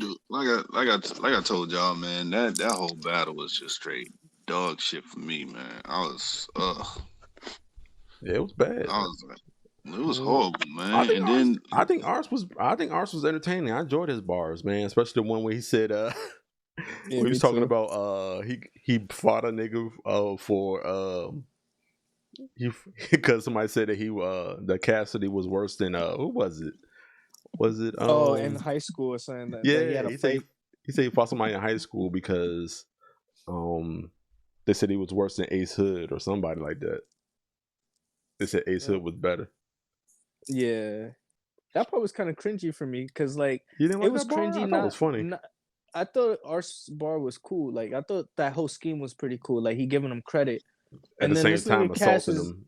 Dude, like I told y'all, man, that whole battle was just straight dog shit for me, man. Yeah, it was bad. I was like, it was horrible, I man. think And ours. then I think ours was entertaining. I enjoyed his bars, man. Especially the one where he said, Yeah, we me was talking too. about, he fought a nigga, for, he because somebody said that that Cassidy was worse than, who was it? Was it Oh, in high school or something that he yeah? had a fight. He said he fought somebody in high school because they said he was worse than Ace Hood or somebody like that. They said Ace Hood was better. Yeah, that part was kind of cringy for me because like You didn't it like was that bar? cringy. I thought it was funny. I thought our bar was cool. Like I thought that whole scheme was pretty cool. Like he giving him credit, At and the then same this time, nigga Cash assaulting is him.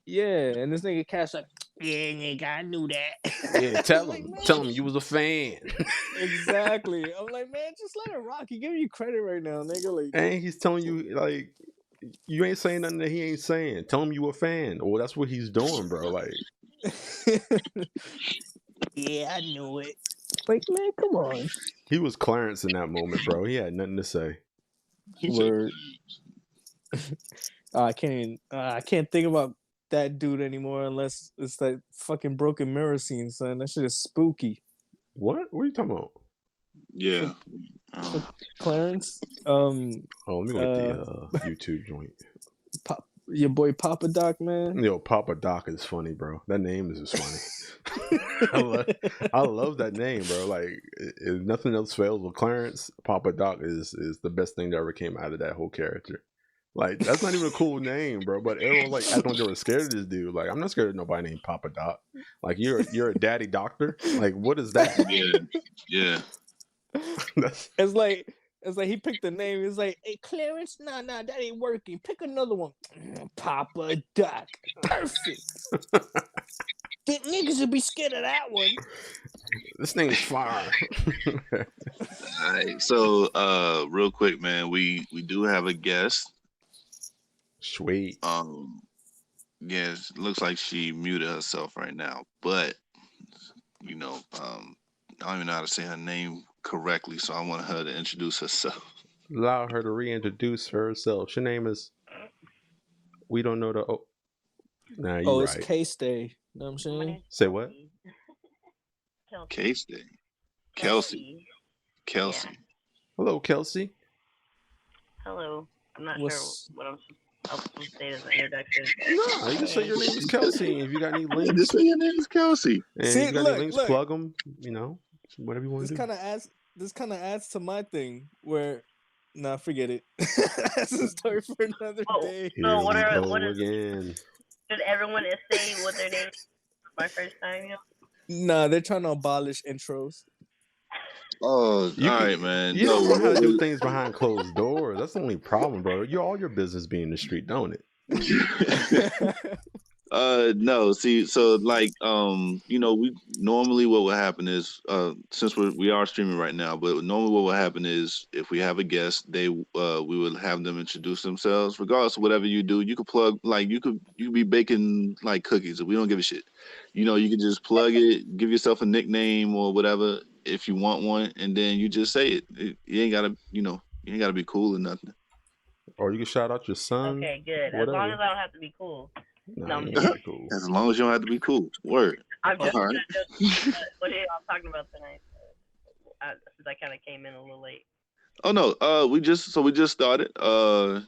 Yeah. and this nigga Cash like, yeah, nigga, I knew that. Yeah, tell Like, him. man, Tell him you was a fan. exactly. I'm like, man, just let it rock. He giving you credit right now, nigga. Like, And he's telling you, like, you ain't saying nothing that he ain't saying. Tell him you a fan. Or that's what he's doing, bro. Like, yeah, I knew it. Like, man, come on. he was Clarence in that moment, bro. He had nothing to say. he said, Word. I can't think about that dude anymore unless it's that fucking broken mirror scene, son. That shit is spooky. What? What are you talking about? yeah. For Clarence, Oh, let me go get the YouTube joint. your boy Papa Doc, man. Yo, Papa Doc is funny, bro. That name is just funny. I love that name, bro. Like, if nothing else fails with Clarence, Papa Doc is the best thing that ever came out of that whole character. Like, that's not even a cool name, bro. But everyone like acting like they were scared of this dude. Like, I'm not scared of nobody named Papa Doc. Like, you're a daddy doctor. Like, what is that? Yeah. It's like he picked the name. It's like, hey Clarence, nah, that ain't working. Pick another one. Papa Doc. Perfect. Think niggas would be scared of that one. This thing is fire. All right. So, real quick, man, we do have a guest. Sweet. Yes, looks like she muted herself right now, but I don't even know how to say her name correctly, so I want her to introduce herself. Allow her to reintroduce herself. Her name is. We don't know the. Oh, nah, you it's right. K-Stay. You know what I'm saying? Say what? Kelsey. Kelsey. Yeah. Hello, Kelsey. Hello. I'm not sure what I'm supposed to say as an introduction. No, you can say your name is Kelsey. If you got any links, Just say your name is Kelsey. And See, if you got any links, look. plug them. Whatever you want to do. This kind of adds to my thing where, nah, forget it. That's a story for another day. So what again? Should everyone say what their name is for my first time? Nah, they're trying to abolish intros. Oh, all right, man. You don't know how to do things behind closed doors. That's the only problem, bro. All your business be in the street, don't it? No. See, so like, we normally what will happen is, since we are streaming right now, but normally what will happen is if we have a guest, we will have them introduce themselves. Regardless of whatever you do, you could plug, like you could be baking like cookies. We don't give a shit. You can just plug it, give yourself a nickname or whatever if you want one, and then you just say it. You ain't gotta, you ain't gotta be cool or nothing. Or you can shout out your son. Okay, good. Whatever. As long as I don't have to be cool. No, cool. As long as you don't have to be cool. Word. I'm just all right. What are y'all talking about tonight? Since I kind of came in a little late. Oh no, we just started. We're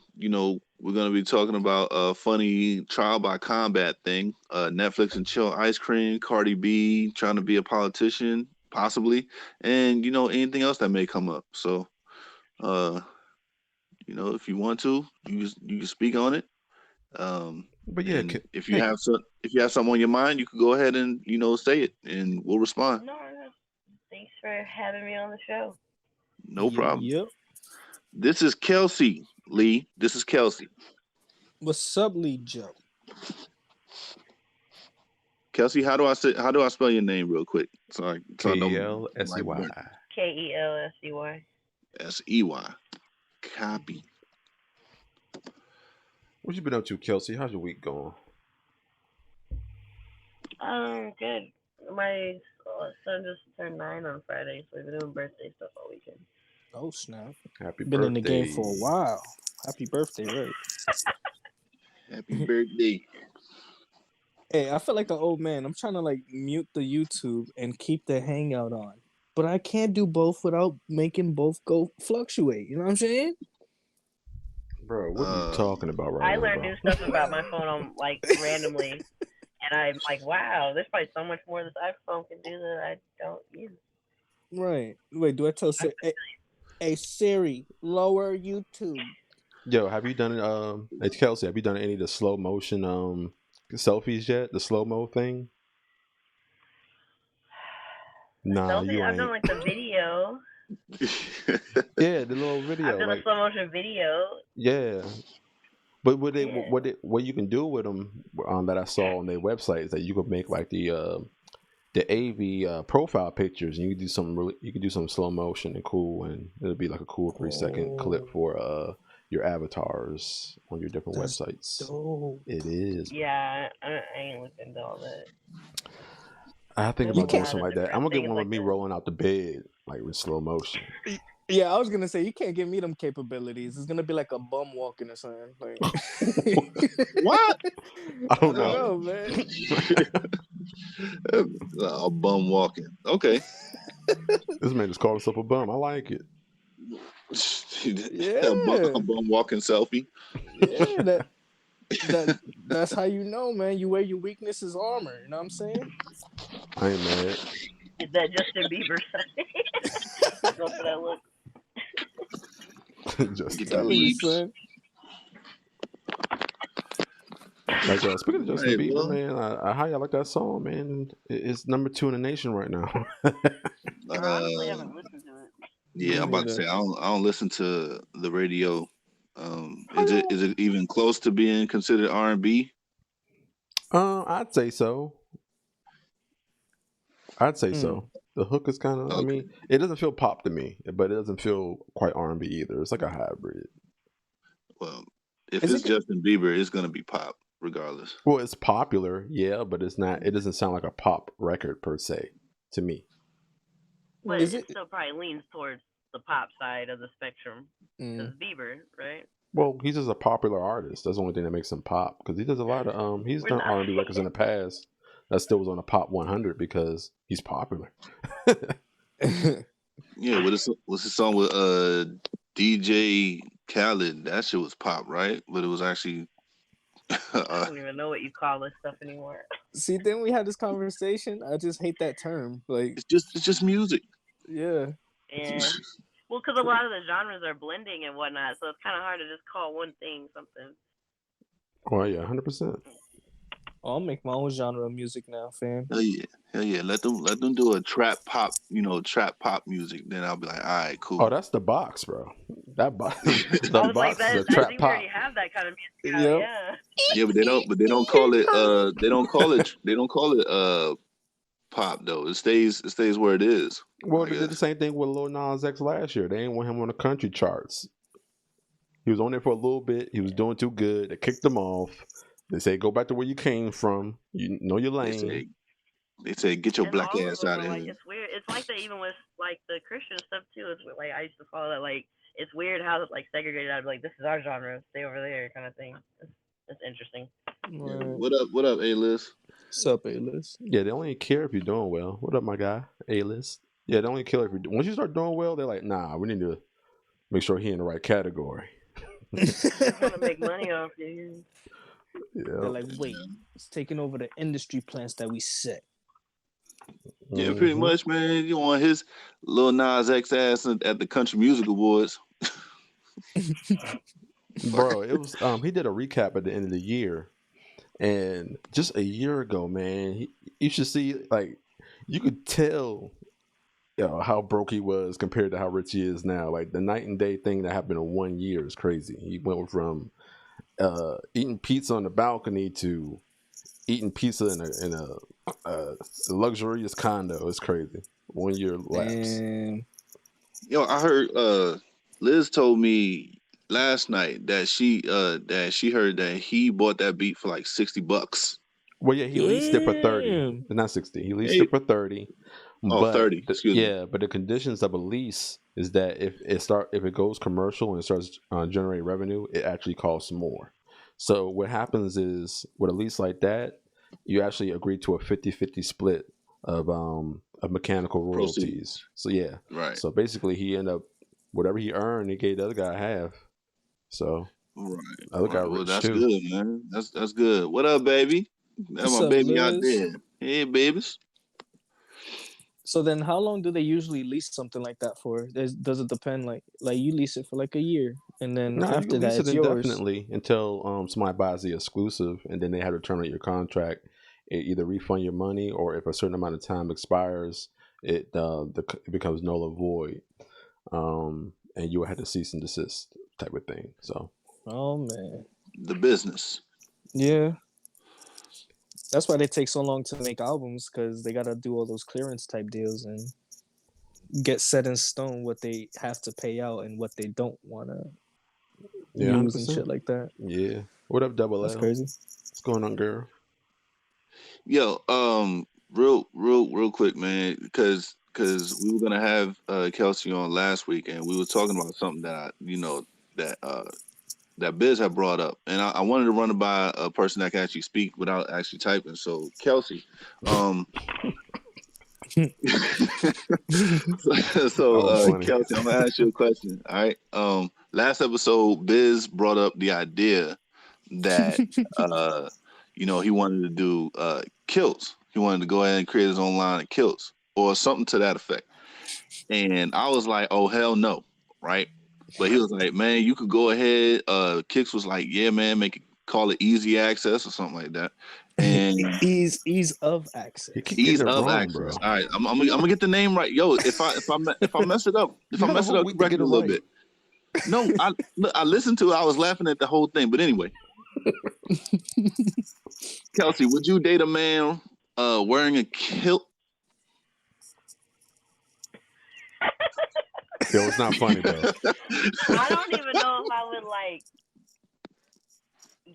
gonna be talking about a funny trial by combat thing. Netflix and chill ice cream, Cardi B trying to be a politician, possibly, and anything else that may come up. So, if you want to, you can speak on it. But yeah, if you have something on your mind, you can go ahead and say it, and we'll respond. No, thanks for having me on the show. No problem. Yep. This is Kelsey, Lee. This is Kelsey. What's up, Lee Joe? Kelsey, how do I spell your name real quick? Sorry. Kelsey. Kelsey. Sey. Copy. What you been up to, Kelsey? How's your week going? Good. My Oh, his son just turned 9 on Friday, so we've been doing birthday stuff all weekend. Oh snap! Happy Been in the birthday. game for a while. Happy birthday, right? Happy birthday. Hey, I feel like an old man. I'm trying to like mute the YouTube and keep the Hangout on, but I can't do both without making both go fluctuate. You know what I'm saying? Bro, what are you talking about right I now, learned bro? new stuff about my phone on like randomly, and I'm like, wow, there's probably so much more this iPhone can do that I don't use. Right. Wait, do I tell Siri? Hey Siri, lower YouTube. Yo, have you done hey Kelsey, have you done any of the slow motion selfies yet? The slow mo thing? Nah, Selfie, you I've done ain't. like the video. Yeah, the little video. I've done like, a slow motion video. yeah. But Yeah. what you can do with them that I saw on their website is that you could make like the AV profile pictures, and you can do some slow motion and cool, and it'll be like a cool 3-second clip for your avatars on your different That's websites. dope. It is. Yeah, I ain't looking into all that. I think There's about a doing lot something of like that. I'm different gonna get things one with like me that. rolling out the bed like with slow motion. Yeah, I was gonna say you can't give me them capabilities. It's gonna be like a bum walking or something. Like What? I I don't don't know. know, man. A bum walking. Okay. This man just called himself a bum. I like it. Yeah, a bum walking selfie. yeah. That's how you know, man. You wear your weakness as armor. You know what I'm saying? I ain't mad. Is that Justin Bieber side? Go for that look. Just Get the Telling you, weebs. son. like speaking of Justin Right, Bieber, well, man, how y'all like that song, man? It's number 2 in the nation right now. I honestly haven't listened to it. yeah, I'm Me about to neither. say I don't listen to the radio. Is it even close to being considered R&B? I'd say so. I'd say Mm. so. The hook is kind of. I Okay. mean, it doesn't feel pop to me, but it doesn't feel quite R&B either. It's like a hybrid. Well, if Is it's it? Justin Bieber, it's gonna be pop regardless. Well, it's popular, yeah, but it's not. It doesn't sound like a pop record per se to me. But Is it it? still probably leans towards the pop side of the spectrum. Because Bieber, right? Well, he's just a popular artist. That's the only thing that makes him pop because he does a lot of he's We're done not. R&B records in the past that still was on the pop 100 because he's popular. Yeah, what's the song with DJ Khaled? That shit was pop, right? But it was actually I don't even know what you call this stuff anymore. See, then we had this conversation. I just hate that term. Like, it's just music. yeah. Yeah. Well, because a lot of the genres are blending and whatnot, so it's kind of hard to just call one thing something. Well, yeah, 100%. I'll make my own genre of music now, fam. Hell yeah. Let them do a trap pop, trap pop music. Then I'll be like, all right, cool. Oh, that's the box, bro. That box, I the was like, box is a that trap we pop. already have that kind of music out, Yep. yeah. Yeah, but they don't call it pop though. It stays where it is. Well, I they did the guess. same thing with Lil Nas X last year. They didn't want him on the country charts. He was on there for a little bit. He was doing too good. They kicked him off. They say, go back to where you came from. You know your lane. They say get your And black all of ass them out are of like, here. it's weird. It's like that even with like the Christian stuff too. It's like I used to follow that. Like it's weird how like segregated. I'd be like, this is our genre. Stay over there, kind of thing. It's interesting. Yeah. Right. What up, A-List? Sup, A-List? Yeah, they only care if you're doing well. What up, my guy? A-List. Yeah, they only care if you're once you start doing well, they're like, nah, we need to make sure he in the right category. They just want to make money off you. Yeah. They're like, wait, it's taking over the industry plans that we set. Yeah, pretty much, man. You want his Lil Nas X ass at the Country Music Awards. Bro, it was he did a recap at the end of the year. And just a year ago, man, you should see, like, you could tell how broke he was compared to how rich he is now. Like, the night and day thing that happened in 1 year is crazy. He went from eating pizza on the balcony to eating pizza in a luxurious condo. It's crazy. 1 year lapse. Yo, I heard Liz told me last night that she heard that he bought that beat for like $60. Well, yeah, he leased it for 30, Damn. not 60. He leased Hey. it for 30. Oh, But 30. Excuse me. yeah, but the conditions of a lease is that if it goes commercial and it starts generating revenue, it actually costs more. So what happens is with a lease like that, you actually agree to a 50-50 split of mechanical royalties. Proceeds. So yeah, Right. so basically he ended up whatever he earned, he gave the other guy half. So Right. the other guy Right. Well, rich that's too. good, man. That's good. What up, baby? That's What's my up, baby out Liz? there. Hey, babies. So then, how long do they usually lease something like that for? Does it depend? Like you lease it for like a year, and then No, you after can that, lease it it's yours. indefinitely until somebody buys the exclusive, and then they have to terminate your contract. It either refund your money, or if a certain amount of time expires, it becomes null and void, and you will have to cease and desist type of thing. So, Oh man, The business. yeah. That's why they take so long to make albums, because they gotta do all those clearance type deals and get set in stone what they have to pay out and what they don't want to yeah, use and 100%. shit like that. Yeah. What up, Double That's L? crazy. What's going on, girl? Yo, real quick, man, because we were gonna have Kelsey on last week, and we were talking about something that that Biz had brought up, and I wanted to run it by a person that can actually speak without actually typing. So, Kelsey, Kelsey, I'm gonna ask you a question. All right. Last episode, Biz brought up the idea that he wanted to do kilts. He wanted to go ahead and create his own line of kilts or something to that effect. And I was like, oh hell no, right? But he was like, man, you could go ahead. Kickz was like, yeah, man, call it easy access or something like that. And ease of access. Ease of access. All right, I'm gonna get the name right. Yo, if I mess it up, correct it a little bit. No, I listened to it. I was laughing at the whole thing. But anyway, Kelsey, would you date a man wearing a kilt? Yo, it's not funny, bro. I don't even know if I would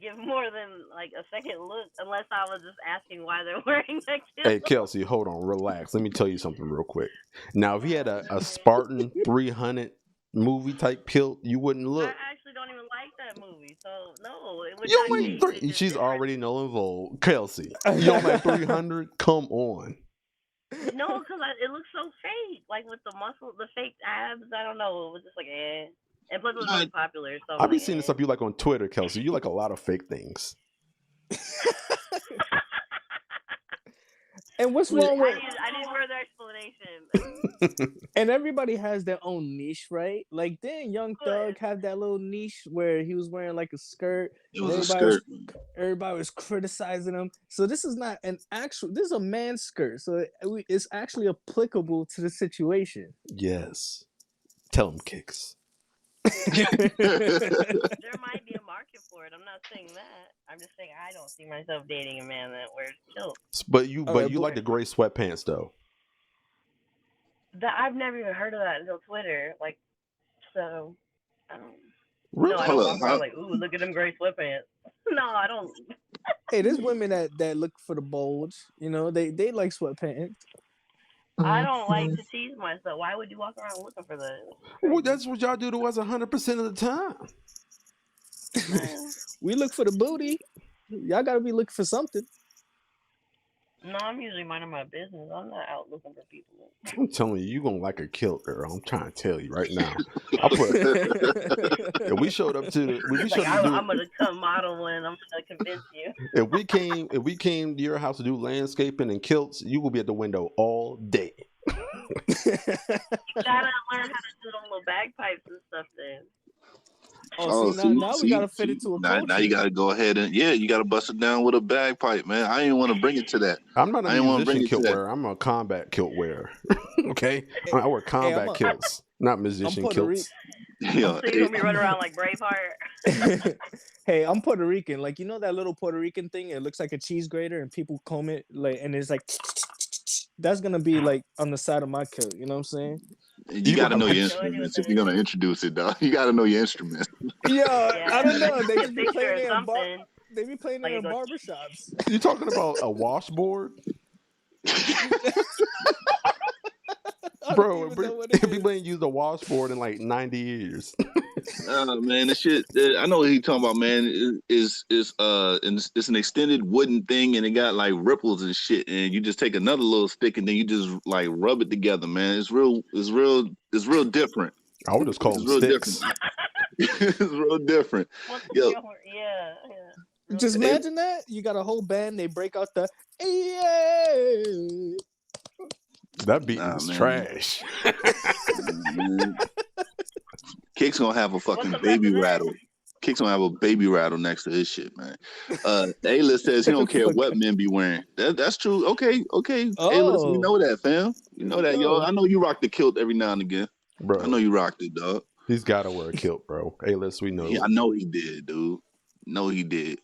give more than a second look unless I was just asking why they're wearing that kilt. Hey, Kelsey, hold on, relax. Let me tell you something real quick. Now, if he had a Spartan 300 movie type kilt, you wouldn't look. I actually don't even like that movie, so no. It would You not like be. three? She's already null and void. Kelsey, you don't like 300? Come on. No, because it looks so fake. With the muscle, the fake abs. I don't know. It was just eh. And plus, it was really popular. So I've been seeing the stuff you like on Twitter, Kelsey. You like a lot of fake things. And what's wrong with? I need further explanation. And everybody has their own niche, right? Didn't Young Thug have that little niche where he was wearing a skirt? It was a skirt. Everybody was criticizing him. So this is not this is a man's skirt. So it's actually applicable to the situation. Yes. Tell him, Kickz. There might be a market for it. I'm not saying that. I'm just saying I don't see myself dating a man that wears kilts. But you like the gray sweatpants though. I've never even heard of that until Twitter. So I don't. Really? No, I don't walk around ooh, look at them gray sweatpants. No, I don't. Hey, there's women that look for the bulge. They like sweatpants. I don't like to tease myself. Why would you walk around looking for that? Well, that's what y'all do to us 100% of the time. We look for the booty. Y'all gotta be looking for something. No, I'm usually minding my business. I'm not out looking for people. I'm telling you, you're gonna like a kilt, girl. I'm trying to tell you right now. If we showed up to I'm gonna come model one. I'm gonna convince you. If we came to your house to do landscaping and kilts, you will be at the window all day. You gotta learn how to do the little bagpipes and stuff then. Now we gotta fit it to a culture. Now you gotta go ahead and you gotta bust it down with a bagpipe, man. I didn't want to bring it to that. I'm not a musician kilt wearer. I'm a combat kilt wearer. Okay, I wear combat kilts, not musician kilts. So you're gonna be running around like Braveheart. Hey, I'm Puerto Rican. That little Puerto Rican thing. It looks like a cheese grater, and people comb it and it's that's gonna be on the side of my kilt. You know what I'm saying? You gotta know your instruments if you're gonna introduce it, dog. You gotta know your instruments. Yeah, I don't know. They just be playing They be playing Like in it the goes- barbershops. You talking about a washboard, I don't bro? even know what it People is. ain't used a washboard in like 90 years. Man, that shit. I know what he talking about, man. It's an extended wooden thing, and it got like ripples and shit. And you just take another little stick, and then you just like rub it together, man. It's real different. I would just call It's them real sticks. different. It's real different. What's the Yo, deal? Yeah. Real Just quick. imagine that you got a whole band. They break out the yeah. That beat Nah, is man. trash. Man. Kick's gonna have a fucking What's baby after that? rattle. Kick's gonna have a baby rattle next to his shit, man. A-List says he don't care what men be wearing. That's true. Okay. A-List, we Oh, know that, fam. You know that, yo. I know you rock the kilt every now and again. Bro, I know you rocked it, dog. he's got to wear a kilt, bro. A-List, we know. Yeah, I know he did, dude. No, he did.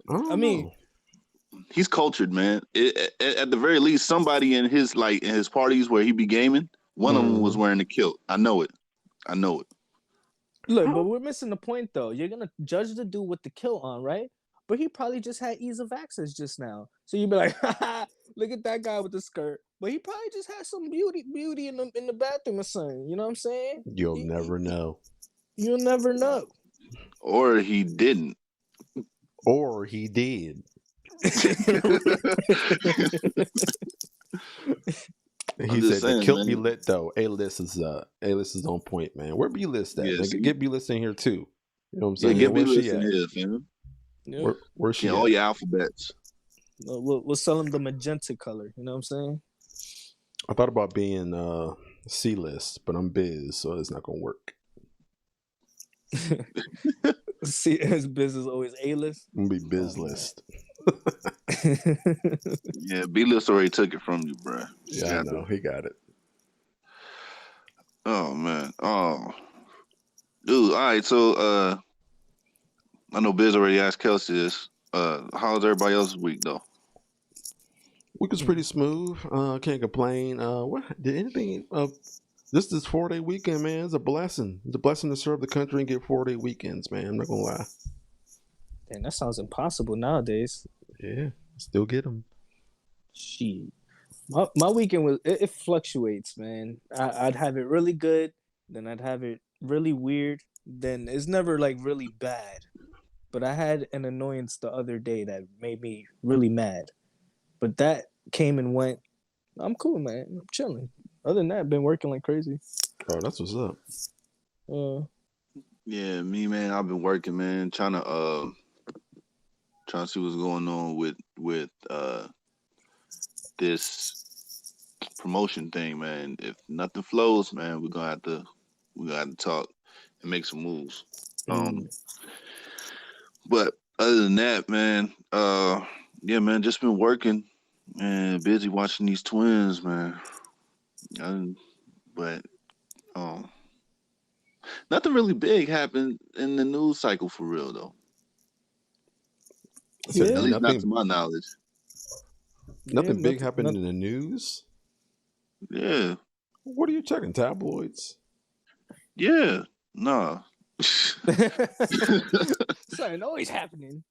I mean, know. He's cultured, man. At the very least, somebody in his parties where he be gaming, one of them was wearing a kilt. I know it. look, but we're missing the point though. You're gonna judge the dude with the kilt on, right? But he probably just had ease of access just now. So you'd be like, look at that guy with the skirt. But he probably just had some beauty in the bathroom or something. You know what I'm saying? You'll never know. You'll never know. Or he didn't. Or he did. He just said saying, the kilt be man. lit though. A-List is on point, man. Where B-List at? Yeah, Man? see? Get B-List in here too. You know what I'm Yeah, saying? get Where's B-List she in at? here, fam. Yeah. Where's she Yeah, at? all your alphabets. We'll sell him the magenta color. You know what I'm saying? I thought about being C-List, but I'm Biz, so it's not gonna work. See, his business always A-list. I'm gonna be BizList. Yeah, B-List already took it from you, bro. Yeah, I know. He got it. Oh man. Oh, dude. All right. So, I know Biz already asked Kelsey this. How's everybody else's week though? Week was pretty smooth. Can't complain. What did anything? This 4-day weekend, man. It's a blessing. It's a blessing to serve the country and get 4-day weekends, man. I'm not gonna lie. Damn, that sounds impossible nowadays. Yeah, still get them. Shit. My weekend was it fluctuates, man. I'd have it really good, then I'd have it really weird, then it's never like really bad. But I had an annoyance the other day that made me really mad. But that came and went. I'm cool, man. I'm chilling. Other than that, I've been working like crazy. Oh, that's what's up. Yeah, me, man. I've been working, man, trying to see what's going on with this promotion thing, man. If nothing flows, man, we're gonna have to talk and make some moves. But other than that, man, yeah, man, just been working and busy watching these twins, man. But nothing really big happened in the news cycle for real, though. So Yeah. At least not nothing, to my knowledge. nothing big happened in the news. Yeah. What are you checking? Tabloids? Yeah. Nah. Something always happening.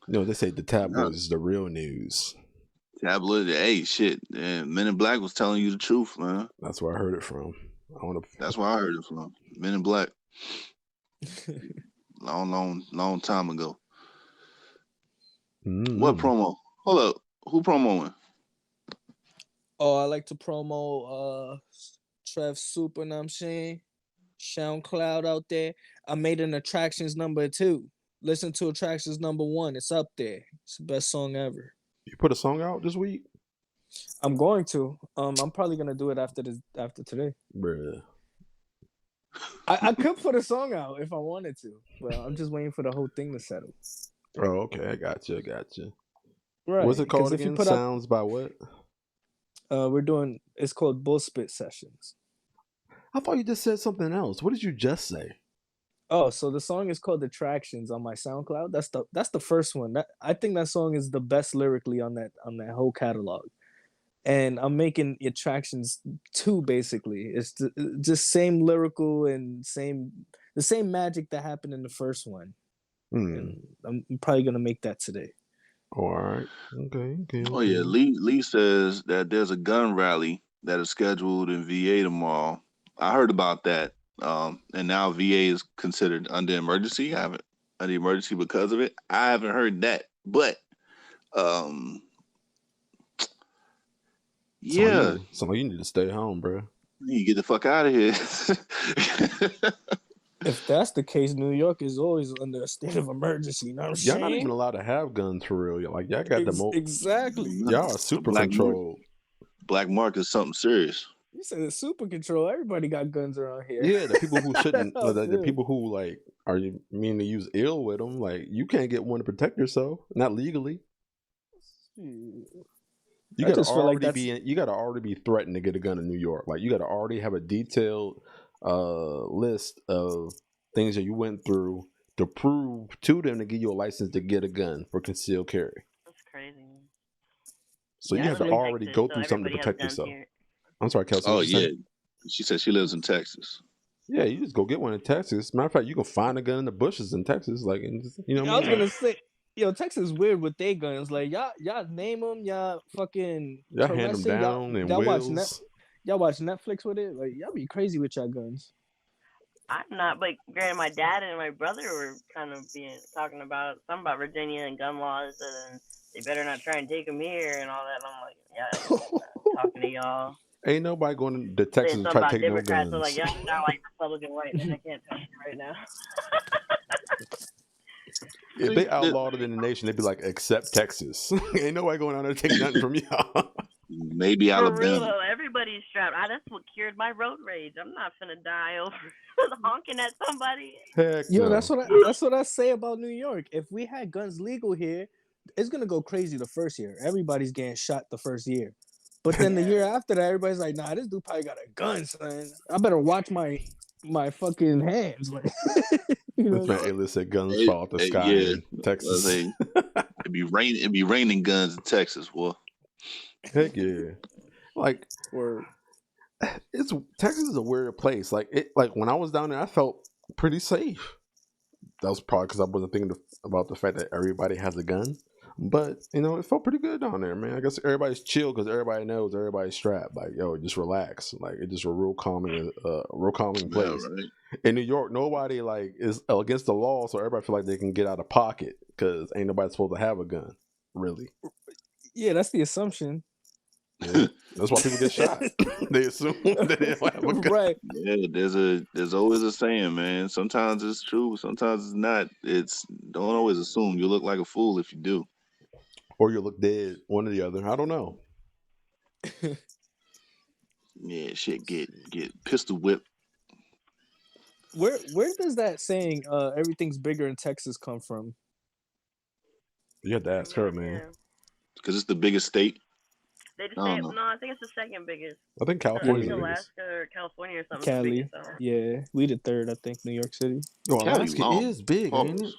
No, they say the tabloids is the real news. Tabloid, hey, shit. Man, Men in Black was telling you the truth, man. That's where I heard it from. That's where I heard it from. Men in Black. Long time ago. What promo? Hold up. Who promoing? Oh, I like to promo Trev Super, know what I'm saying? SoundCloud out there. I made an Attractions #2. Listen to Attractions #1. It's up there. It's the best song ever. You put a song out this week? I'm going to. I'm probably gonna do it after today. Bruh. I could put a song out if I wanted to, but I'm just waiting for the whole thing to settle. Oh, okay. I got you. Right. What's it called 'cause if you again? put Sounds by what? It's called Bullspit Sessions. I thought you just said something else. What did you just say? Oh, so the song is called Attractions on my SoundCloud. That's the first one. I think that song is the best lyrically on that whole catalog. And I'm making Attractions 2 basically. It's just same lyrical and same the same magic that happened in the first one. Hmm. And I'm probably gonna make that today. All right. Okay. Oh yeah, Lee says that there's a gun rally that is scheduled in VA tomorrow. I heard about that. And now VA is considered under emergency. I haven't under emergency because of it. I haven't heard that, but yeah, So you need to stay home, bro. you get the fuck out of here. If that's the case, New York is always under a state of emergency. You know what I'm Y'all saying? not even allowed to have guns for real. Like y'all got the most. Exactly. Y'all are super controlled. Black market is something serious. You said it's super control. Everybody got guns around here. Yeah, the people who shouldn't, the people who like are you mean to use ill with them. Like you can't get one to protect yourself, not legally. You gotta already be threatened to get a gun in New York. Like you gotta already have a detailed list of things that you went through to prove to them to give you a license to get a gun for concealed carry. That's crazy. So you have to already go through something to protect yourself. Here. I'm sorry, Kelsey. Oh yeah, she said she lives in Texas. Yeah, you just go get one in Texas. Matter of fact, you can find a gun in the bushes in Texas. Like, you know. I was gonna say, yo, Texas is weird with their guns. Like y'all name them, y'all fucking hand them down and wheels. Y'all watch Netflix with it? Like y'all be crazy with y'all guns. I'm not, but granted, my dad and my brother were kind of talking about something about Virginia and gun laws, and they better not try and take them here and all that. And I'm like, yeah, talking to y'all. Ain't nobody going to Texas and try to take no guns. So like, y'all not like Republican right now. I can't tell you right now. If they outlawed it in the nation, they'd be like, except Texas. Ain't nobody going out there taking nothing from y'all. Maybe Alabama. For real, though, everybody's strapped. That's what cured my road rage. I'm not finna die over honking at somebody. Heck yo, no. that's what I say about New York. If we had guns legal here, it's gonna go crazy the first year. Everybody's getting shot the first year. But then the year after that, everybody's like, nah, this dude probably got a gun, son. I better watch my fucking hands. Like, you know, this man A-list said guns fall out the sky in Texas. It'd be raining guns in Texas, boy. Heck yeah. Like Texas is a weird place. Like when I was down there, I felt pretty safe. That was probably because I wasn't thinking about the fact that everybody has a gun. But it felt pretty good down there, man. I guess everybody's chill because everybody knows everybody's strapped. Like, yo, just relax. Like, it's just a real calming place. Yeah, right. In New York, nobody like is against the law, so everybody feel like they can get out of pocket because ain't nobody supposed to have a gun, really. Yeah, that's the assumption. Yeah, that's why people get shot. They assume that they don't have a gun. Right. Yeah, there's always a saying, man. Sometimes it's true, sometimes it's not. Don't always assume. You look like a fool if you do. Or you look dead, one or the other. I don't know. Yeah, shit, get pistol whipped. Where does that saying everything's bigger in Texas come from? You have to ask her, man. Because it's the biggest state. They just say no. I think it's the second biggest. I think California's the Alaska biggest. or California or something. Cali, biggest, yeah, we the third. I think New York City. Yo, Alaska is big, ain't it?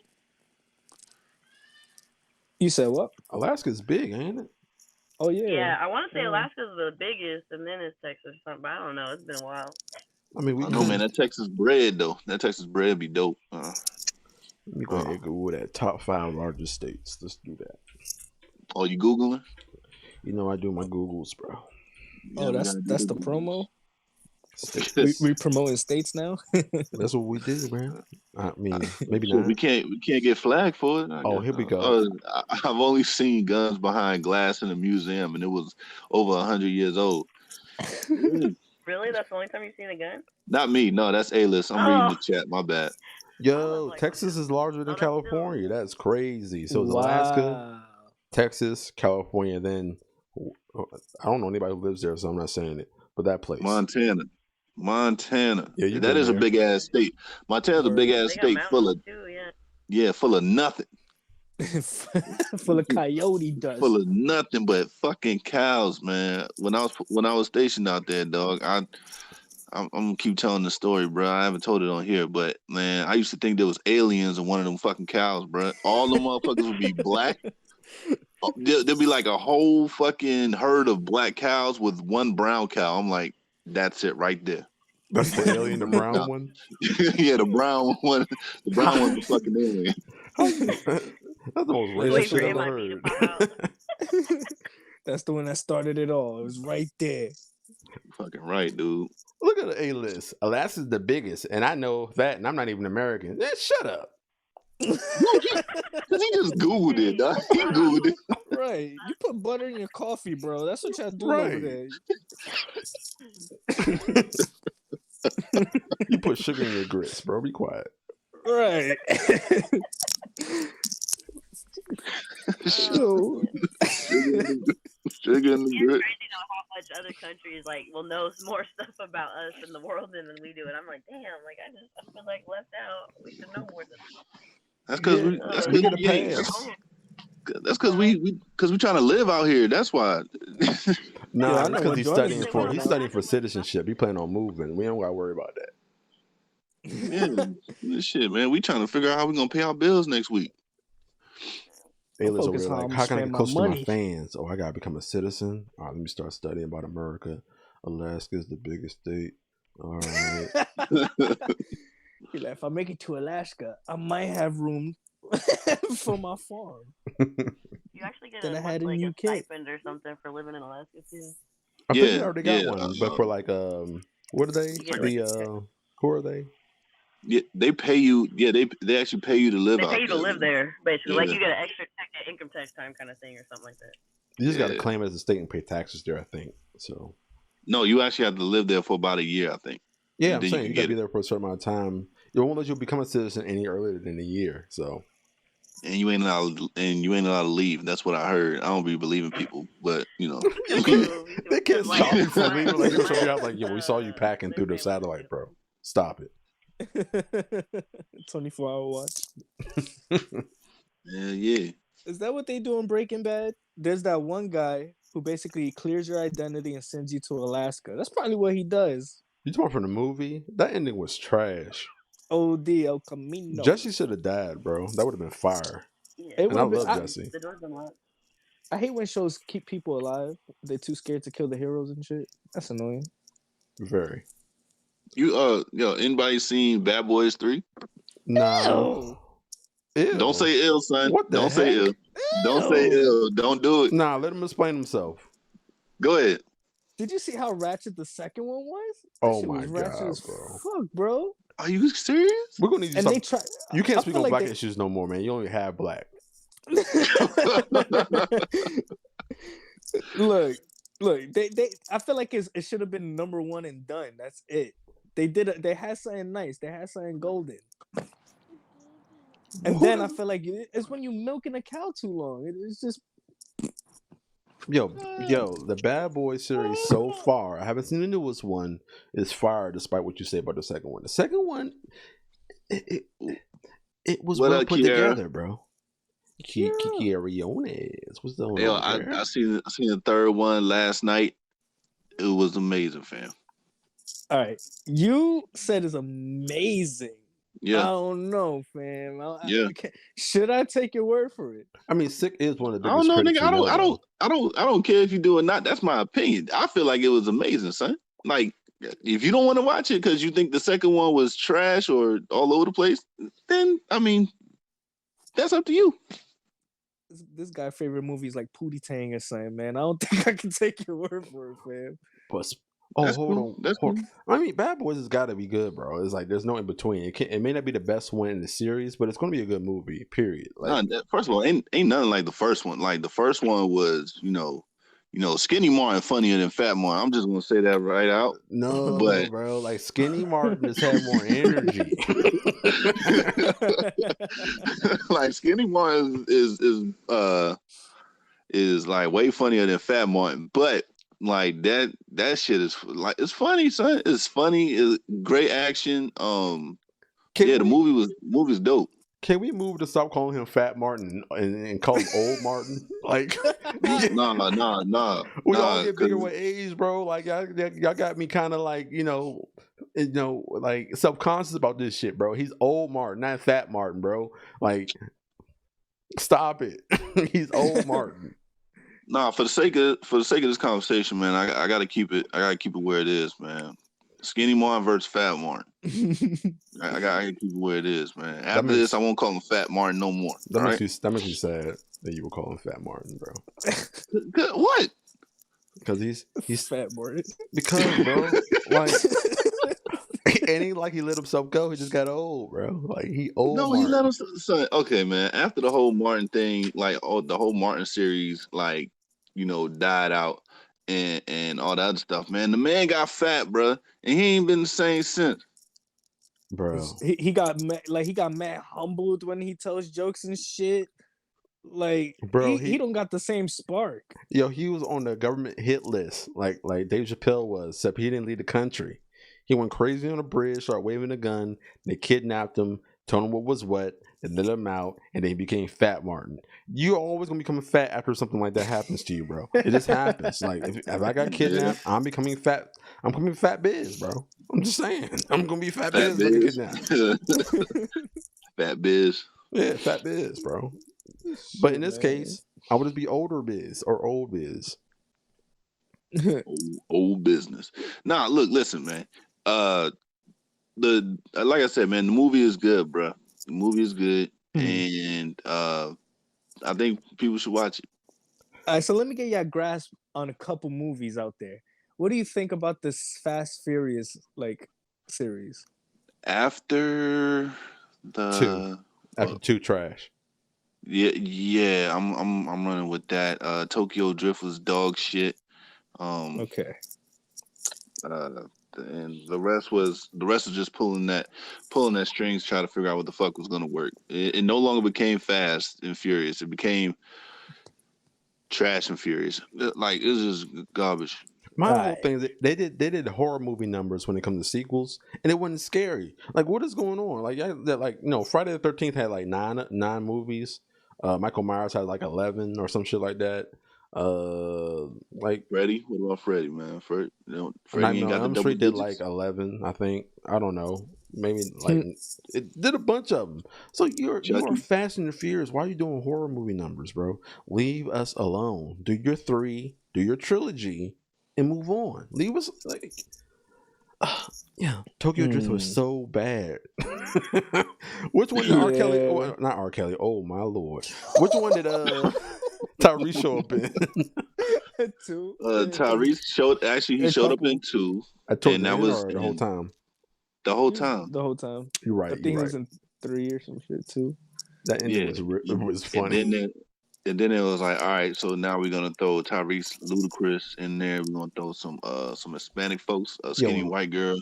You said what? Alaska's big, ain't it? Oh yeah. Yeah, I want to say Alaska's the biggest, and then it's Texas or something. But I don't know. It's been a while. I mean, man. That Texas bread though. That Texas bread be dope. Let me go ahead and Google that top 5 largest states. Let's do that. Oh, you Googling? You know I do my Googles, bro. Oh, that's the promo. We promoting states now. That's what we do, man. I mean, maybe not. We can't get flagged for it. Here we go. I've only seen guns behind glass in a museum, and it was over 100 years old. Really? That's the only time you've seen a gun? Not me. No, that's A-list. I'm reading the chat. My bad. Yo, Texas is larger than California. That's crazy. So it's Alaska, Texas, California, then I don't know anybody who lives there, so I'm not saying it. But that place. Montana. Yeah, that is there. a big ass state. Montana's a big ass state full of full of nothing. Full of coyote dust. Full of nothing but fucking cows, man. When I was stationed out there, dog, I'm gonna keep telling the story, bro. I haven't told it on here, but man, I used to think there was aliens in one of them fucking cows, bro. All the motherfuckers would be black. There'd be like a whole fucking herd of black cows with one brown cow. I'm like, that's it right there. That's the alien, the brown one. Yeah, the brown one. The brown one's the fucking alien. That's the most Wait racist for shit I've ever MIB to heard. pop out. That's the one that started it all. It was right there. Fucking right, dude. Look at the A-list. Alaska's the biggest, and I know that, and I'm not even American. Shut up. Cause he just Googled it, dog. He Googled it. Right. You put butter in your coffee, bro. That's what y'all do over there. You put sugar in your grits, bro. Be quiet. Right. So, Sugar in the It's grit. crazy though how much other countries like will know more stuff about us in the world than we do, and I'm like, damn, like I feel like left out. We should know more than That's because Yeah, we. That's we because get a pass. That's because we trying to live out here. That's why. Nah, Yeah, I that's know because what he's Jordan studying is for talking he's about. studying for citizenship. He planning on moving. We don't gotta worry about that. Yeah, shit, man. We trying to figure out how we gonna pay our bills next week. Hey, I'm listen, over focused there, on like, how how I'm can I get spending my closer to my money. fans? Oh, I gotta become a citizen. All right, let me start studying about America. Alaska is the biggest state. All right. Like, if I make it to Alaska, I might have room for my farm. you actually get Than I had in like a UK. stipend or something for living in Alaska too. I think we Yeah, already got yeah, one, but for like what are they? You get Who are they? Yeah, they pay you. Yeah, they actually pay you to live They out pay you to there. live there, basically. Like Yeah. you get an extra income tax time kind of thing or something like that. You just gotta Yeah. claim it as a state and pay taxes there, I think. So No, you actually have to live there for about a year, I think. yeah, And I'm then saying you can gotta get be there for a certain amount of time. It won't let you become a citizen any earlier than a year. So and you ain't allowed to leave. That's what I heard. I don't be believing people, but you know. they can't stop you from leaving. Like you're somebody out like, yo, we saw you packing they through the say what satellite, to bro. Stop it. 24-hour watch. Yeah. Is that what they do in Breaking Bad? There's that one guy who basically clears your identity and sends you to Alaska. That's probably what he does. You talking from the movie? That ending was trash. OD El Camino. Jesse should have died, bro. That would have been fire. Yeah. It And I would've been- love Jesse. The door's unlocked. I hate when shows keep people alive. They're too scared to kill the heroes and shit. That's annoying. Very. You anybody seen Bad Boys 3? No. Ew. Don't say ill, son. What the Don't say heck? ill. Don't say ill. Don't do it. Nah, let him explain himself. Go ahead. Did you see how ratchet the second one was? Oh shit my was ratchet God, as bro. fuck, bro. Are you serious? We're gonna need you And to they stop. try. You can't I speak feel on like black they- issues no more, man. You only have black. Look. They. I feel like it should have been number one and done. That's it. They did it. They had something nice. They had something golden. And then I feel like it's when you milking a cow too long. It's just Yo, the Bad Boys series so far, I haven't seen the newest one, is fire despite what you say about the second one. The second one, it was What well up, put Kiara? together, bro. Kiara. Kiariones. What's going Yo, on, I seen the third one last night. It was amazing, fam. all right. You said it's amazing. I Yeah. don't know, fam. Yeah. Should I take your word for it? I mean, Sick is one of the I biggest don't know, critics nigga. we know, though. I don't care if you do or not. That's my opinion. I feel like it was amazing, son. Like, if you don't want to watch it because you think the second one was trash or all over the place, then I mean, that's up to you. This guy's favorite movie is like Pootie Tang or something, man. I don't think I can take your word for it, fam. But That's hold cool. on. That's hold- cool. I mean, Bad Boys has got to be good, bro. It's like there's no in between. It may not be the best one in the series, but it's going to be a good movie. Period. Like, First of all, ain't nothing like the first one. Like the first one was, Skinny Martin funnier than Fat Martin. I'm just gonna say that right out. no, But- bro. Like Skinny Martin has had more energy. Like Skinny Martin is like way funnier than Fat Martin. But like that shit is like it's funny, son. It's funny. It's great action. Can The we, movie's dope. Can we move to stop calling him Fat Martin and call him Old Martin? Like, Nah. we all get bigger 'cause- with age, bro. Like, y'all got me kind of like, like subconscious about this shit, bro. He's Old Martin, not Fat Martin, bro. Like, stop it. He's Old Martin. Nah, for the sake of this conversation, man, I gotta keep it where it is, man. Skinny Martin versus Fat Martin. I gotta keep it where it is, man. After makes- this, I won't call him Fat Martin no more. That makes me sad that you were calling Fat Martin, bro. What? Because he's Fat Martin. because, bro, like, and he let himself go. He just got old, bro. Like he old. No, Martin. he let him. Son, okay, man. After the whole Martin thing, like the whole Martin series, like died out and all that other stuff, man. The man got fat, bro, and he ain't been the same since. Bro, he got mad humbled when he tells jokes and shit. Like, bro, he don't got the same spark. Yo, he was on the government hit list, like Dave Chappelle was, except he didn't leave the country. He went crazy on a bridge, started waving a gun. They kidnapped him, told him what was what, and let him out, and then he became Fat Martin. You're always gonna become fat after something like that happens to you, bro. It just happens. Like if I got kidnapped, I'm becoming fat. I'm becoming Fat Biz, bro. I'm just saying. I'm gonna be Fat Biz. Fat Biz. Yeah, Fat Biz, bro. But in this case, I would just be older Biz or old Biz. old business. Nah, look, listen, man. Like I said, man, the movie is good, bro. The movie is good, and I think people should watch it. All right, so let me get you a grasp on a couple movies out there. What do you think about this Fast Furious series? After two trash. Yeah, I'm running with that. Tokyo Drift was dog shit. Okay. And the rest was just pulling that strings, trying to figure out what the fuck was gonna work. It no longer became Fast and Furious. It became Trash and Furious. Like it was just garbage. My whole thing is they did horror movie numbers when it comes to sequels, and it wasn't scary. Like what is going on? Friday the 13th had like nine movies. Michael Myers had like 11 or some shit like that. Like Freddy. What about Freddy, man? Freddy ain't got the double digits. Did like 11, I think. I don't know. Maybe like it did a bunch of them. So you are Fast and Furious. Why are you doing horror movie numbers, bro? Leave us alone. Do your 3. Do your trilogy, and move on. Leave us like. Tokyo Drift was so bad. Which one did R. Kelly? Oh, not R. Kelly. Oh my lord! Which one did Tyrese show up in? 2. Tyrese showed up in 2. And that was the whole time. The whole time. The whole time. You're right. I think he was in 3 or some shit too. That ending was funny. And then it was like, all right, so now we're gonna throw Tyrese Ludacris in there. We're gonna throw some Hispanic folks, a skinny white girl,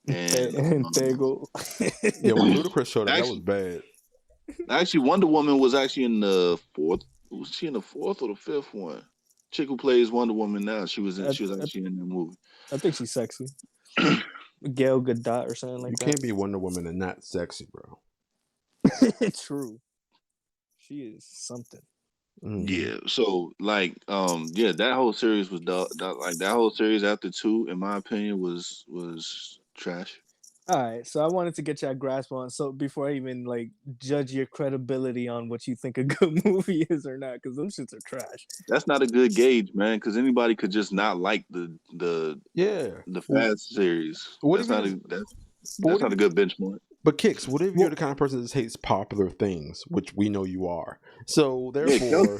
and Tego. When Ludacris showed up, that was bad. Actually, Wonder Woman was actually in the 4th. Was she in the 4th or the 5th one? Chick who plays Wonder Woman now. She was actually in the movie. I think she's sexy. Gail Gadot or something like that. You can't be Wonder Woman and not sexy, bro. True. She is something. Mm-hmm. Yeah, so that whole series was that whole series after 2, in my opinion, was trash. All right, so I wanted to get your grasp on before I even judge your credibility on what you think a good movie is or not, because them shits are trash. That's not a good gauge, man, because anybody could just not like the Fast series. That's not a good benchmark. But Kickz, what if you're the kind of person that hates popular things, which we know you are? So therefore,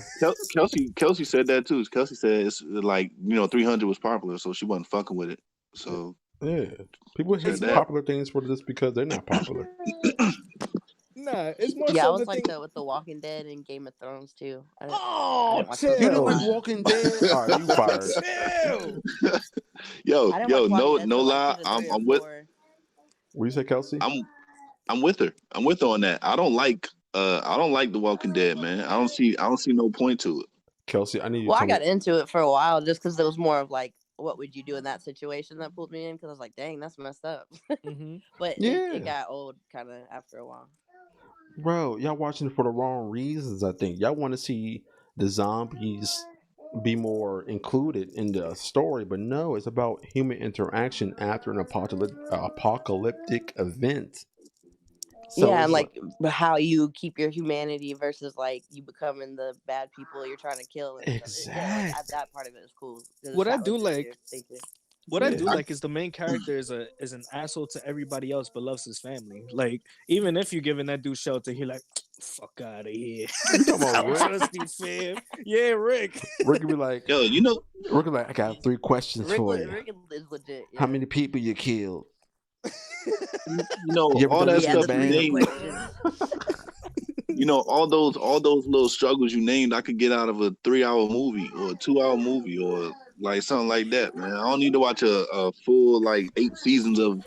Kelsey said that too. Kelsey said it's 300 was popular, so she wasn't fucking with it. So yeah, people hate popular things for just because they're not popular. Nah, it's more. Yeah, I was like that with The Walking Dead and Game of Thrones too. You didn't like Walking Dead? All right, you fired. Yo, no lie, I'm with. What you say, Kelsey? I'm with her. I'm with her on that. I don't like The Walking Dead, man. I don't see no point to it. Kelsey, I need you. I got into it for a while just because it was more of what would you do in that situation that pulled me in? Because I was like, dang, that's messed up. Mm-hmm. But it got old kind of after a while. Bro, y'all watching it for the wrong reasons, I think. Y'all want to see the zombies be more included in the story, but no, it's about human interaction after an apocalyptic event. So and how you keep your humanity versus you becoming the bad people you're trying to kill. Exactly. That part of it is cool. What I do like, What I Yeah. do like is the main character is an asshole to everybody else, but loves his family. Like even if you're giving that dude shelter, he like, fuck out of here. You talking I about don't Rick? trust you, fam. Yeah, Rick. Rick would be like, Yo, you know, Rick would be like, I got 3 questions Rick, for you. Rick is legit. Yeah. How many people you killed? you know, You ever all done that Yeah, anything stuff the you three bad? questions. you know, all those little struggles you named, I could get out of a 3-hour movie or a 2-hour movie or like something like that, man. I don't need to watch a full like 8 seasons of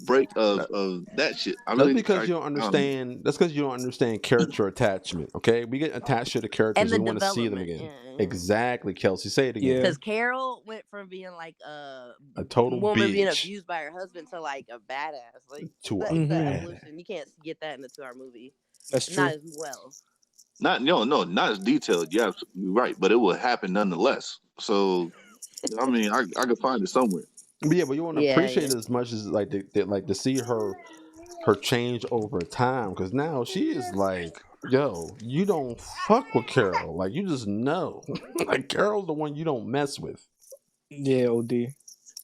break of that shit. That's because you don't I don't know. understand. That's because you don't understand character attachment. Okay, we get attached to the characters And the and we want to see them development. again. Yeah. Exactly, Kelsey. Say it again. Yeah. Because Carol went from being like a total woman being bitch. abused by her husband to like a badass. Like To a the Mhm. evolution. You can't get that in a 2-hour movie. That's true. Not as well. Not as detailed. Yeah, you're right, but it will happen nonetheless. So, I mean, I could find it somewhere. But yeah, but you want to Yeah, appreciate yeah. it as much as like like to see her change over time, because now she is like, yo, you don't fuck with Carol. Like you just know, like Carol's the one you don't mess with. Yeah, OD.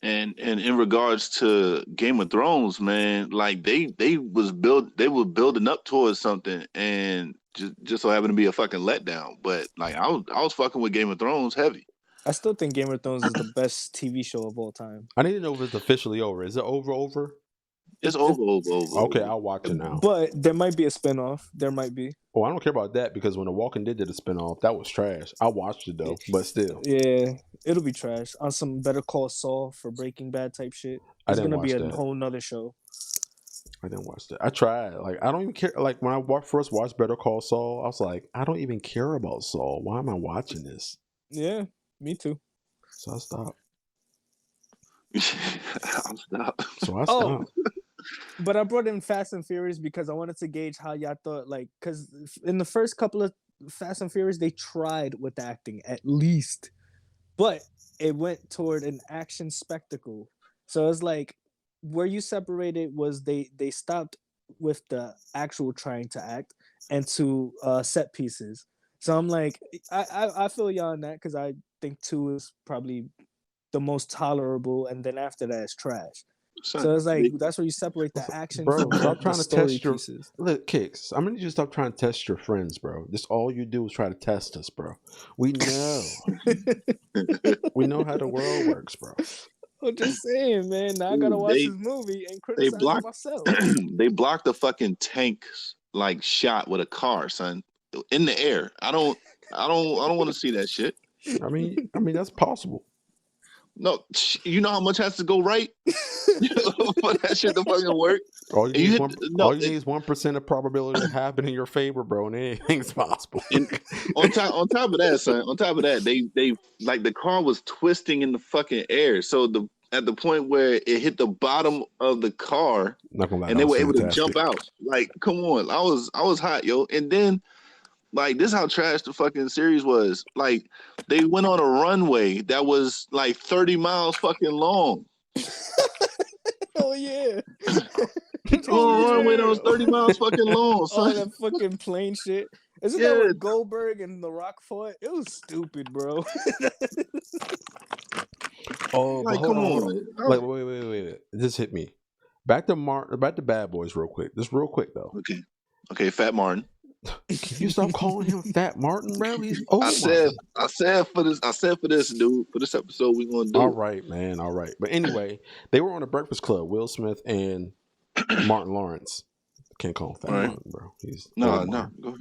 And in regards to Game of Thrones, man, like they were building up towards something, and just so happened to be a fucking letdown. But like I was fucking with Game of Thrones heavy. I still think Game of Thrones is the best TV show of all time. I need to know if it's officially over. Is it over? It's over. Okay, I'll watch it now. But there might be a spinoff. There might be. Oh, I don't care about that because when The Walking Dead did a spinoff, that was trash. I watched it though, but still. Yeah, it'll be trash. On some Better Call Saul for Breaking Bad type shit. I It's didn't gonna be watch a that. whole nother show. I didn't watch that. I tried. Like I don't even care. Like when I first watched Better Call Saul, I was like, I don't even care about Saul. Why am I watching this? Yeah, me too. So I stopped. I'll stop. So I Oh. stopped. But I brought in Fast and Furious because I wanted to gauge how y'all thought, like, because in the first couple of Fast and Furious, they tried with the acting at least, but it went toward an action spectacle. So it's like where you separated was they stopped with the actual trying to act and to set pieces. So I'm like, I feel y'all on that because I think 2 is probably the most tolerable, and then after that is trash. So it's like that's where you separate the action Bro, from stop the trying to story test your pieces. look, Kickz. I'm gonna need you to stop trying to test your friends, bro. This all you do is try to test us, bro. We know. We know how the world works, bro. I'm just saying, man. Now I gotta watch this movie and criticize it myself. They blocked the fucking tanks like shot with a car, son, in the air. I don't want to see that shit. I mean that's possible. No, you know how much has to go right for that shit to fucking work. All you need is 1% of probability to happen in your favor, bro, and anything's possible. on top of that, son. On top of that, they like the car was twisting in the fucking air. So at the point where it hit the bottom of the car, Not gonna lie, and they were able to fantastic. jump out. Like, come on, I was hot, yo. And then, like, this is how trash the fucking series was. Like, they went on a runway that was like 30 miles fucking long. Oh yeah. On a runway that was 30 miles fucking long, Oh, son. that fucking plane shit. Isn't that what Goldberg and The Rock fought? It was stupid, bro. Oh, Like, hold come on. on. Like, wait. This hit me. Back to Bad Boys real quick. Just real quick though. Okay, Fat Martin. Can you stop calling him Fat Martin, bro? He's I said for this, dude. For this episode, we gonna do. All right, man. All right. But anyway, they were on a Breakfast Club. Will Smith and Martin Lawrence. Can't call him Fat Martin, bro. He's no. Go ahead.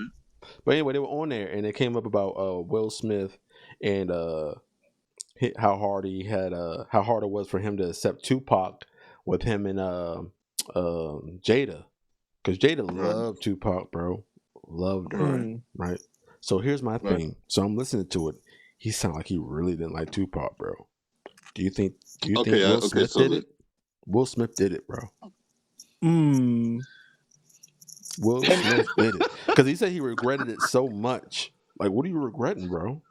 But anyway, they were on there, and it came up about Will Smith and how hard it was for him to accept Tupac with him and Jada, because Jada loved Tupac, bro. Loved her, right? So here's my thing. So I'm listening to it. He sounded like he really didn't like Tupac, bro. Do you think Will Smith did it? Will Smith did it, bro. Will Smith did it because he said he regretted it so much. Like, what are you regretting, bro?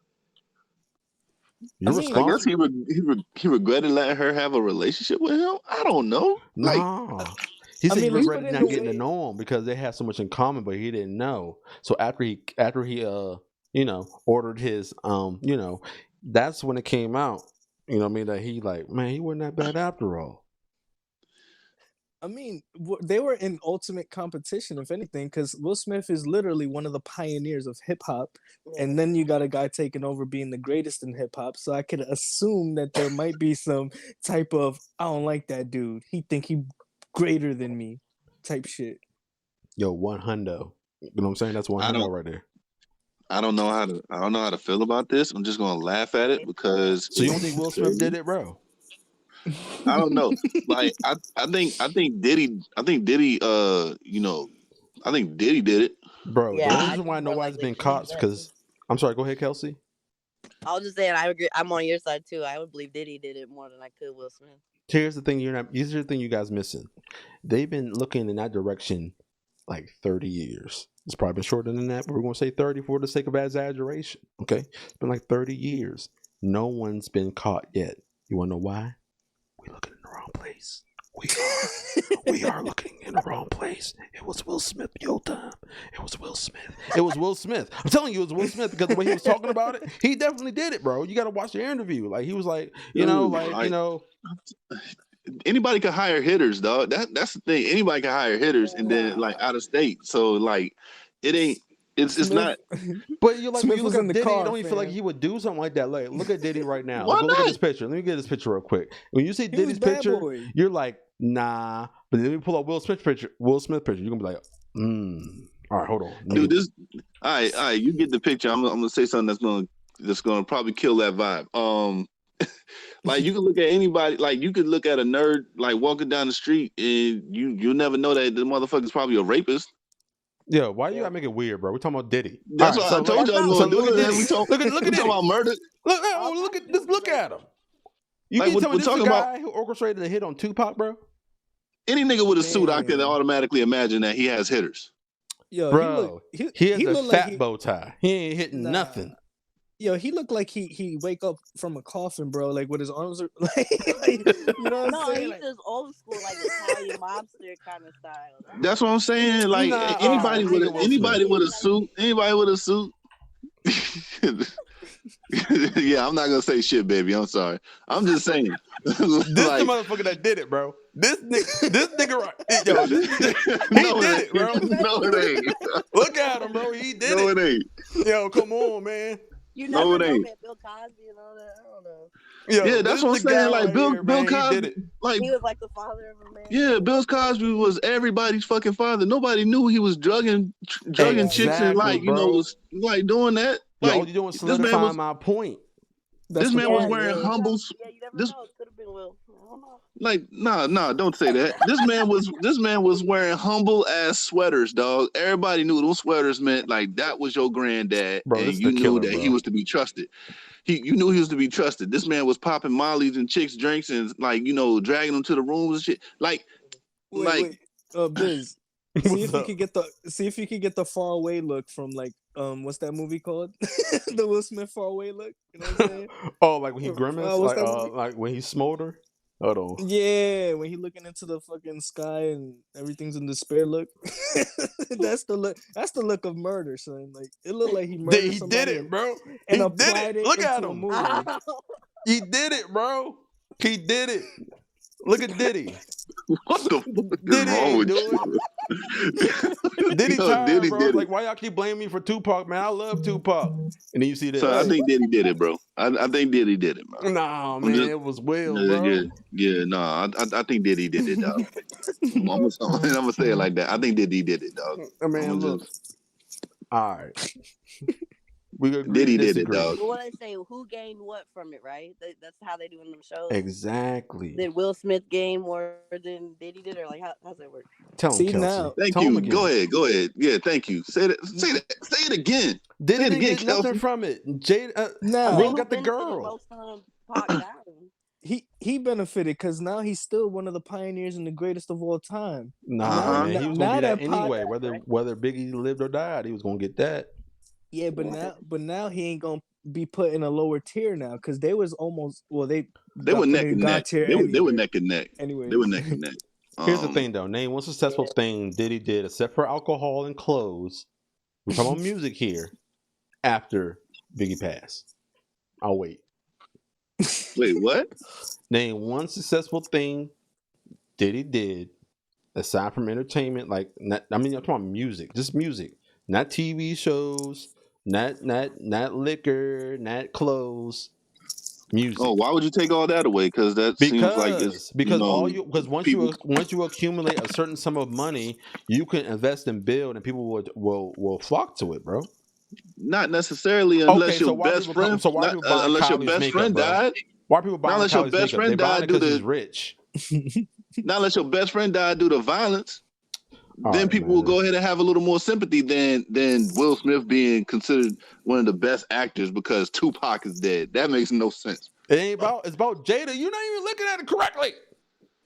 I guess he regretted letting her have a relationship with him. I don't know. Nah. He said he regretted not getting to know him because they had so much in common, but he didn't know. So after he ordered his that's when it came out You know what I mean? That he like, man, he wasn't that bad after all. I mean, they were in ultimate competition, if anything, because Will Smith is literally one of the pioneers of hip hop, and then you got a guy taking over being the greatest in hip hop. So I could assume that there might be some type of I don't like that dude. He think he greater than me, type shit. Yo, 100. You know what I'm saying? That's 100 right there. I don't know how to feel about this. I'm just gonna laugh at it because. So you don't think Will Smith did it, bro? I don't know. Like I think Diddy you know, I think Diddy did it. Bro, Yeah, the I reason why think nobody's more been likely caught Diddy because I'm sorry, go ahead, Kelsey. I was just saying, I agree. I'm on your side too. I would believe Diddy did it more than I could Will Smith. Here's the thing here's the thing you guys missing. They've been looking in that direction like 30 years. It's probably been shorter than that, but we're gonna say 30 for the sake of exaggeration. Okay? It's been like 30 years. No one's been caught yet. You wanna know why? We're looking in the wrong place. We are looking in the wrong place. It was Will Smith your time. It was Will Smith. It was Will Smith. I'm telling you, it was Will Smith because the way he was talking about it, he definitely did it, bro. You got to watch the interview. Like he was like, anybody can hire hitters, dog. That's the thing. Anybody can hire hitters, and then like out of state. So like, it ain't. It's not. But you like Smith when you look was at in the Diddy, car, you don't even feel like fam. he would do something like that. Like, look at Diddy right now. Why Look at not? this picture. Let me get this picture real quick. When you see He Diddy's was Bad picture, Boy. you're like, nah. But then we pull up Will Smith picture. You're gonna be like, All right, hold on, Dude, this. All right. You get the picture. I'm gonna say something that's gonna probably kill that vibe. Like you can look at anybody. Like you could look at a nerd like walking down the street, and you'll never know that the motherfucker's probably a rapist. Yeah, why you gotta make it weird, bro? We talking about Diddy. That's All right, what I told you I was gonna do. look at Diddy. We talking Look at Diddy. about murder. Look at him. You Like, can tell me we're this is the talking guy who orchestrated a hit on Tupac, bro? Any nigga with a suit, I can Damn. automatically imagine that he has hitters. Yo, Bro, he has a looked fat like bow tie. He ain't hitting Nah. nothing. Yo, he looked like he wake up from a coffin, bro. Like with his arms are like you know what I'm No, saying? he's Like, just old school, like Italian mobster kind of style. That's what I'm saying. Like Nah, anybody look with at Will Smith. anybody with a suit. Yeah, I'm not gonna say shit, baby. I'm sorry. I'm just saying. This the motherfucker that did it, bro. This nigga right. Yo, he did it, bro. No, it ain't. Look at him, bro. He did No, it. it ain't. Yo, come on, man. You No, never it know, ain't. man. Bill Cosby and all that. I don't know. Yo, Yeah, that's what I'm saying. Like Bill Cosby, Cosby, he did it. like He was like the father of America. yeah, Bill Cosby was everybody's fucking father. Nobody knew he was drugging chicks and like was like doing that. Yo, Like all you doing is this man solidifying my point. This man was wearing Yeah, humble. Yeah, you never This know. It could have been Will. I don't know. like nah, don't say that. This man was wearing humble ass sweaters, dog. Everybody knew those sweaters meant like that was your granddad, Bro, and this you the knew killer, that bro. he was to be trusted. You knew he was to be trusted. This man was popping mollies and chicks drinks and like dragging them to the rooms and shit. Like wait, Biz. What's See if you could get the far away look from like what's that movie called? The Will Smith far away look. You know what I'm saying? Oh, like when he grimaced, what's that movie? like when he smolder. Hold on. Yeah, when he looking into the fucking sky and everything's in despair look. That's the look. That's the look of murder, son. Like it looked like he murdered He somebody did it, bro. and He applied did it. it Look into at a him. movie. He did it, bro. He did it. Look at Diddy. what the fuck is Diddy wrong ain't with do you? Diddy Yo, tired, Diddy bro. did Like, it. why y'all keep blaming me for Tupac, man? I love Tupac. And then you see this. So I think Diddy did it, bro. I think Diddy did it, bro. Nah, man, it was Will, bro. Yeah, no, I think Diddy did it, dog. I'm gonna say it like that. I think Diddy did it, dog. Man, look. All right. We agree Diddy to did it, disagree. dog. But what I say, who gained what from it, right? That's how they do in them shows. Exactly. Did Will Smith gain more than Diddy did, or like how's that work? Tell him, See, Kelsey. now- Thank Tell him you. again. Go ahead. Yeah, thank you. Say that. Say it again. Diddy Say it didn't again, get nothing Kelsey. from it. Jade, Now Will Who got the benefited girl. most from Pac down? he benefited because now he's still one of the pioneers and the greatest of all time. Nah, man, he was gonna now get that that Pac- anyway. Whether Biggie lived or died, he was gonna get that. Yeah, but now he ain't gonna be put in a lower tier now because they was almost They got were put neck in and God neck. tier They were anyway. neck and neck. Anyway, They were neck and neck. Here's the thing, though. Name one successful thing Diddy did, except for alcohol and clothes. We're talking about music here. After Biggie passed, I'll wait. Wait, what? Name one successful thing Diddy did aside from entertainment. Like, not, I mean, I'm talking about music, just music, not TV shows, not liquor, not clothes. Music. Oh, why would you take all that away? Because that seems like it's Because once people. you accumulate a certain sum of money, you can invest and build, and people will flock to it, bro. Not necessarily unless Okay, so your why best people friend. so why people buying Unless your Kylie's best makeup, friend bro? died. Why are people Not buying unless your Kylie's best makeup? They friend buying died it due because he's to. rich. Not unless your best friend died due to violence. All Then right, people man. will go ahead and have a little more sympathy than Will Smith being considered one of the best actors because Tupac is dead. That makes no sense. It ain't about. It's about Jada. You're not even looking at it correctly.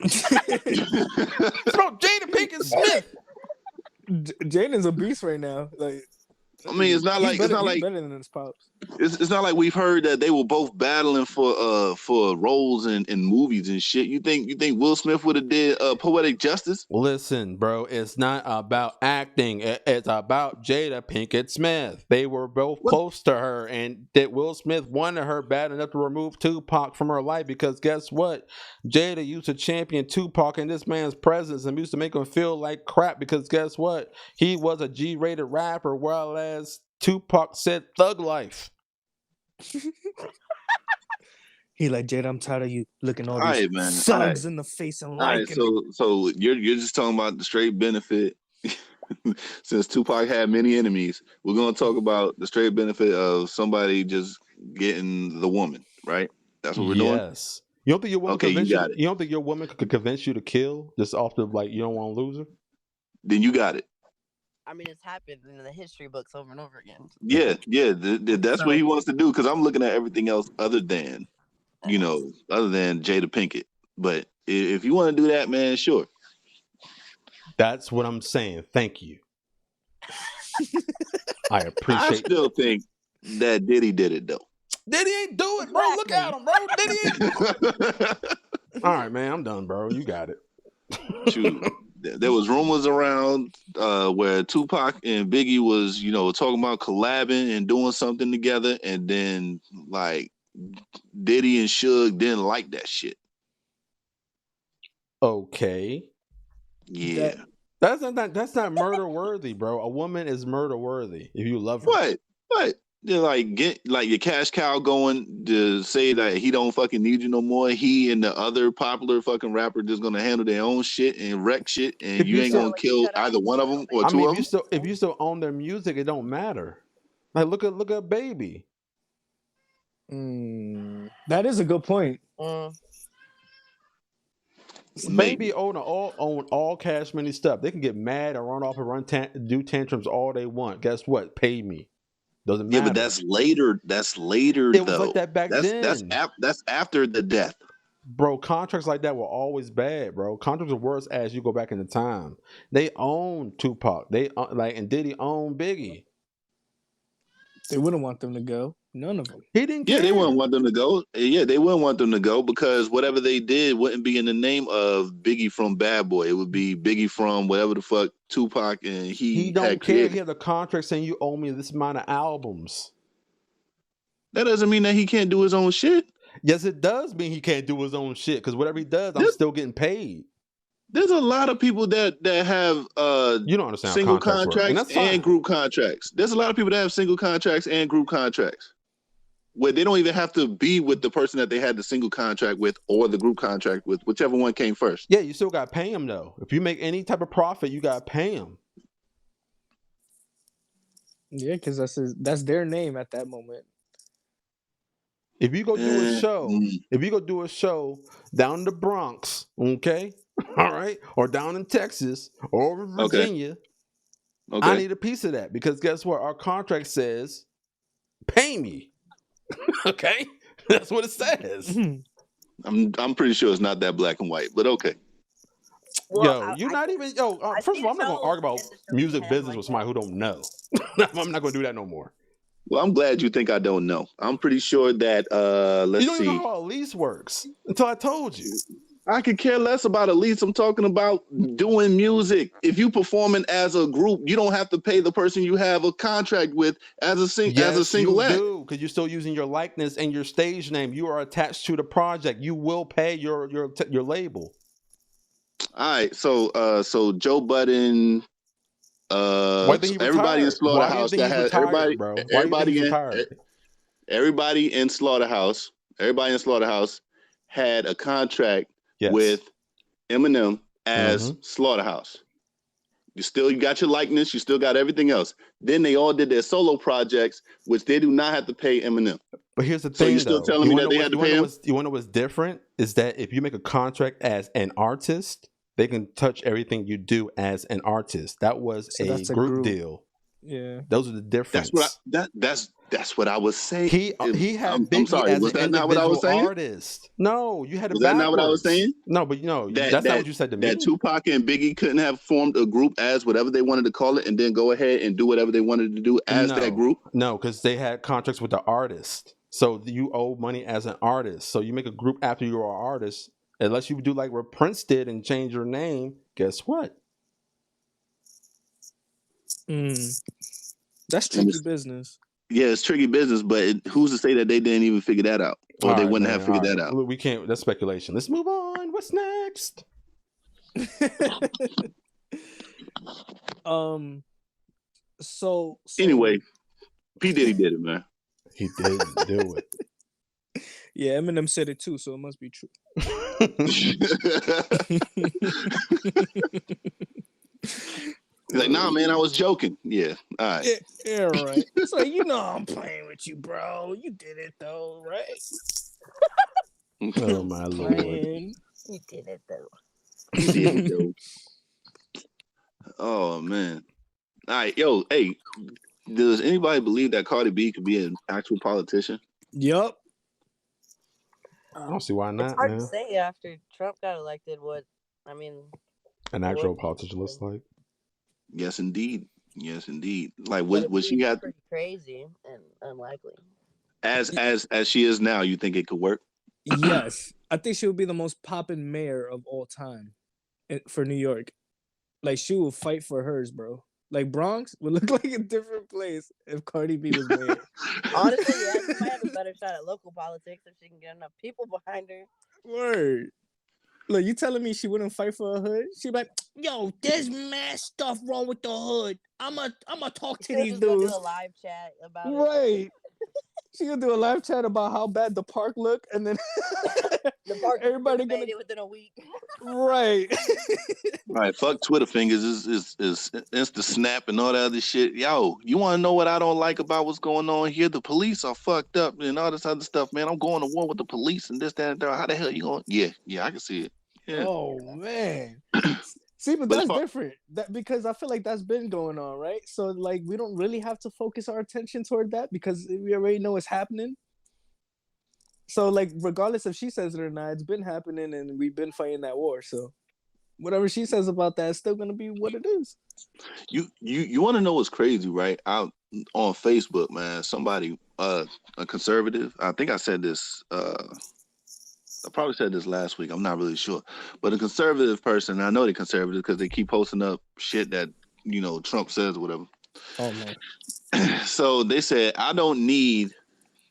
It's about Jada Pinkett Smith. Jaden's a beast right now. Like, I mean, it's not he's like better, it's not he's like better than his pops. it's not like we've heard that they were both battling for roles in movies and shit. You think Will Smith would have did Poetic Justice? Listen, bro, it's not about acting. It's about Jada Pinkett Smith. They were both What? close to her, and that Will Smith wanted her bad enough to remove Tupac from her life because guess what? Jada used to champion Tupac in this man's presence and used to make him feel like crap because guess what? He was a G-rated rapper, whereas Tupac said thug life. He like, Jada, I'm tired of you looking all All these right, man. thugs in the face and All right, liking it. so you're just talking about the straight benefit. Since Tupac had many enemies, we're gonna talk about the straight benefit of somebody just getting the woman, right? That's what we're doing. Yes. You don't think your woman Okay, you got it. You don't think your woman could convince you to kill just off the like you don't want to lose her? Then you got it. I mean, it's happened in the history books over and over again. Yeah. That's what he wants to do. Because I'm looking at everything else other than Jada Pinkett. But if you want to do that, man, sure. That's what I'm saying. Thank you. I I appreciate. still think that Diddy did it though. Diddy ain't do it, bro. Look at him, bro. Diddy ain't. All right, man. I'm done, bro. You got it. Shoot. There was rumors around where Tupac and Biggie was, talking about collabing and doing something together, and then like Diddy and Suge didn't like that shit. Okay. Yeah. That's not murder worthy, bro. A woman is murder worthy if you love her. What? They're like get like your cash cow going to say that he don't fucking need you no more. He and the other popular fucking rapper just gonna handle their own shit and wreck shit, and If you you ain't still- gonna kill either one of them or two of them. if you still own their music, it don't matter. Like look at Baby. That is a good point. Baby own all Cash Money stuff. They can get mad and run off and do tantrums all they want. Guess what? Pay me. Doesn't matter. Yeah, but that's later. That's later. It though. was like that back then. That's after the death. Bro, contracts like that were always bad, bro. Contracts are worse as you go back into time. They own Tupac. They and Diddy own Biggie. They wouldn't want them to go. None of them. He didn't Yeah, care. they wouldn't want them to go. Yeah, they wouldn't want them to go because whatever they did wouldn't be in the name of Biggie from Bad Boy. It would be Biggie from whatever the fuck Tupac and He don't had care. created. He had a contract saying you owe me this amount of albums. That doesn't mean that he can't do his own shit. Yes, it does mean he can't do his own shit because whatever he does, I'm still getting paid. There's a lot of people that have you don't understand single contracts and group contracts. There's a lot of people that have single contracts and group contracts where they don't even have to be with the person that they had the single contract with or the group contract with, whichever one came first. Yeah, you still got to pay him though. If you make any type of profit, you got to pay him. Yeah, because that's their name at that moment. If you go do a show down in the Bronx, okay, all right, or down in Texas or Virginia, Okay. I need a piece of that because guess what? Our contract says, pay me. Okay, that's what it says. I'm pretty sure it's not that black and white, but okay. Well, you're not even. First of all, I'm not going to argue about music business with somebody who don't know. I'm not going to do that no more. Well, I'm glad you think I don't know. I'm pretty sure that you don't even know how a lease works until I told you. I could care less about a lease. I'm talking about doing music. If you performing as a group, you don't have to pay the person you have a contract with as a Yes, single you act. do, because you're still using your likeness and your stage name. You are attached to the project. You will pay your label. All right, so Joe Budden, Why do you think he everybody in retired? Why do you Slaughterhouse think that he's has retired, bro? Why do you think he's retired? everybody in Slaughterhouse had a contract Yes. with Eminem as Slaughterhouse. You got your likeness, you still got everything else. Then they all did their solo projects, which they do not have to pay Eminem. But here's the thing, So you're still though. telling me that they had to pay him? You want to know what's different? Is that if you make a contract as an artist, they can touch everything you do as an artist. That was So that's a group group. deal. Yeah. Those are the difference. That's what I was saying. He had Biggie I'm sorry, as was an that not what I was individual saying? artist. No, you had it Was that backwards. not what I was saying? No, but that's not what you said to me. That Tupac and Biggie couldn't have formed a group as whatever they wanted to call it and then go ahead and do whatever they wanted to do as that group? No, because they had contracts with the artist. So you owe money as an artist. So you make a group after you're an artist. Unless you do like what Prince did and change your name, guess what? That's tricky business. Yeah, it's tricky business, but who's to say that they didn't even figure that out? Or they wouldn't have figured that out? We can't. That's speculation. Let's move on. What's next? So anyway, P. Diddy did it, man. He did do it. Yeah, Eminem said it too, so it must be true. He's like, nah, man, I was joking. Yeah, all right. Yeah, right. So I'm playing with you, bro. You did it though, right? Oh my lord! You did it though. Oh man! All right, yo, hey, does anybody believe that Cardi B could be an actual politician? Yup. I don't see why not. It's hard man. to say after Trump got elected. An actual politician looks like. Yes, indeed. Yes, indeed. Like, was she got pretty crazy and unlikely? As she is now, you think it could work? Yes, I think she would be the most poppin' mayor of all time for New York. Like, she will fight for hers, bro. Like, Bronx would look like a different place if Cardi B was mayor. Honestly, yeah, she might have a better shot at local politics if she can get enough people behind her. Word. Look, you telling me she wouldn't fight for a hood? She'd be like, yo, there's mad stuff wrong with the hood. I'ma talk to these dudes. Do a live chat about it. Right. She gonna do a live chat about how bad the park look, and then the park everybody gonna it within a week. Right. Right. Fuck Twitter fingers is Insta Snap and all that other shit. Yo, you want to know what I don't like about what's going on here? The police are fucked up and all this other stuff, man. I'm going to war with the police and this, that, and that. How the hell you going? Yeah, I can see it. Yeah. Oh man. See, but that's different. Because I feel like that's been going on, right? So like we don't really have to focus our attention toward that because we already know it's happening. So like regardless if she says it or not, it's been happening and we've been fighting that war. So whatever she says about that is still gonna be what it is. You want to know what's crazy, right? Out on Facebook, man, somebody a conservative. I think I said this. I probably said this last week. I'm not really sure, but a conservative person. I know they're conservative because they keep posting up shit that Trump says or whatever. Oh man. So they said, I don't need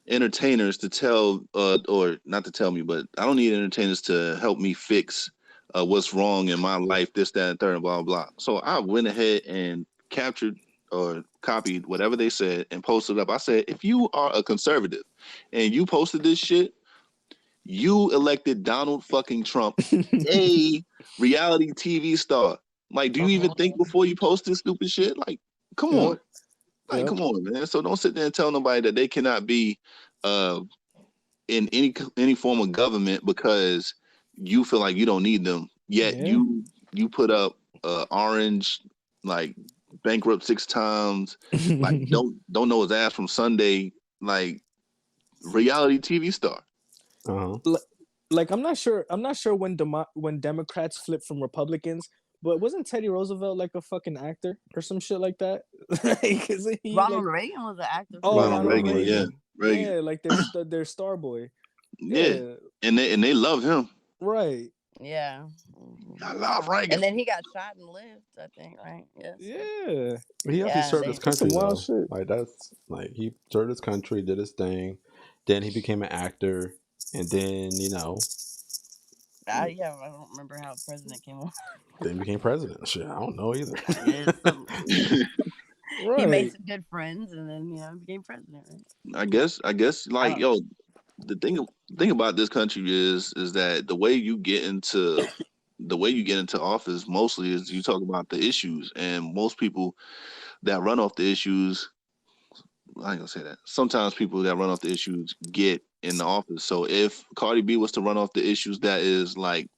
entertainers to tell, or not to tell me, but I don't need entertainers to help me fix what's wrong in my life, this, that, and third, and blah, blah, blah. So I went ahead and captured or copied whatever they said and posted up. I said, if you are a conservative and you posted this shit, you elected Donald fucking Trump, a reality TV star. Like, do you even think before you post this stupid shit? Like, come on. Like, come on, man. So don't sit there and tell nobody that they cannot be in any form of government because you feel like you don't need them. Yet you put up Orange, like bankrupt 6 times, like don't know his ass from Sunday, like reality TV star. Like I'm not sure when Democrats flip from Republicans, but wasn't Teddy Roosevelt like a fucking actor or some shit like that? Ronald Reagan was an actor. Oh, Ronald Reagan, yeah. Reagan. Yeah, like their star boy. Yeah. And they love him. Right. Yeah. I love Reagan. And then he got shot and lived, I think, right? Yes. Yeah. He actually Yeah, served his That's some country wild though. shit. Like that's like he served his country, did his thing. Then he became an actor, and then I don't remember how president came on. then became president. Shit, I don't know either. He made Right. some good friends, and then became president. Right? I guess like don't know. the thing about this country is that the way you get into office mostly is you talk about the issues, and most people that run off the issues, I ain't gonna say that. Sometimes people that run off the issues get in the office. So if Cardi B was to run off the issues that is like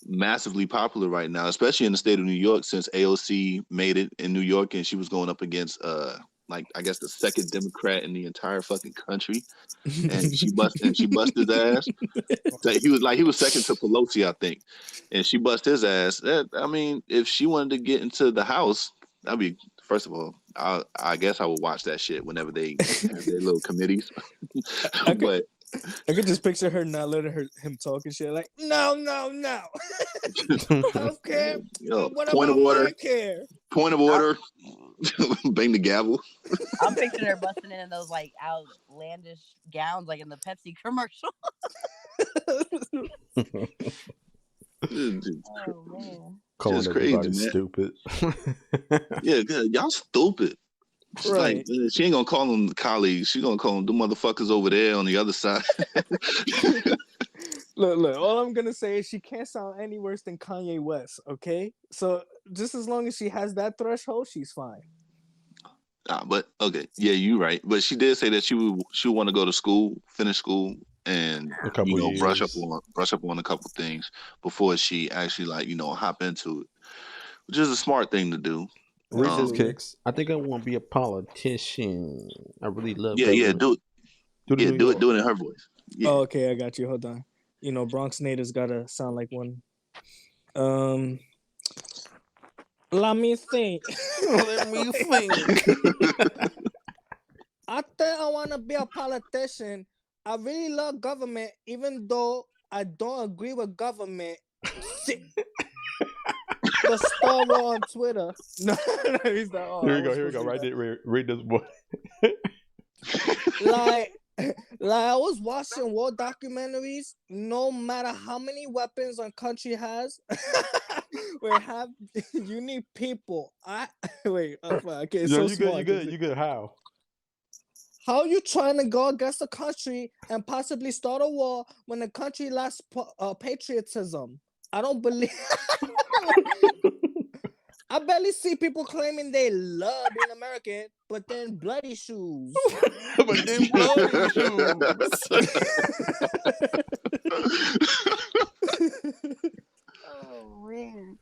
massively popular right now, especially in the state of New York, since AOC made it in New York and she was going up against like I guess the second Democrat in the entire fucking country, and she busted his ass. So he was second to Pelosi, I think, and she bust his ass. I mean, if she wanted to get into the House, that'd be first of all. I guess I would watch that shit whenever they have their little committees. But I could just picture her not letting him talk and shit. Like, no. Healthcare. What point of about order. Medicare? Point of order. Bang the gavel. I'm picturing her busting in those like outlandish gowns, like in the Pepsi commercial. Oh man. Calling Just everybody crazy, man. stupid. Yeah, good. Y'all stupid. Right. Like, she ain't gonna call them colleagues. She gonna call them the motherfuckers over there on the other side. Look. All I'm gonna say is she can't sound any worse than Kanye West. Okay, so just as long as she has that threshold, she's fine. But okay, yeah, you're right. But she did say that she would want to go to school, finish school, and A couple years. brush up on a couple things before she actually hop into it, which is a smart thing to do. Read this, Absolutely. Kickz. I think I want to be a politician. I really love Yeah, government. do it in her voice. Yeah. Oh, okay, I got you. Hold on. Bronx natives gotta sound like one. Let me think. Let me think. I think I want to be a politician. I really love government, even though I don't agree with government. The star on Twitter. No, he's not. Oh, Here we go. Right there. Read this boy. Like I was watching war documentaries. No matter how many weapons a country has, you need people. Okay, so smart. You good. How? How are you trying to go against the country and possibly start a war when the country lacks patriotism? I don't believe. I barely see people claiming they love being American, but then bloody shoes. But then bloody shoes. Oh man.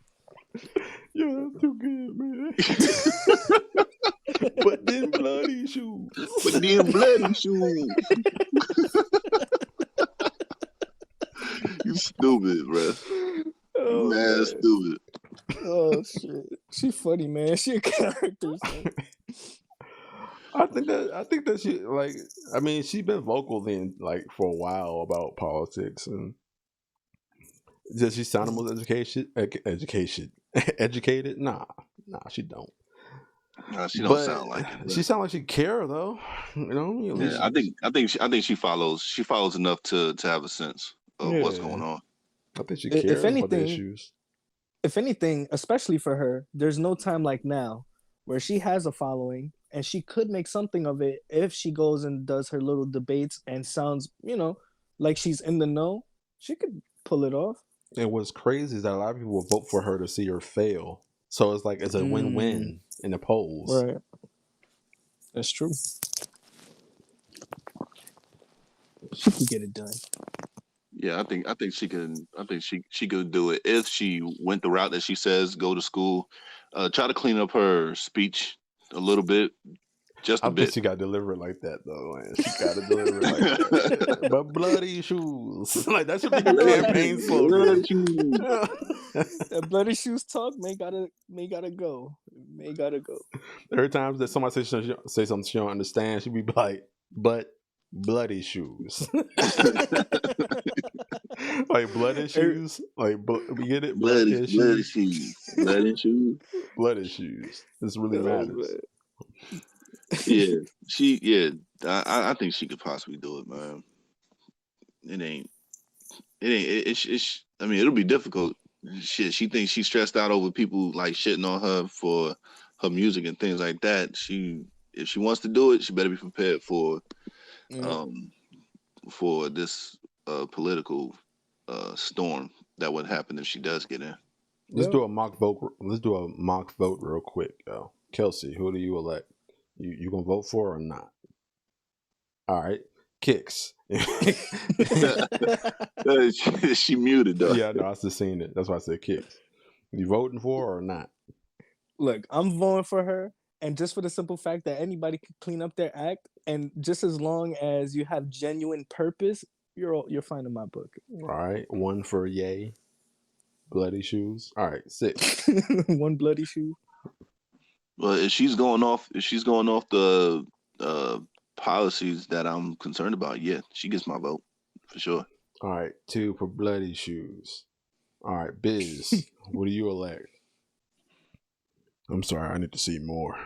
Yo, that's too good, man. But then bloody shoes. But then bloody shoes. You stupid, bro. Man, stupid. Oh shit, she funny, man. She a character. I think that she she's been vocal then for a while about politics, and does she sound the most educated? Nah, she don't. No, she don't sound like it. But She sound like she care though. yeah, I think she follows enough to have a sense of what's going on. I think she cares about the issues. If anything, especially for her, there's no time like now where she has a following and she could make something of it if she goes and does her little debates and sounds, like she's in the know. She could pull it off. And what's crazy is that a lot of people will vote for her to see her fail. So it's a win-win in the polls. Right. That's true. She can get it done. Yeah, I think she can. I think she could do it if she went the route that she says go to school. Try to clean up her speech a little bit, just a bit. Think she got to deliver it like that though, man. She got to deliver it like that. But bloody shoes, like that should be her campaign slogan. That bloody shoes talk may gotta go. There are times that somebody say something she don't understand. She be like, but bloody shoes. Like bloody shoes. Like we get it. Blood bloody shoes. shoes, bloody shoes. Bloody shoes. This really Oh, matters. Yeah, I think she could possibly do it, man. It's I mean, it'll be difficult. Shit, she thinks she's stressed out over people like shitting on her for her music and things like that. If she wants to do it, she better be prepared for this political storm that would happen if she does get in. Let's do a mock vote. Let's do a mock vote real quick, yo. Kelsey, who do you elect? You gonna vote for or not? All right, Kickz. She muted though. Yeah, no, I just seen it. That's why I said Kickz. You voting for or not? Look, I'm voting for her, and just for the simple fact that anybody could clean up their act, and just as long as you have genuine purpose, you're fine in my book. All right, 1 for yay. Bloody shoes. All right, 6. 1 bloody shoe. Well, if she's going off the policies that I'm concerned about, yeah, she gets my vote for sure. All right, 2 for bloody shoes. All right, Biz, what do you elect? I'm sorry, I need to see more.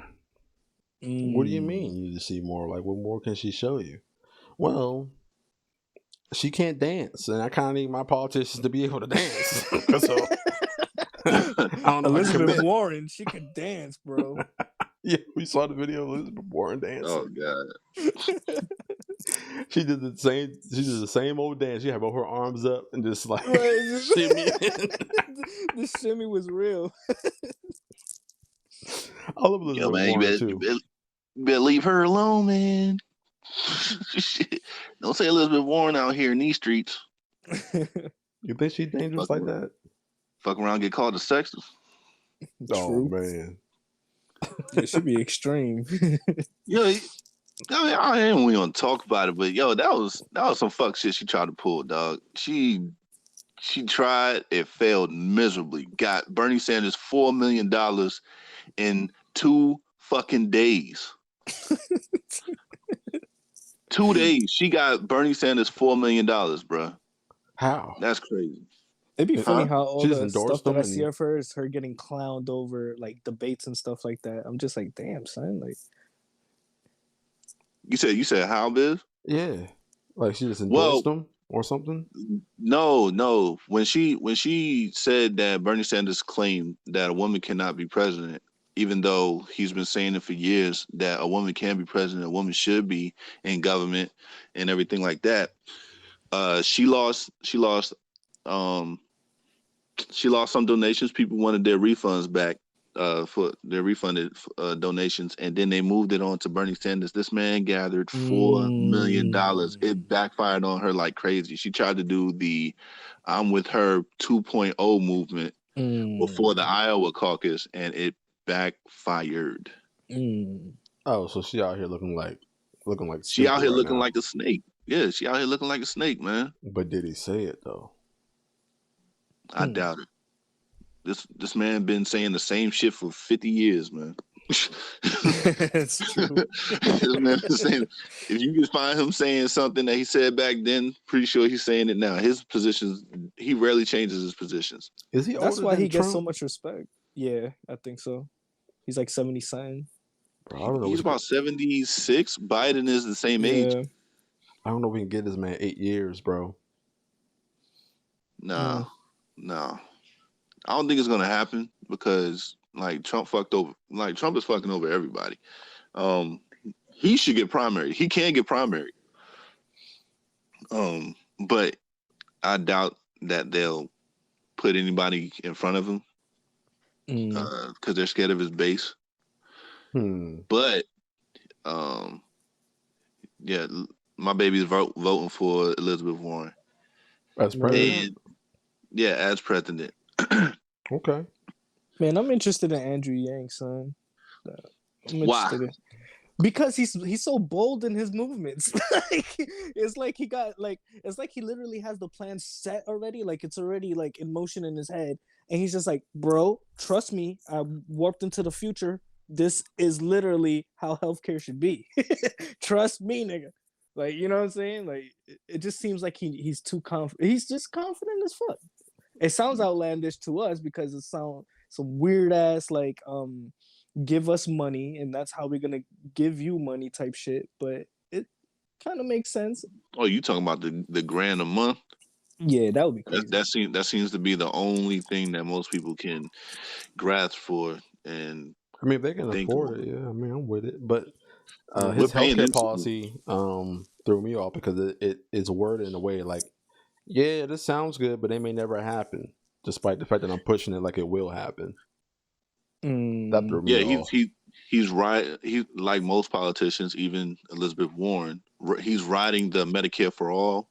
What do you mean you need to see more? Like, what more can she show you? Well, she can't dance, and I kind of need my politicians to be able to dance. So, I don't know. Elizabeth Warren, she can dance, bro. Yeah, we saw the video of Elizabeth Warren dancing. Oh God. She did the same. She did the same old dance. She had both her arms up and just like Right, shimmy. The shimmy was real. I love Elizabeth Man, Warren too. you better leave her alone, man. Don't say Elizabeth Warren out here in these streets. You think she's dangerous like that? Fuck around, get called a sexist. Oh True. man, It should be extreme. Yo, I mean, I ain't even gonna talk about it, but yo, that was some fuck shit she tried to pull, dog. She tried, it failed miserably. Got Bernie Sanders $4 million in 2 fucking days. 2 days. She got Bernie Sanders $4 million, bro. how? That's crazy. It'd be funny how all She just the endorsed stuff that I them see and- of her is her getting clowned over like debates and stuff like that. I'm just like, damn, son. Like, You said how, Biz? Yeah, like she just endorsed them or something. No. When she said that Bernie Sanders claimed that a woman cannot be president, even though he's been saying it for years that a woman can be president, a woman should be in government and everything like that. She lost some donations. People wanted their refunds back for their refunded donations, and then they moved it on to Bernie Sanders. This man gathered $4 million. It backfired on her like crazy. She tried to do the "I'm with her" 2.0 movement before the Iowa caucus, and it backfired. Oh, so she out here looking like She out here right looking now. like a snake. Yeah, she out here looking like a snake, man. But did he say it though? I doubt it. This man been saying the same shit for 50 years, man. it's true. This man been saying, if you can find him saying something that he said back then, pretty sure he's saying it now. His positions, he rarely changes his positions. Is he? That's older why than he gets so Trump? much respect. Yeah, I think so. He's like 70 something. Bro, I don't know. He's about 76. Biden is the same age. Yeah. I don't know if we can get this man 8 years, bro. No. I don't think it's gonna happen because like Trump is fucking over everybody. He should get primary. He can get primary. But I doubt that they'll put anybody in front of him because they're scared of his base. But yeah, my baby's voting for Elizabeth Warren As president? Yeah, as president. Okay. Man, I'm interested in Andrew Yang, son. Why? Because he's so bold in his movements. It's like he literally has the plan set already. Like it's already like in motion in his head, and he's just like, bro, trust me, I warped into the future. This is literally how healthcare should be. Trust me, nigga. Like, you know what I'm saying? Like, it just seems like he's too confident. He's just confident as fuck. It sounds outlandish to us because it sounds some weird ass like give us money and that's how we're gonna give you money type shit. But it kind of makes sense. Oh, you talking about the grand a month? Yeah, that would be crazy. That seems to be the only thing that most people can grasp for. And I mean, if they can think afford it, yeah. I mean, I'm with it. But we're his paying healthcare into it. policy threw me off because it is worded in a way like, yeah, this sounds good, but it may never happen, despite the fact that I'm pushing it like it will happen. That threw me Yeah, off. he's right. He, like most politicians, even Elizabeth Warren, he's riding the Medicare for all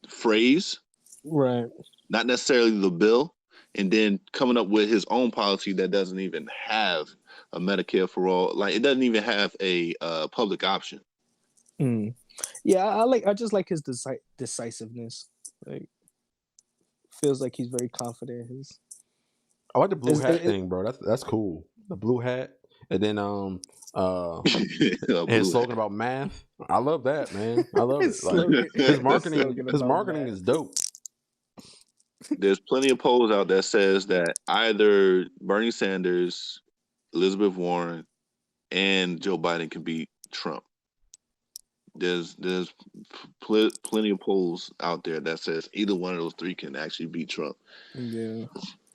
phrase, Right. not necessarily the bill, and then coming up with his own policy that doesn't even have a Medicare for all. Like, it doesn't even have a public option. Yeah, I just like his decisiveness. Like, feels like he's very confident in his. I like the blue hat thing, bro. That's cool. The blue hat, and then his slogan about math. I love that, man. I love it. Like, his marketing is dope. There's plenty of polls out that says that either Bernie Sanders, Elizabeth Warren, and Joe Biden can beat Trump. There's plenty of polls out there that says either one of those three can actually beat Trump. Yeah.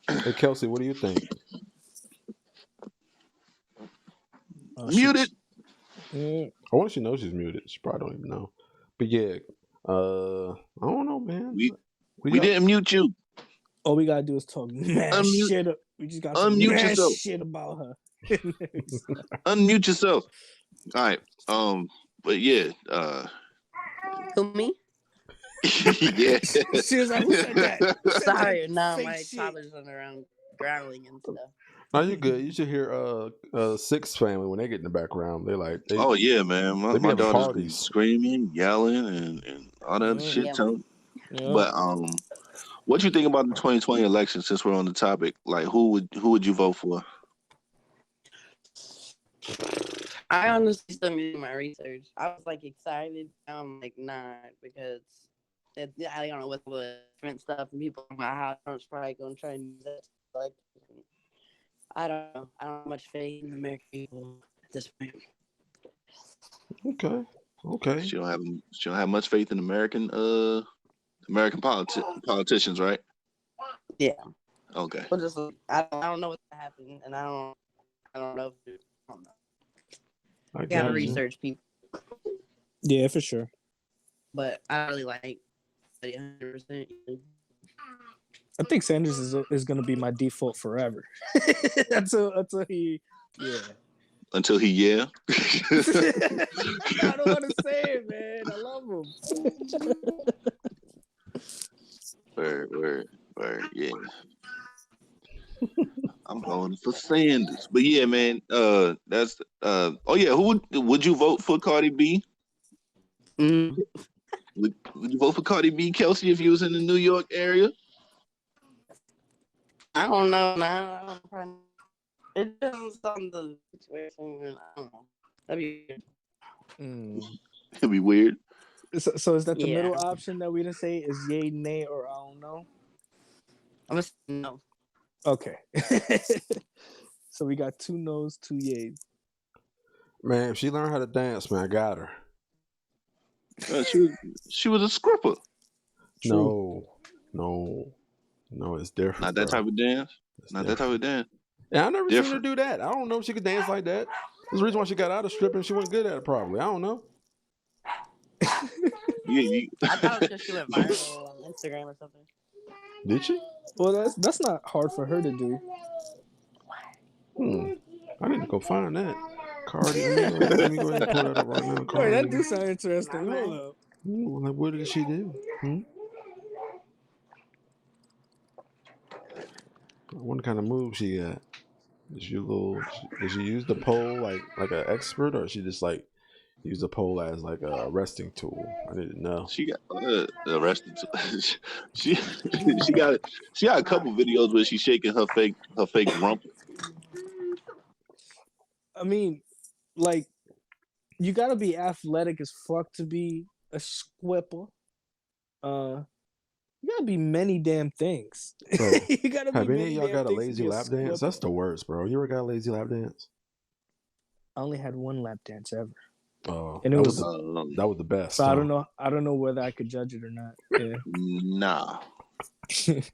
Hey, Kelsey, what do you think? Muted. Yeah. I wonder if she knows she's muted. She probably don't even know. But yeah, I don't know, man. We didn't mute you. All we gotta do is talk mad shit. We just got to unmute mad yourself. shit about her. Unmute yourself. All right. But yeah. Who, me? Yeah. She was like, "Who said that?" Sorry, no, fake my shit. toddler's running around growling and stuff. No, you're good. You should hear Six Family when they get in the background. They're like, Oh yeah, man. My daughter's been screaming, yelling, and all that shit. Yeah. But what you think about the 2020 election? Since we're on the topic, like who would you vote for? I honestly still need my research. I was like excited. I'm like not because I don't know what different stuff and people in my house are probably gonna try and use that. Like, I don't know. I don't have much faith in American people at this point. Okay. She don't have much faith in American politicians, right? Yeah. Okay. But just I don't know what's happening, and I don't know. I gotta research people. Yeah, for sure. But I really like 100%. I think Sanders is going to be my default forever. until he, yeah. Until he, yeah. I don't want to say it, man. I love him. Word, yeah. I'm going for Sanders, but yeah, man. That's oh yeah. Who would you vote for? Cardi B? Would you vote for Cardi B, Kelsey, if you was in the New York area? I don't know. It depends on the situation. I don't know. That'd be weird. It'd be weird. So is that the middle option that we didn't say? Is yay, nay, or I don't know? I'm gonna say no. Okay. So we got 2 no's, 2 yays. Man, if she learned how to dance, man, I got her. She was a scripper. No, it's different. Not that type of dance. That type of dance. Yeah, I never seen her do that. I don't know if she could dance like that. There's a reason why she got out of stripping. She wasn't good at it, probably. I don't know. I thought it was because she went viral on Instagram or something. Did she? Well, that's not hard for her to do. I need to go find that. Cardi. Let me go ahead and pull that up right now. Cardi. Wait, that do sound interesting. Hold up. Like, what did she do? I wonder what kind of move she got. Did she use the pole like an expert, or she just like use the pole as like a resting tool? I didn't know. She got arrested. she got a couple videos where she's shaking her fake rump. I mean, like, you gotta be athletic as fuck to be a squipper. You gotta be many damn things. Bro, You gotta be have any of many y'all damn got a things to lazy be a lap dance? squipper. That's the worst, bro. You ever got a lazy lap dance? I only had one lap dance ever, Oh, and it that was. that was the best. So I huh? don't know. I don't know whether I could judge it or not. Yeah, Nah. it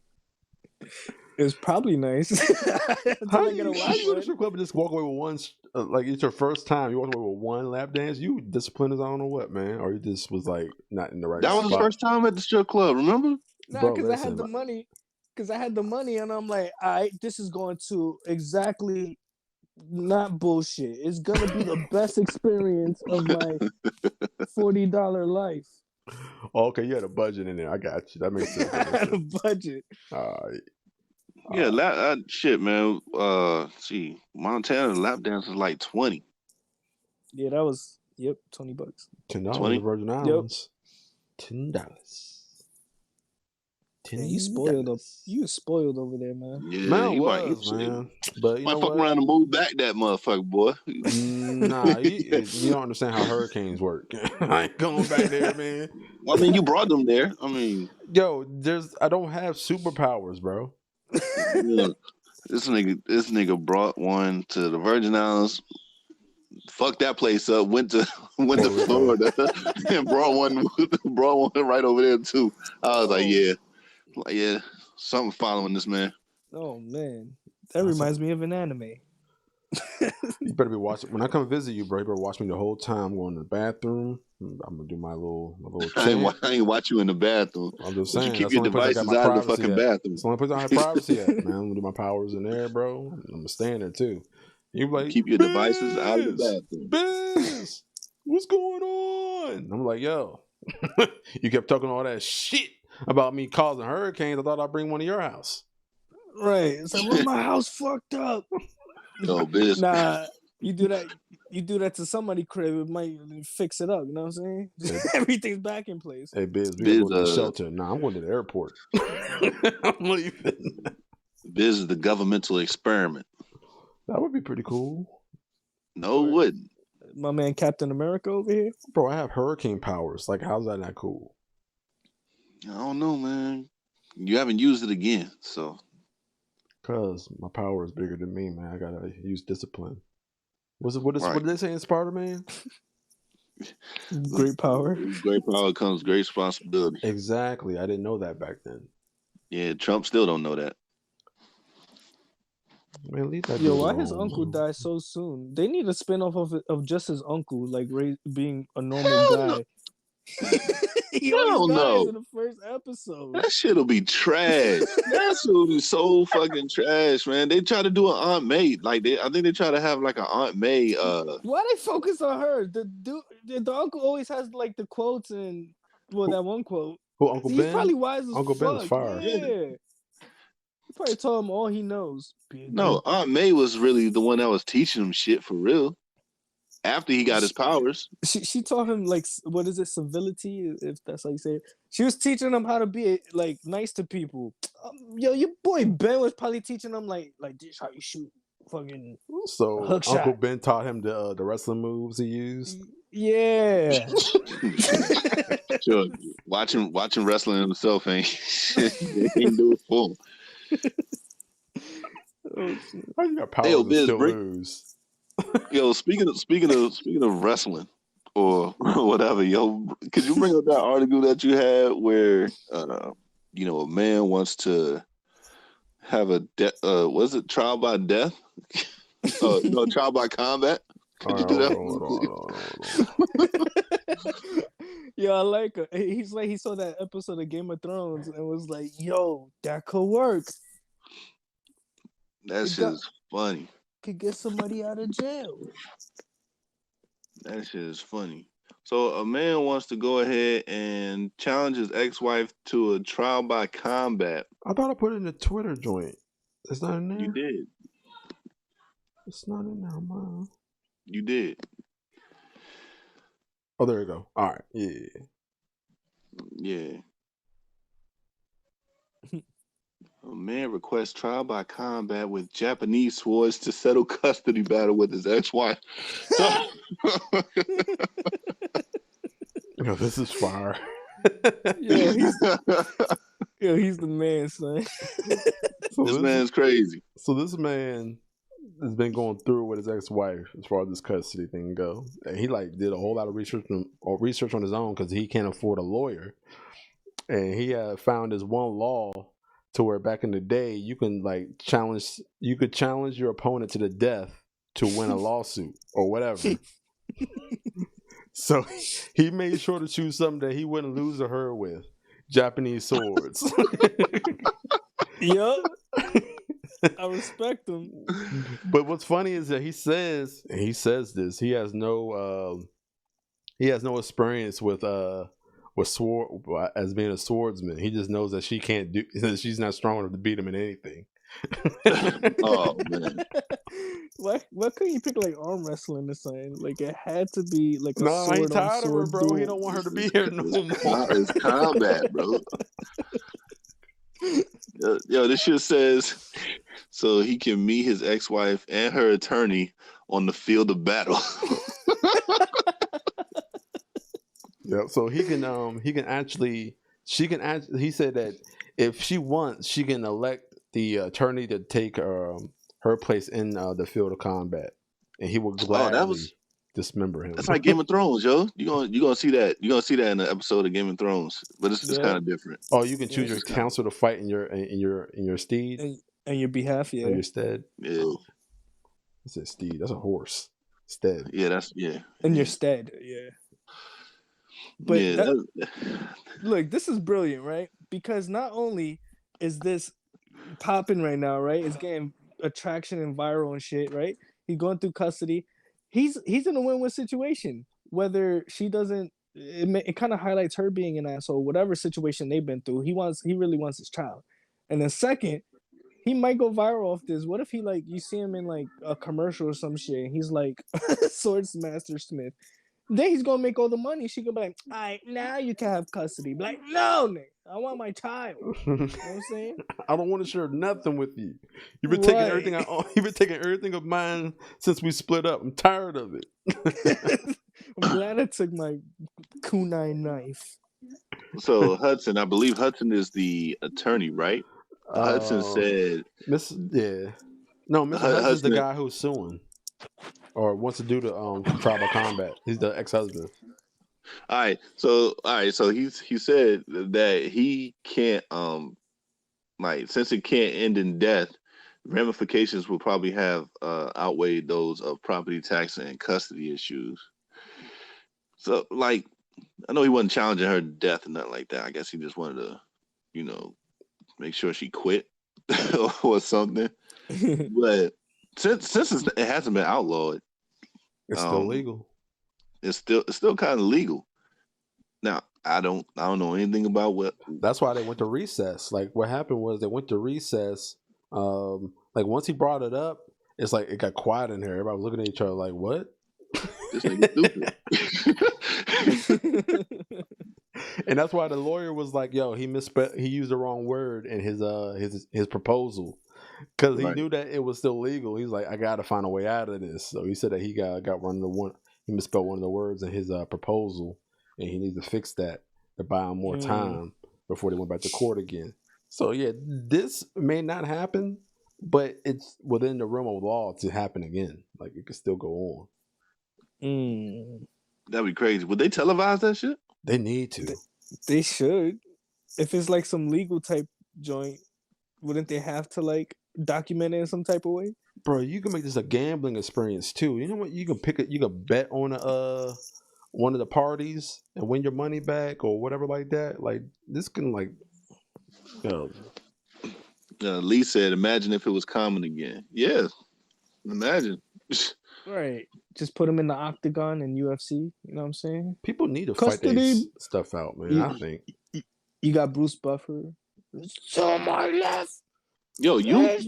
was probably nice. Until I get to How watch you go to one. strip club and just walk away with one? Like it's your first time, you walk away with one lap dance. You disciplined as I don't know what, man, or you just was like not in the right That was his spot. first time at the strip club, remember? Nah, Bro, because I had listen, the money. Because I had the money, and I'm like, all right, this is going to exactly not bullshit. It's gonna be the best experience of my $40 life. Oh, okay, you had a budget in there. I got you. That makes sense. I had a budget. All right. Yeah, shit, man. See, Montana lap dance is like 20. Yeah, that was $20. $10 in 20? the Virgin Islands. $10. Man, you spoiled up. You was spoiled over there, man. Yeah, Man, you might, man. But you might know fuck what? around and move back that motherfucker, boy. Nah, you don't understand how hurricanes work. I ain't going back there, man. I mean, you brought them there. I mean, Yo, I don't have superpowers, bro. yeah, this nigga brought one to the Virgin Islands, fucked that place up, went to Florida and brought one right over there too. I was like, yeah, something following this man. Oh man, that reminds me of an anime. You better be watching when I come visit you, bro. You better watch me the whole time. I'm going to the bathroom. I'm gonna do my little chant. I ain't watch you in the bathroom. I'm just But saying you keep that's your the only place I got devices my out of the privacy fucking at. bathroom. It's the only place I have privacy at, man. I'm gonna do my powers in there, bro. I'm gonna stand there too. You like Keep your devices out of the bathroom. Biz, what's going on? I'm like, yo, you kept talking all that shit about me causing hurricanes. I thought I'd bring one to your house. Right. It's like, well, my house fucked up. Oh, Biz. Nah, you do that to somebody crib, it might fix it up. You know what I'm saying? Everything's back in place. Hey, Biz, we gotta go to the shelter. Nah, I'm going to the airport. I'm leaving. Biz is the governmental experiment. That would be pretty cool. No, it wouldn't. My man Captain America over here. Bro, I have hurricane powers. Like, how's that not cool? I don't know, man. You haven't used it again, so. Cause my power is bigger than me, man. I gotta use discipline. What did they say in Spider-Man? Great power. Great power comes great responsibility. Exactly. I didn't know that back then. Yeah, Trump still don't know that. Man, leave that Yo, dude why alone, his uncle man. died so soon? They need a spinoff of just his uncle, like being a normal guy. He always dies in the first episode. That shit'll be trash. That shit'll be so fucking trash, man. They try to do an Aunt May. I think they try to have like an Aunt May. Why they focus on her? The uncle always has like the quotes and that one quote. Who, Uncle Ben? He's probably wise as Uncle fuck. Ben is fire. Yeah. He probably told him all he knows. No, Aunt May was really the one that was teaching him shit for real. After he got his powers, she taught him like, what is it, civility, if that's how you say it. She was teaching him how to be like nice to people. Yo, your boy Ben was probably teaching him like this how you shoot fucking So hook Uncle shot. Ben taught him the wrestling moves he used. Yeah. sure. Watching wrestling himself ain't do it for him. How you got powers and still lose? Yo, speaking of wrestling or whatever, yo, could you bring up that article that you had where a man wants to have a was it trial by death? No, trial by combat. Could you do that? Yo, I like it. He's like, he saw that episode of Game of Thrones and was like, yo, that could work. That shit is funny. Could get somebody out of jail. That shit is funny. So a man wants to go ahead and challenge his ex-wife to a trial by combat. I thought I put it in the Twitter joint. It's not in there? You did. It's not in there, man. You did. Oh, there you go. All right. Yeah. Yeah. A man requests trial by combat with Japanese swords to settle custody battle with his ex-wife. So, Yo, this is fire. Yo, he's the man, son. this man's crazy. So this man has been going through with his ex-wife as far as this custody thing go, and he like did a whole lot of research on his own because he can't afford a lawyer, and he found this one law to where back in the day you can like challenge your opponent to the death to win a lawsuit or whatever. So he made sure to choose something that he wouldn't lose to her with. Japanese swords. Yup. I respect him. But what's funny is that he says this, he has no experience with sword as being a swordsman. He just knows that she's not strong enough to beat him in anything. Oh man. Why couldn't you pick like arm wrestling or something? Like it had to be like a sword he tired on of her, sword bro. duel. He don't want her to be here no more. It's combat, bro. Yo, this shit says so he can meet his ex-wife and her attorney on the field of battle. Yep. So he said that if she wants, she can elect the attorney to take her place in the field of combat, and he will gladly dismember him. That's like Game of Thrones, yo. You gonna see that. You're gonna see that in the episode of Game of Thrones, but it's kind of different. Oh, you can choose your counsel to fight in your steed and your behalf, in your stead. Yeah, it's a steed. That's a horse. Stead. Yeah, in your stead. Yeah. But look, this is brilliant, right? Because not only is this popping right now, right? It's getting attraction and viral and shit, right? He's going through custody. He's in a win-win situation. Whether she doesn't, it kind of highlights her being an asshole. Whatever situation they've been through, he really wants his child. And then second, he might go viral off this. What if he like you see him in like a commercial or some shit? And he's like Swordsmaster Smith. Then he's gonna make all the money. She gonna be like, all right, now you can have custody. Be like, no, Nick, I want my child. You know what I'm saying? I don't want to share nothing with you. You've been taking everything you've been taking everything of mine since we split up. I'm tired of it. I'm glad I took my kunai knife. So Hudson, I believe Hudson is the attorney, right? Hudson said Mr. Hudson's the guy who's suing. Or wants to do the tribal combat. He's the ex-husband. All right. So he said that he can't since it can't end in death, ramifications will probably have outweighed those of property tax and custody issues. So like, I know he wasn't challenging her to death and nothing like that. I guess he just wanted to, make sure she quit or something. But since it hasn't been outlawed, it's still legal. It's still kind of legal. Now I don't know anything about what. That's why they went to recess. Like what happened was they went to recess. Like once he brought it up, it's like it got quiet in here. Everybody was looking at each other like, "What?" This nigga stupid. And that's why the lawyer was like, "Yo, he used the wrong word in his proposal." Because he knew that it was still legal. He's like, I got to find a way out of this. So he said that he got he misspelled one of the words in his proposal, and he needs to fix that to buy him more time before they went back to court again. So yeah, this may not happen, but it's within the realm of law to happen again. Like it could still go on. That'd be crazy. Would they televise that shit? They need to. They should. If it's like some legal type joint, wouldn't they have to like document it in some type of way? Bro, you can make this a gambling experience too. You know what? You can bet on one of the parties and win your money back or whatever like that. Like this can like Lee said, imagine if it was common again. Yeah. Imagine. Right. Just put them in the octagon in UFC. You know what I'm saying? People need to fight this stuff out, man. I think. You got Bruce Buffer. So my left. Yo, you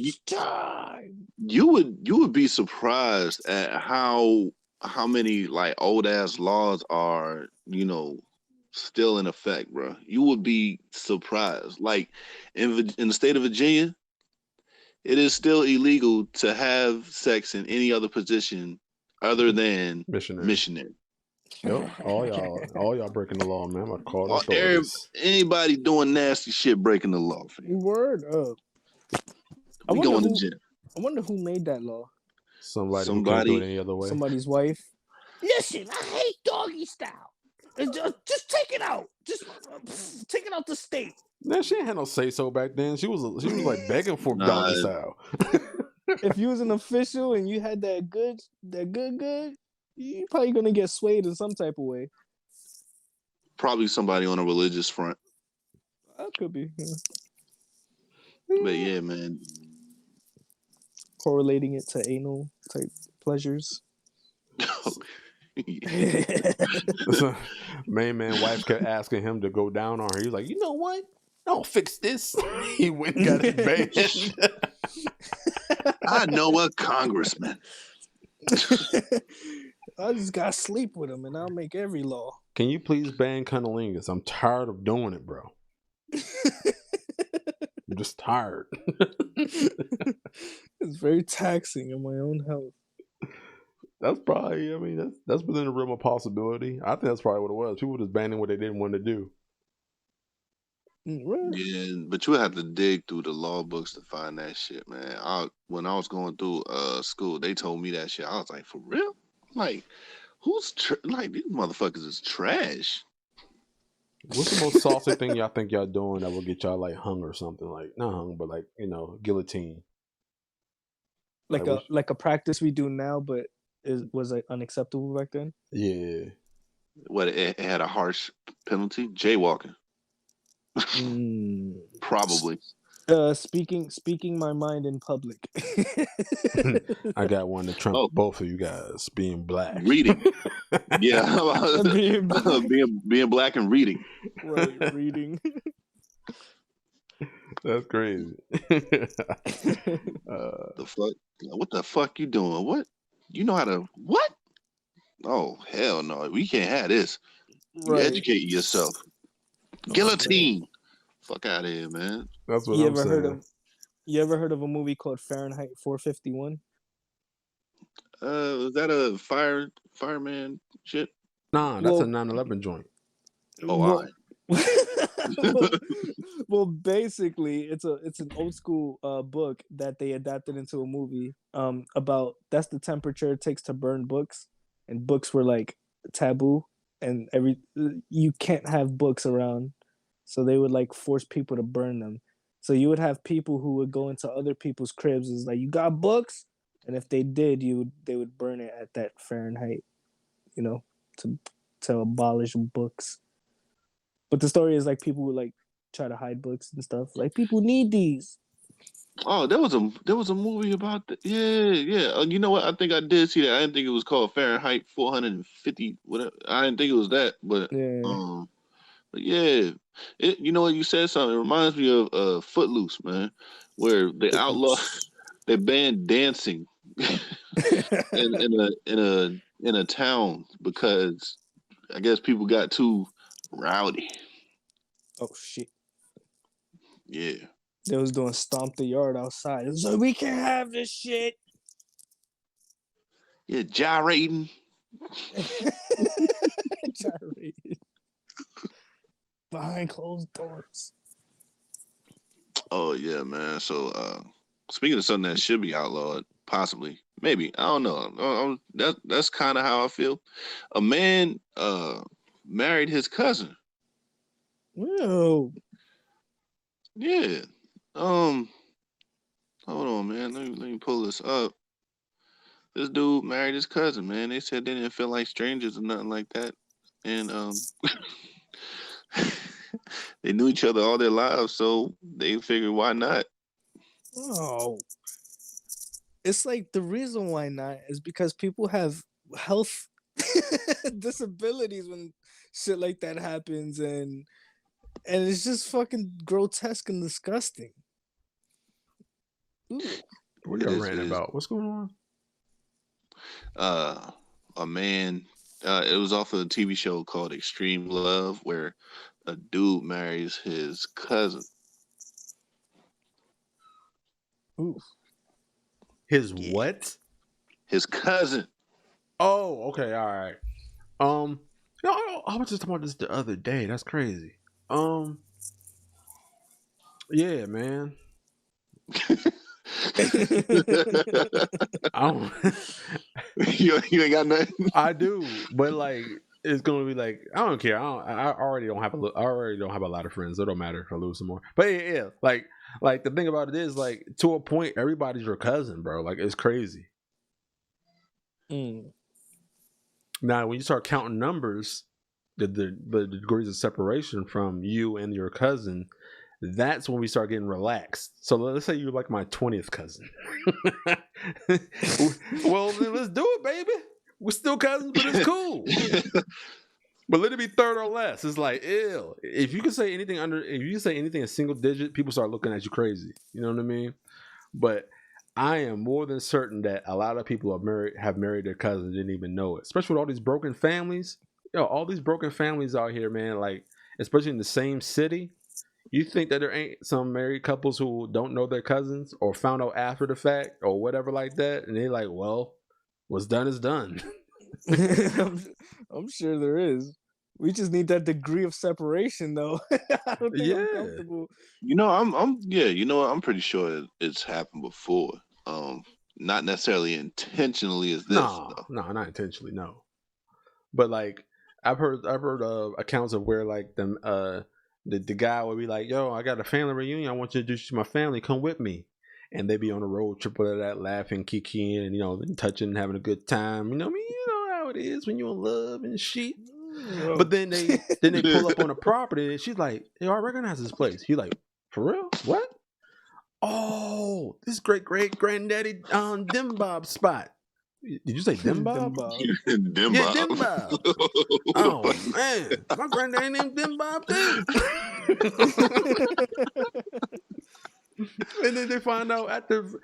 would be surprised at how many like old ass laws are, still in effect, bro. You would be surprised. Like in the state of Virginia, it is still illegal to have sex in any other position other than Missionary. missionary. Yep. All y'all breaking the law, man. I'm gonna call the Or authorities. anybody doing nasty shit breaking the law. Fam. Word up. We going to jail. I wonder who made that law. Somebody who can't do it any other way. Somebody's wife. Listen, I hate doggy style. Just take it out. Just take it out the state. Man, she ain't had no say so back then. She was like begging for doggy style. If you was an official and you had that good, you probably gonna get swayed in some type of way. Probably somebody on a religious front. That could be. Yeah. But yeah, man. Correlating it to anal type pleasures. Main man wife kept asking him to go down on her. He was like, you know what? I'll fix this. He went and got it banned. I know a congressman. I just gotta sleep with him and I'll make every law. Can you please ban cunnilingus? I'm tired of doing it, bro. I'm just tired. It's very taxing on my own health. That's probably, I mean, that's within the realm of possibility. I think that's probably what it was. People just banning what they didn't want to do. Yeah, but you would have to dig through the law books to find that shit, man. When I was going through school, they told me that shit. I was like, for real? Like, like these motherfuckers is trash. What's the most saucy thing y'all think y'all doing that will get y'all like hung or something? Like not hung, but like, you know, guillotine. Like a practice we do now, but was like unacceptable back then? Yeah. What, it had a harsh penalty? Jaywalking. Probably. Speaking my mind in public. I got one to trump both of you guys being black. Reading. Yeah. being black and reading. Right, reading. That's crazy. The fuck? What the fuck you doing? What? You know how to what? Oh hell no! We can't have this. Right. You educate yourself. Guillotine. Right. Fuck out of here, man. That's what I'm saying. You ever heard of a movie called Fahrenheit 451? Is that a fireman shit? Nah, that's a 9/11 joint. Oh, well, basically, it's an old school book that they adapted into a movie. About that's the temperature it takes to burn books, and books were like taboo, and you can't have books around, so they would like force people to burn them. So you would have people who would go into other people's cribs. It's like, you got books, and if they did, they would burn it at that Fahrenheit, you know, to abolish books. But the story is like people would like try to hide books and stuff. Like, people need these. Oh, there was a movie about that. Yeah. You know what? I think I did see that. I didn't think it was called Fahrenheit 450. Whatever. I didn't think it was that. But but yeah, you know what? You said something. It reminds me of Footloose, man, where they banned dancing in a town because I guess people got too rowdy. Oh shit. Yeah. They was doing stomp the yard outside. It was like, we can't have this shit. Yeah, gyrating. Gyrating. Behind closed doors. Oh yeah, man. So speaking of something that should be outlawed, possibly, maybe, I don't know. That's kind of how I feel. A man married his cousin. Whoa. Yeah. Hold on, man. Let me pull this up. This dude married his cousin, man. They said they didn't feel like strangers or nothing like that. And they knew each other all their lives, so they figured, why not? Oh. It's like the reason why not is because people have health disabilities when shit like that happens, and it's just fucking grotesque and disgusting. Ooh. What are you ranting about? What's going on? A man It was off of a TV show called Extreme Love, where a dude marries his cousin. Ooh. His Yeah. what? His cousin. Oh, okay, all right. I was just talking about this the other day. That's crazy. Yeah, man. I don't. You ain't got nothing. I do, but like it's gonna be like I don't care. I already don't have I already don't have a lot of friends. It don't matter if I lose some more. But yeah, like the thing about it is like to a point, everybody's your cousin, bro. Like it's crazy. Mm. Now, when you start counting numbers, the degrees of separation from you and your cousin, that's when we start getting relaxed. So let's say you're like my 20th cousin. Well, then let's do it, baby. We're still cousins, but it's cool. But let it be third or less. It's like, ew. If you can say anything in single digit, people start looking at you crazy. You know what I mean? But I am more than certain that a lot of people have married their cousins, didn't even know it. Especially with all these broken families. All these broken families out here, man. Like, especially in the same city. You think that there ain't some married couples who don't know their cousins or found out after the fact or whatever like that, and they're like, "Well, what's done is done." I'm sure there is. We just need that degree of separation, though. I don't think I'm comfortable. I'm pretty sure it's happened before. Not necessarily intentionally as this. No, not intentionally, no. But like, I've heard accounts of where like the guy would be like, "Yo, I got a family reunion. I want you to introduce you to my family. Come with me." And they be on a road trip with that, laughing, kicking, and and touching, and having a good time. You know what I mean? You know how it is when you're in love and shit. But then they pull up on a property, and she's like, "Yo, I recognize this place." He's like, "For real? What? Oh, this great granddaddy Dimbob spot." Did you say Dimbob? Dimbob. Yeah, Dimbob. Oh man, my granddaddy named Dimbob too. And then they find out at the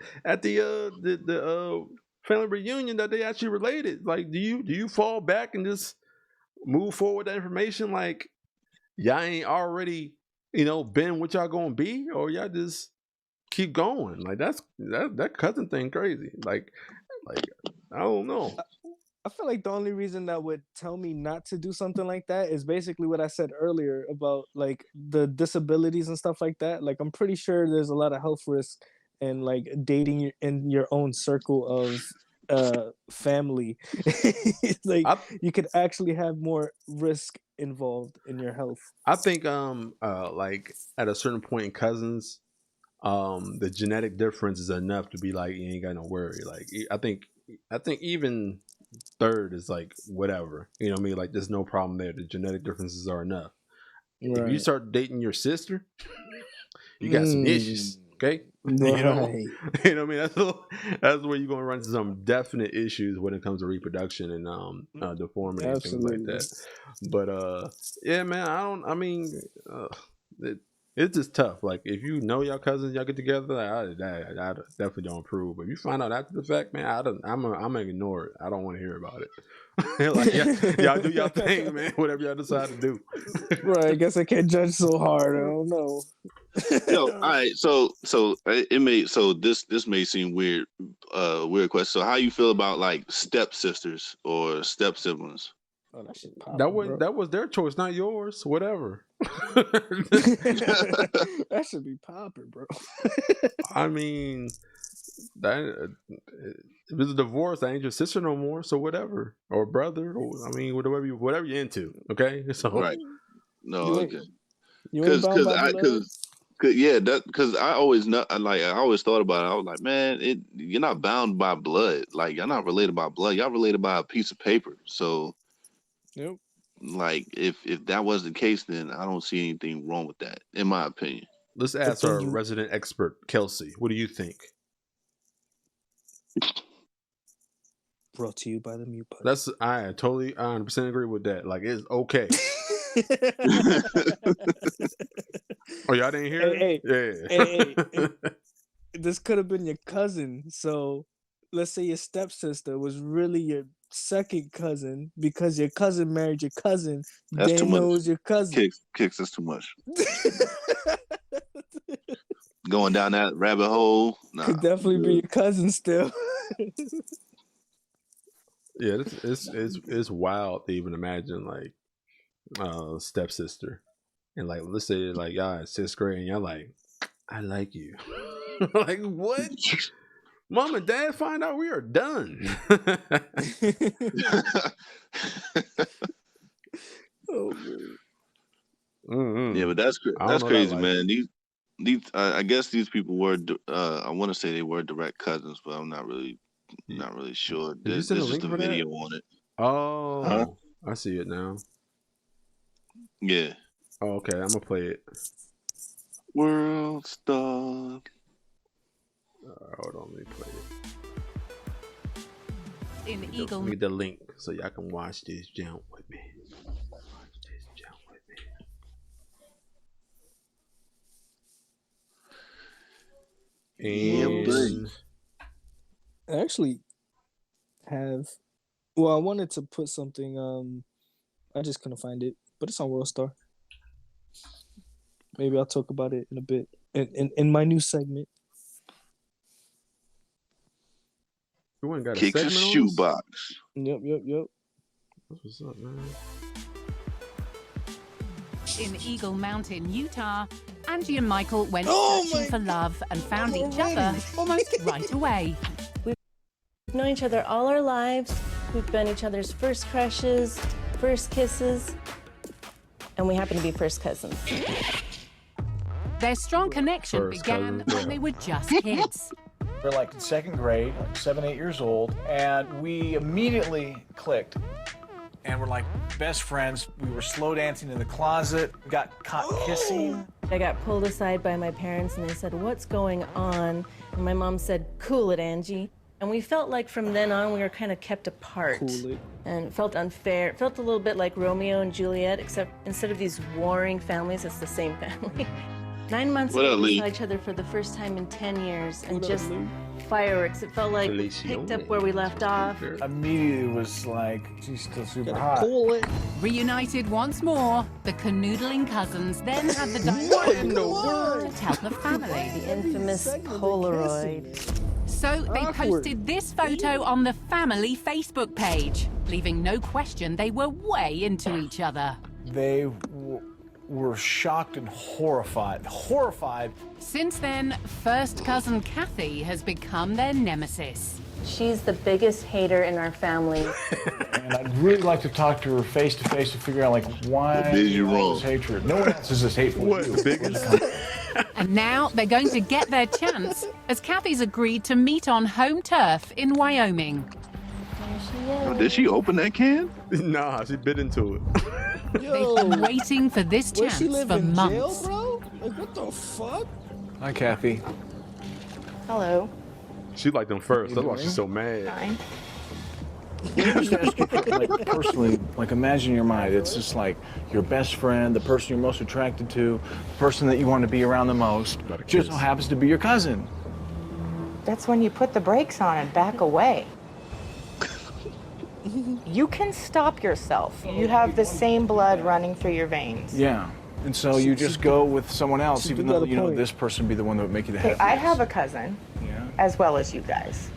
family reunion that they actually related. Like, do you fall back and just move forward that information? Like, y'all ain't already been what y'all gonna be, or y'all just keep going? Like that cousin thing crazy. Like I don't know. I feel like the only reason that would tell me not to do something like that is basically what I said earlier about like the disabilities and stuff like that. Like I'm pretty sure there's a lot of health risk and like dating in your own circle of family. Like you could actually have more risk involved in your health. I think like at a certain point in cousins, the genetic difference is enough to be like you ain't got no worry. Like I think even third is like whatever. You know what I mean? Like there's no problem there. The genetic differences are enough. Right. If you start dating your sister, you got some issues. Okay. Right. You know what I mean? That's where you're gonna run into some definite issues when it comes to reproduction and deformity and things like that. But yeah, man, it's just tough. Like if you know your cousins, y'all get together, I definitely don't approve. But if you find out after the fact, man, I'm gonna ignore it. I don't want to hear about it. Like y'all do y'all thing, man. Whatever y'all decide to do. Right. I guess I can't judge so hard. I don't know. Yo, all right. So this may seem weird question. So how you feel about like stepsisters or step siblings? Oh, that shit that was their choice, not yours. Whatever. That should be popping, bro. I mean, that if it's a divorce, that ain't your sister no more. So whatever, or brother, or whatever you're into. Okay, so right. No, okay. Because I always I always thought about it. I was like, man, you're not bound by blood. Like you're not related by blood. Y'all related by a piece of paper. So, yep. Like if that was the case, then I don't see anything wrong with that, in my opinion. Let's ask our resident expert, Kelsey. What do you think? Brought to you by the mute button. I totally 100% agree with that. Like it's okay. Oh, y'all didn't hear it? Hey. This could have been your cousin. So let's say your stepsister was really your second cousin because your cousin married your cousin. That's They too much. knows your cousin. Kicks, that's too much. Going down that rabbit hole. Nah, Could definitely be your cousin still. Yeah, it's wild to even imagine like stepsister, and like let's say like y'all in 6th grade and y'all like, I like you. Like what? Mom and dad find out we are done. Oh, man. Mm-hmm. Yeah, but that's crazy, man. These I guess these people were I want to say they were direct cousins, but I'm not really sure. Did you There's send a just link a for that? video on it. Oh, Huh? I see it now. Yeah. Oh, okay, I'm gonna play it. World star. Hold on, let me play it. In Let Eagle. me get the link so y'all can watch this jump with me. Watch this jump with me. Yeah, And buddy. I actually have. Well, I wanted to put something. I just couldn't find it, but it's on WorldStar. Maybe I'll talk about it in a bit in my new segment. you ain't got a Kick's a segment on this? shoebox. Yep. What's up, man? In Eagle Mountain, Utah, Angie and Michael went Oh searching my for love and found I'm each other already- almost right away. We've known each other all our lives. We've been each other's first crushes, first kisses, and we happen to be first cousins. Their strong connection First began cousins, when yeah. they were just kids. We're like in 2nd grade, like 7, 8 years old, and we immediately clicked. And we're like best friends. We were slow dancing in the closet, got caught kissing. I got pulled aside by my parents and they said, "What's going on?" And my mom said, "Cool it, Angie." And we felt like from then on we were kind of kept apart. Cool it. And it felt unfair. It felt a little bit like Romeo and Juliet, except instead of these warring families, it's the same family. 9 months What ago, up, we Lee? saw each other for the first time in 10 years, and What up, just Lee? fireworks. It felt like we picked up where we left off. Immediately was like, she's still super Gotta hot. pull it. Reunited once more, the canoodling cousins then had the What direct in the world? to tell the family. The infamous Segment of Polaroid. kissing. So they Awkward. posted this photo on the family Facebook page, leaving no question they were way into each other. They were shocked and horrified. Since then, first cousin Kathy has become their nemesis. She's the biggest hater in our family. And I'd really like to talk to her face to face to figure out like why What did you all wrong? this hatred. No one else is as hateful as you. Biggest? And now they're going to get their chance as Kathy's agreed to meet on home turf in Wyoming. There she Oh, is. did she open that can? Nah, she bit into it. They've Yo, been waiting for this where chance she live for in jail, months. bro? Like what the fuck? Hi, Kathy. Hello. She liked them first. That's why she's so mad. Fine. Let me just ask you, like personally, like imagine in your mind, it's just like your best friend, the person you're most attracted to, the person that you want to be around the most, Gotta just so kiss. happens to be your cousin. That's when you put the brakes on and back away. You can stop yourself. You have the same blood running through your veins. Yeah. And so you just go with someone else, she even do though got a you know point. this person would be the one that would make you the Okay, happiest. I have a cousin, Yeah. as well as you guys.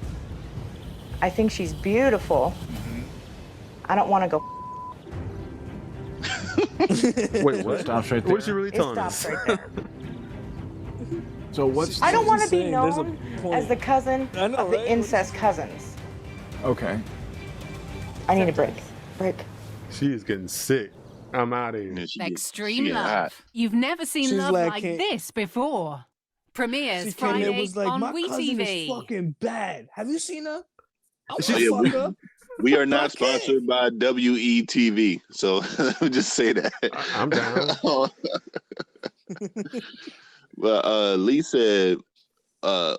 I think she's beautiful. I don't want to go. Wait, what? Stops right What is she there. really It telling stops us? right there. So what's I don't want to just be saying, there's a known point. as the cousin I know, of the right? incest cousins. okay? I need a break. Break. She is getting sick. I'm out of here. Yeah, she Extreme get hot. love. You've never seen She's love like, like "Hey." this before. Premieres She came in Friday and was like, on my cousin WeTV. is fucking bad. Have you seen her? I Oh, wanna yeah, fuck her. We are not Okay. sponsored by WETV, so let me just say that. I'm down. Well, Lee said, well,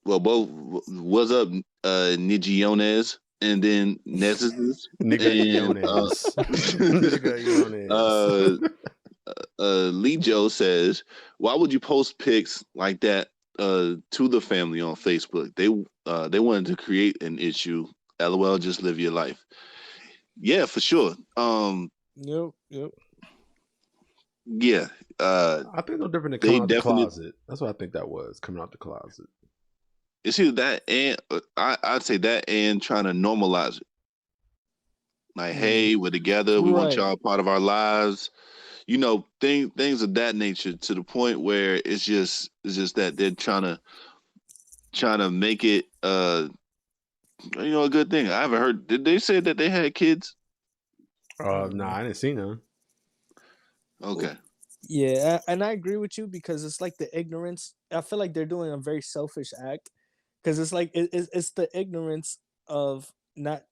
both what's up, Nigiones, and then Nesis. Nigga And, Yones. Nigga Yones. Lee Joe says, why would you post pics like that to the family on Facebook? They wanted to create an issue LOL, just live your life. Yeah, for sure. Yep. Yeah. I think no different than They coming out the definitely. closet. That's what I think that was, coming out the closet. It's either that and I'd say that and trying to normalize it. Like, hey, we're together. We want Right. y'all part of our lives. Things of that nature, to the point where it's just that they're trying to make it a good thing. I haven't heard. Did they say that they had kids? Nah, I didn't see none. Okay. Yeah, and I agree with you because it's like the ignorance. I feel like they're doing a very selfish act because it's like it's the ignorance of not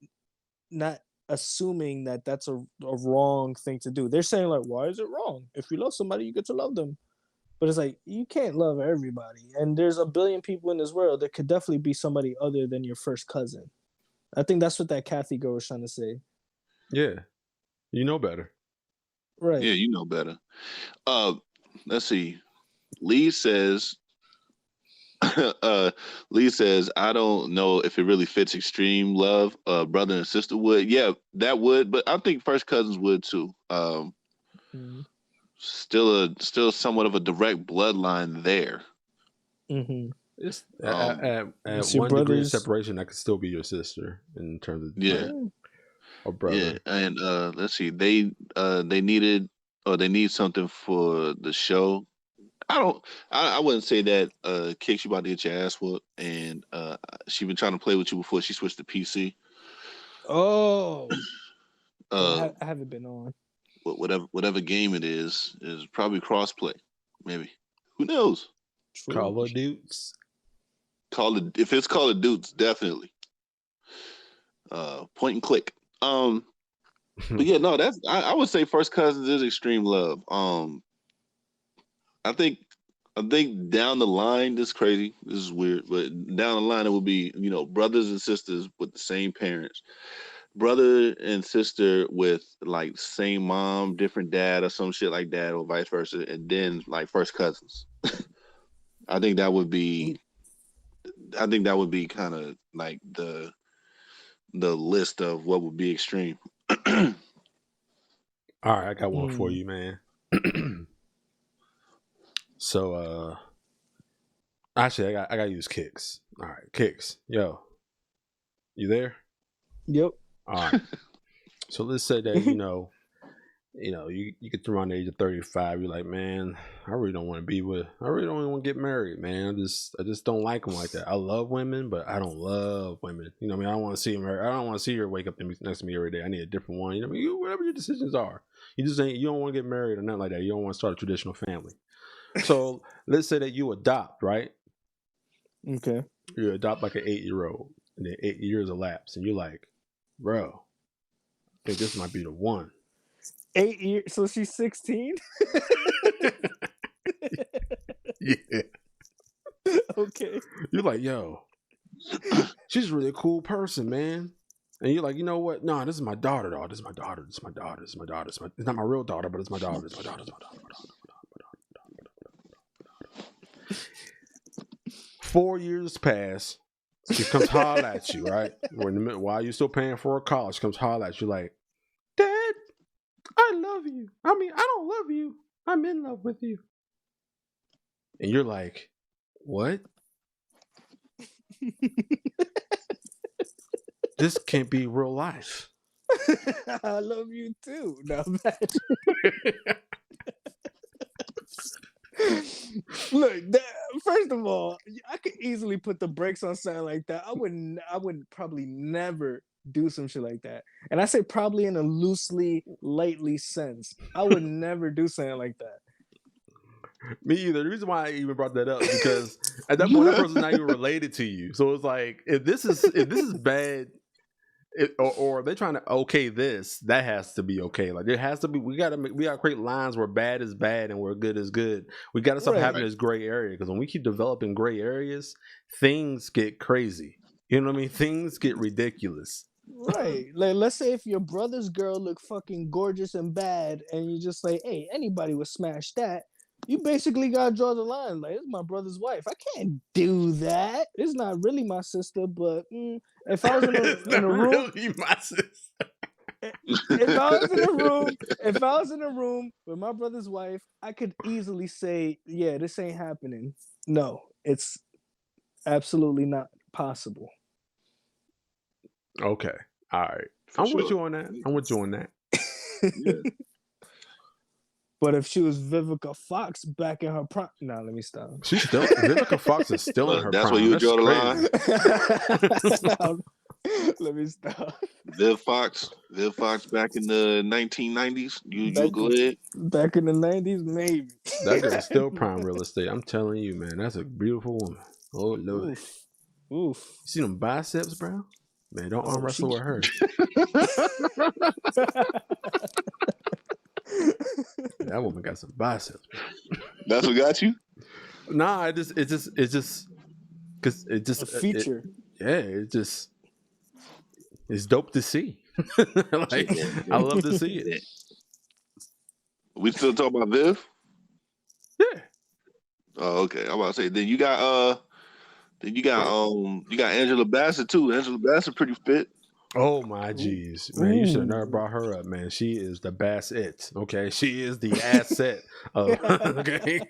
assuming that that's a wrong thing to do. They're saying like, why is it wrong? If you love somebody, you get to love them. But it's like you can't love everybody, and there's a billion people in this world that could definitely be somebody other than your first cousin. I think that's what that Kathy girl was trying to say. Yeah, you know better. Right. Yeah, you know better. Let's see. Lee says, Lee says, I don't know if it really fits extreme love. Brother and sister would. Yeah, that would, but I think first cousins would too. Still somewhat of a direct bloodline there. Mm-hmm. It's at it's your 1 degree of brothers. separation, that could still be your sister in terms of Yeah. or brother. Yeah, and let's see. They need something for the show. I wouldn't say that Kickz, you about to get your ass whooped, and she been trying to play with you before she switched to PC. Oh, I haven't been on. Whatever game it is probably crossplay. Maybe, who knows? Call of Dudes. If it's Call of Dudes, definitely. Point and click. But yeah, no, that's I would say first cousins is extreme love. I think down the line, this is crazy. This is weird, but down the line it would be, brothers and sisters with the same parents, brother and sister with like same mom, different dad, or some shit like that, or vice versa, and then like first cousins. I think that would be kind of like the list of what would be extreme. All right, I got one for you, man. So actually I gotta use Kickz. All right, Kickz. Yo. You there? Yep. All right. So let's say that, you get through around the age of 35, you're like, man, I really don't want to want to get married, man. I just don't like them like that. I love women, but I don't love women. I don't want to see them. I don't want to see her wake up next to me every day. I need a different one. Whatever your decisions are. You don't want to get married or nothing like that. You don't want to start a traditional family. So let's say that you adopt, right? Okay. You adopt like an 8-year-old, and then 8 years elapse, and you're like, bro, I think this might be the one. 8 years, so she's 16? Yeah. Okay. You're like, yo, she's a really cool person, man. And you're like, you know what? No, this is my daughter, dog. This is my daughter. It's not my real daughter, but it's my daughter. 4 years pass. She comes holler at you, right? While you're still paying for her college, she comes holler at you like, Dad, I love you. I mean, I don't love you. I'm in love with you. And you're like, what? This can't be real life. I love you too. Now imagine. Look, first of all, I could easily put the brakes on something like that. I would probably never do some shit like that. And I say probably in a loosely, lightly sense. I would never do something like that. Me either. The reason why I even brought that up is because at that point, that person's not even related to you. So it's like, if this is bad, or they're trying to okay this, that has to be okay. Like there has to be. We gotta create lines where bad is bad and where good is good. We gotta stop having this gray area, because when we keep developing gray areas, things get crazy. You know what I mean? Things get ridiculous. Right. Like, let's say if your brother's girl look fucking gorgeous and bad, and you just like, hey, anybody would smash that. You basically gotta draw the line. Like, it's my brother's wife. I can't do that. It's not really my sister, but if I was in a room, really my sister. if I was in a room with my brother's wife, I could easily say, yeah, this ain't happening. No, it's absolutely not possible. Okay. All right. I'm with you on that. I'm with you on that. Yeah. But if she was Vivica Fox back in her prime, let me stop. She's still Vivica Fox is still in her That's prime. where you would draw the line. Let me stop. Viv Fox back in the 1990s. You go ahead. Back in the 90s, maybe. That girl is still prime real estate. I'm telling you, man. That's a beautiful woman. Oh Lord. Oof. You see them biceps, bro? Man, don't arm wrestle with her. That woman got some biceps, bro. That's what got you? Nah, it's just because it just a feature. It's dope to see. Like, I love to see it. We still talk about Viv? Yeah. Oh, okay. I'm about to say then you got Angela Bassett too. Angela Bassett pretty fit. Oh my jeez, man! You should have never brought her up, man. She is the Bassett. Okay, she is the asset. Okay.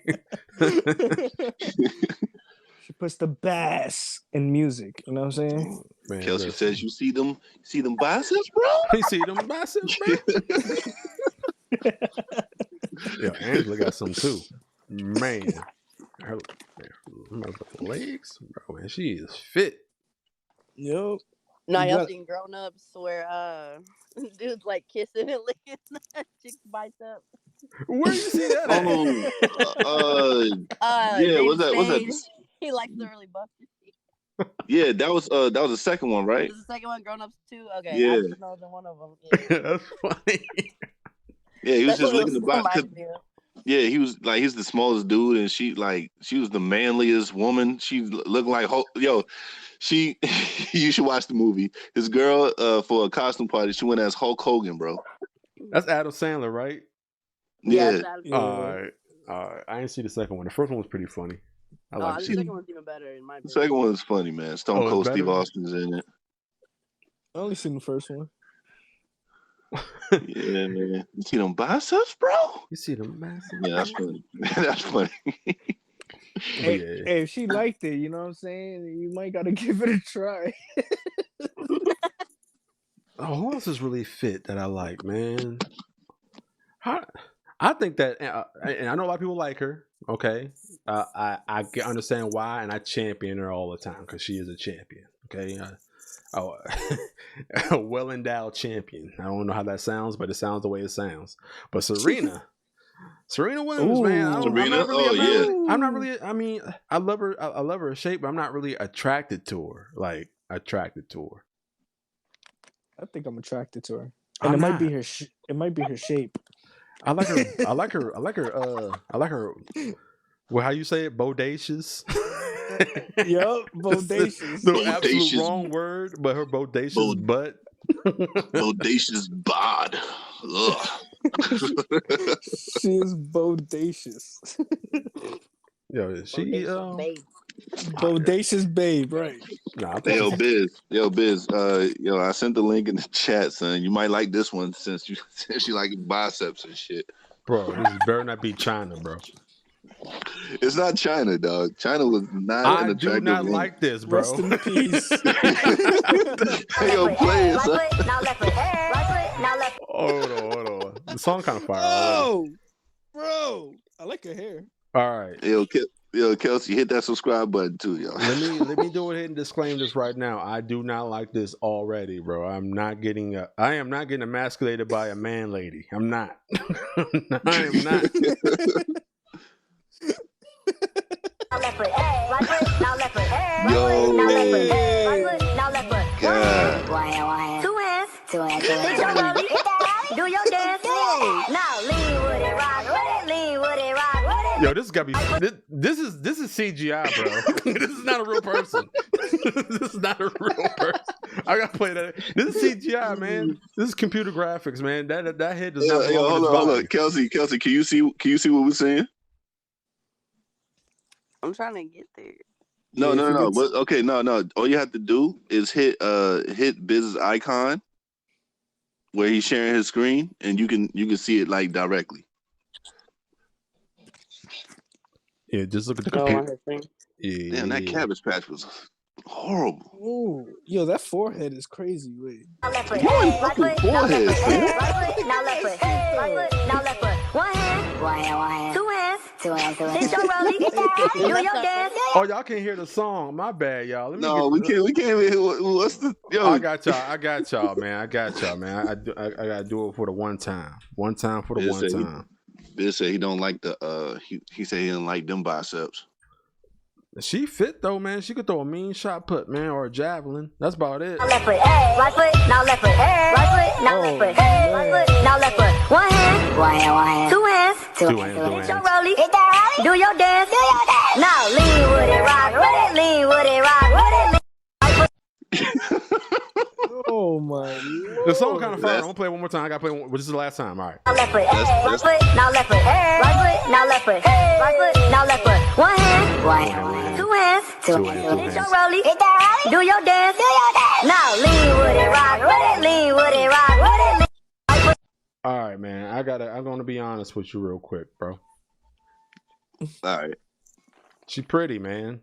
She puts the bass in music. You know what I'm saying? Man, Kelsey says, "You see them biceps, bro? You see them biceps, bro?" Yeah, Angela got some too, man. Her legs, bro. Man, she is fit. Yep. No, y'all seen Grown Ups where dudes like kissing and licking that chick's bicep? Where you see that at? Yeah, what's that? He likes the really buff. Yeah, that was the second one, right? Was the second one Grown Ups too? Okay, yeah. I just know in one of them. Yeah. That's funny. Yeah, he was just licking the bicep. Yeah, he's the smallest dude, and she was the manliest woman. She looked like you should watch the movie. This girl for a costume party, she went as Hulk Hogan, bro. That's Adam Sandler, right? Yeah. All right. I didn't see the second one. The first one was pretty funny. The second one's even better in my opinion. The second one is funny, man. Stone Cold Steve Austin's in it. I only seen the first one. Yeah, man. You see them biceps, bro? You see them biceps? Yeah, that's funny. That's funny. Hey, if she liked it, you know what I'm saying? You might gotta give it a try. Oh, who else is really fit that I like, man? I think that, and I know a lot of people like her. Okay, I understand why, and I champion her all the time because she is a champion. Okay, a well-endowed champion. I don't know how that sounds, but it sounds the way it sounds. But Serena Williams, man. I'm not really. I mean, I love her. I love her shape, but I'm not really attracted to her. I think I'm attracted to her, and it might be her. It might be her shape. I like her. I like her. Well, how you say it? Bodacious. Yup, bodacious. The absolute wrong word, but her bodacious butt. Bodacious bod. Ugh. She is bodacious. Yo, she bodacious babe, right? Nah, Yo, Biz. I sent the link in the chat, son. You might like this one since you like biceps and shit. Bro, this better not be China, bro. It's not China, dog. China was not an attractive. I do not like this, bro. Rest in peace. Yo, play it, son. Hold on. The song kind of fire. Oh, bro, I like her hair. All right. Yo, Kelsey, hit that subscribe button too, y'all. Let me do it and disclaim this right now. I do not like this already, bro. I am not getting emasculated by a man lady. I'm not. I am not. Do your dance. Now lean with it, rock with it, lean with it, rock with it. Yo, this is gotta be. This is CGI, bro. This is not a real person. This is not a real person. I gotta play that. This is CGI, man. This is computer graphics, man. That head does not belong in his body. Hold on. Kelsey, can you see what we're saying? I'm trying to get there. No, Yeah, if no, you no, no. get- But okay, no. All you have to do is hit Biz's icon where he's sharing his screen, and you can see it like directly. Yeah, just look at the Oh, computer. on his thing. Yeah, Damn, that yeah. Cabbage Patch was horrible. Ooh, yo, that forehead is crazy. Wait. Now left foot. You ain't Right fucking foot. Now left forehead, foot. man. Right foot. Now left foot. Right foot. Now left foot. One hand. One hand. One hand. Two hands. Two hands. Two hands. Sit your rollie. Do your dance. Oh, y'all can't hear the song. My bad, y'all. Let me No, get, we can't. What's the yo? I got y'all, man. I gotta do it for the one time. One time for the Biz one said time. Biz said he don't like the he said he didn't like them biceps. She fit though, man. She could throw a mean shot put, man, or a javelin. That's about it. Now left foot. Right foot. Now left foot. Right foot. Now left foot. Right foot. Now left foot. One hand. One hand. One hand. Two hands. Two hands. Hit your rollie. Hit that rollie. Do your dance. Do your dance. Now lean with it, rock with it. Lean with it, rock with it. Oh my lord. The song kind of fire. I'm gonna play it one more time. I gotta play one. This is the last time. All right. Now left foot. Right foot. Now left foot. Right foot. Now left foot. Right foot. Now left foot. One hand. One hand. Two hands. Two hands. Hit your rollie. Hit that rollie. Do your dance. Do your dance. Now lean with it, rock with it. Lean with it, rock with it. All right, man. I'm gonna be honest with you real quick, bro. All right. She pretty, man.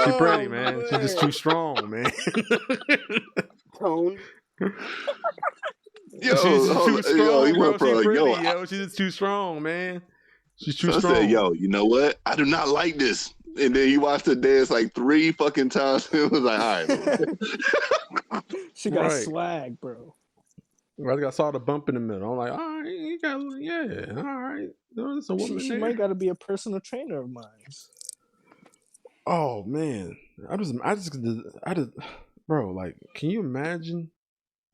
She pretty, man. She's just too strong, man. Tone. Yo, She's too strong, he bro. went She's from, pretty, yo, yo. She's just too strong, man. She's too I strong. said, yo, you know what? I do not like this. And then he watched her dance like 3 fucking times. It was like, all right. She got Right. swag, bro. I saw the bump in the middle. I'm like, all right, you got, yeah, all right. There's a woman She there. might got to be a personal trainer of mine. Oh man, I just, bro. Like, can you imagine?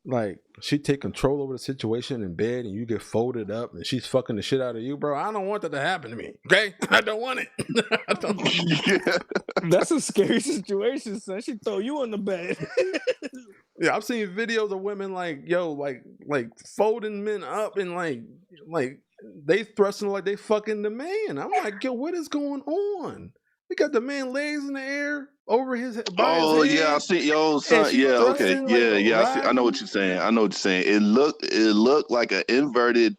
Like, she take control over the situation in bed, and you get folded up, and she's fucking the shit out of you, bro. I don't want that to happen to me. Okay, I don't want it. I don't. That's a scary situation, son. She throw you on the bed. Yeah, I've seen videos of women like, yo, like folding men up and like they thrusting like they fucking the man. I'm like, yo, what is going on? We got the man legs in the air over his by Oh his head. yeah, I see. Yo, son. she Yeah, okay. thrusting like Yeah. I know what riding. you're saying. I know what you're saying. It looked like an inverted.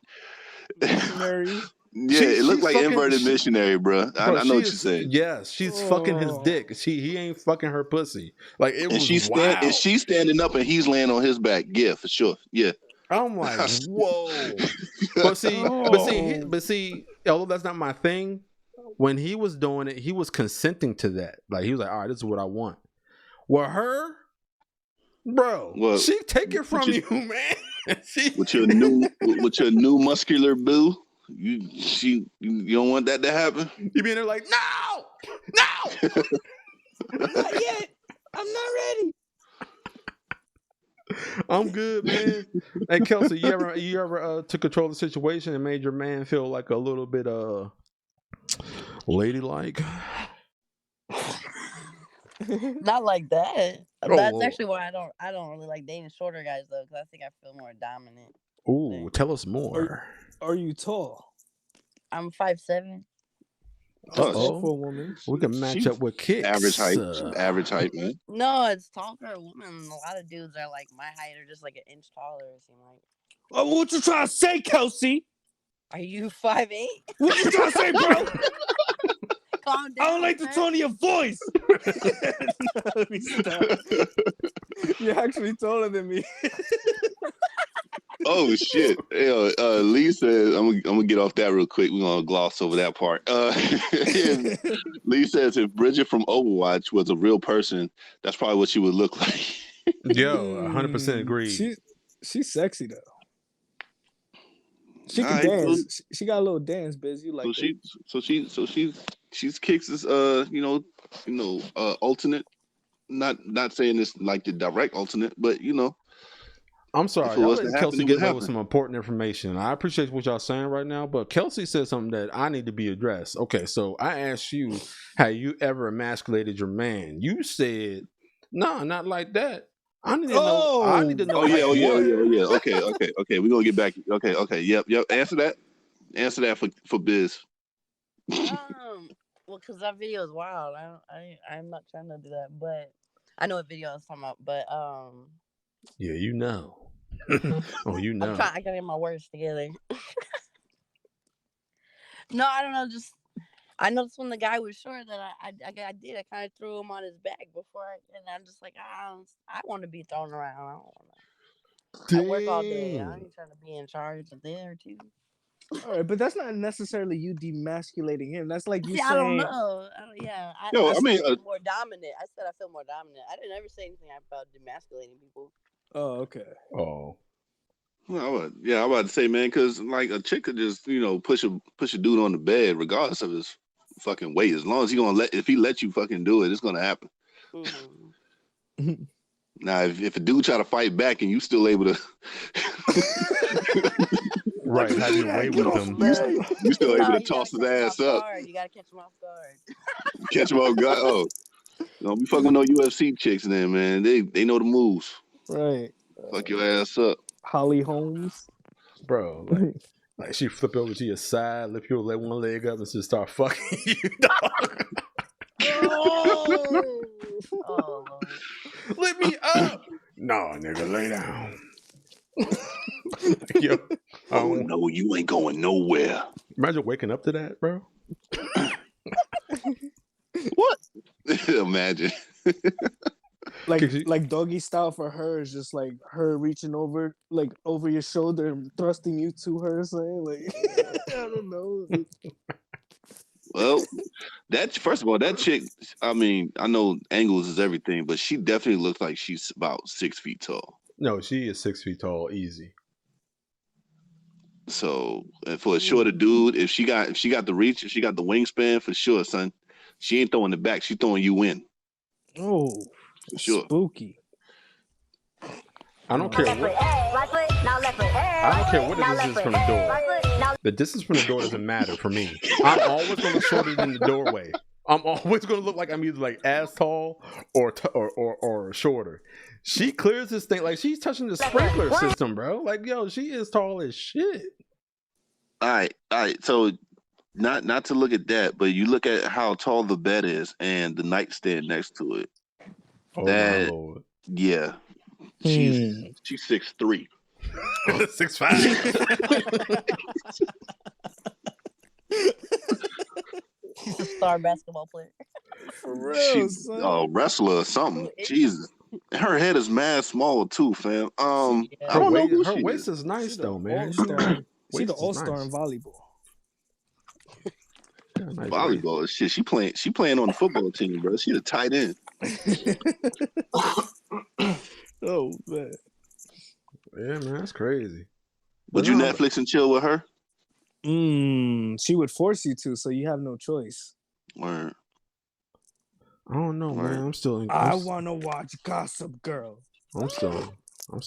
Missionary. Yeah, it looked she's like fucking- inverted missionary, bro. I know what you're is- saying. Yes, she's fucking his dick. He ain't fucking her pussy. Like it And was she's wild. and she's standing up and he's laying on his back. Yeah, for sure. Yeah. I'm like, whoa. But see, although that's not my thing, when he was doing it, he was consenting to that. Like he was like, all right, this is what I want. Well, her, bro, Well, she take it from you, man. With your new muscular boo, you don't want that to happen. You be in there like, no. Not yet. I'm not ready. I'm good, man. Hey, Kelsey, you ever took control of the situation and made your man feel like a little bit ladylike? Not like that. Oh, That's whoa. actually why I don't really like dating shorter guys though, because I think I feel more dominant. Ooh, tell us more. Are you tall? I'm 5'7". That's tall Oh, for a woman. we can match She's up with Kickz. Average height, man. No, it's tall for a woman. A lot of dudes are like my height or just like an inch taller. It seems like. Oh, what you trying to say, Kelsey? Are you 5'8"? What you trying to say, bro? Calm down. I don't like the man. tone of your voice. No, let me stop. You're actually taller than me. Oh shit! Yo, Lee says I'm gonna get off that real quick. We're gonna gloss over that part. Lee says if Bridget from Overwatch was a real person, that's probably what she would look like. Yo, 100% agreed. She's sexy though. She can Alright, dance. She got a little dance biz. You like that? She's Kick's alternate. Not saying this like the direct alternate, but I'm sorry. if it Y'all was to let happen, Kelsey it get would away with happen. some important information. I appreciate what y'all saying right now, but Kelsey said something that I need to be addressed. Okay, so I asked you, have you ever emasculated your man? You said, nah, not like that. I need to know. I need to know. Oh yeah, like, what? Okay. We're gonna get back. Okay. Yep. Answer that for Biz. Well, because that video is wild. I'm not trying to do that, but I know what video I was talking about. But Yeah, you know. Oh, you know. I gotta get my words together. No, I don't know. Just I noticed when the guy was short that I kind of threw him on his back and I'm just like, I want to be thrown around. I don't want to. I work all day. I ain't trying to be in charge of there too. All right, but that's not necessarily you demasculating him. That's like you saying. I don't know. I feel more dominant. I said I feel more dominant. I didn't ever say anything about demasculating people. Oh, okay. Oh. Well, I'm about to say, man, because like a chick could just, push a dude on the bed regardless of his fucking weight. As long as if he let you fucking do it, it's gonna happen. Mm-hmm. Now, if a dude try to fight back and you still able to, right, have your way with him, you still able to toss his ass up. You gotta catch him off guard. Catch him off guard. Oh, don't be fucking with no UFC chicks, then, man. They know the moves. Right. Fuck your ass up. Holly Holmes, bro. Like she flip over to your side, lift your one leg up, and just start fucking you, dog. Oh. Lift me up. No, nigga, lay down. Yo, oh no, you ain't going nowhere. Imagine waking up to that, bro. What? Imagine. like doggy style for her is just like her reaching over your shoulder and thrusting you to her, saying like, I don't know. Well, first of all, that chick, I mean, I know angles is everything, but she definitely looks like she's about 6 feet tall. No, she is 6 feet tall, easy. So, and for a shorter dude, if she got the reach, if she got the wingspan, for sure, son, she ain't throwing it back, she's throwing you in. Oh, for sure. Spooky. I don't care what. I don't care what the distance from the door. The distance from the door doesn't matter for me. I'm always going to look shorter than the doorway. I'm always going to look like I'm either like as tall or shorter. She clears this thing like she's touching the sprinkler system, bro. Like, yo, she is tall as shit. All right. So, not to look at that, but you look at how tall the bed is and the nightstand next to it. Oh my Lord. Yeah. She's 6'3". 6'5". She's a star basketball player. For real, she's a wrestler or something. Jesus. Her head is mad small too, fam. I don't know who her she waist is nice though, man. She's the all-star in volleyball. Yeah, nice volleyball shit. She playing on the football team, bro. She the tight end. Oh man. Yeah, man, that's crazy. Would you Netflix and chill with her? She would force you to, so you have no choice. Word. I don't know, man. I'm still. I want to watch Gossip Girl. I'm still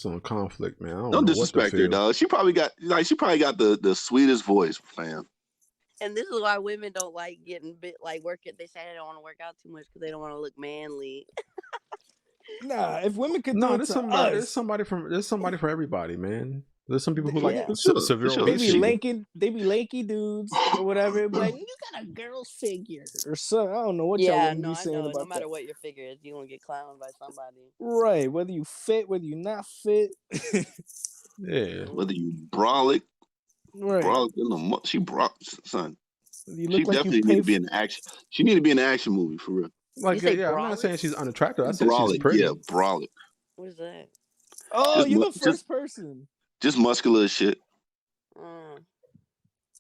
in conflict, man. I don't know disrespect her, dog. She probably got the sweetest voice, fam. And this is why women don't like getting working. They say they don't want to work out too much because they don't want to look manly. Nah, if women could do it there's somebody for everybody, man. There's some people who like severe obesity. They be lanky dudes or whatever. Be like, you got a girl's figure or something. I don't know what y'all be saying about that. No matter what your figure is, you gonna get clowned by somebody. Right. Whether you fit, whether you not fit. Yeah. Whether you brolic. Right. Brolic, she brolic, son. She definitely need to be in the action. She need to be in an action movie for real. Like, yeah, I'm not saying she's unattractive. I said she's pretty. Yeah, brolic. What is that? Oh, you're the first person. Just muscular as shit. I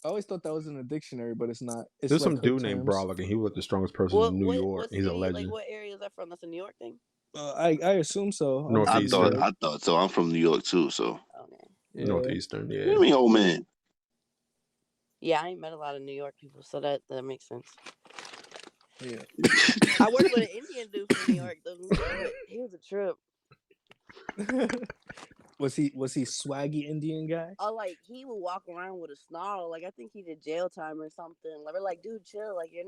always thought that was in the dictionary, but it's not. It's There's like some dude named Brolic, and he was the strongest person in New York. He's a legend. Like, what area is that from? That's a New York thing? I assume so. Northeastern. I thought so. I'm from New York too, so. Okay. Yeah. Northeastern, yeah. What do you mean, old man? Yeah, I ain't met a lot of New York people, so that makes sense. Yeah. I worked with an Indian dude from New York. He was a trip. Was he swaggy Indian guy? Oh, like he would walk around with a snarl. Like I think he did jail time or something. Like we're like, dude, chill. Like you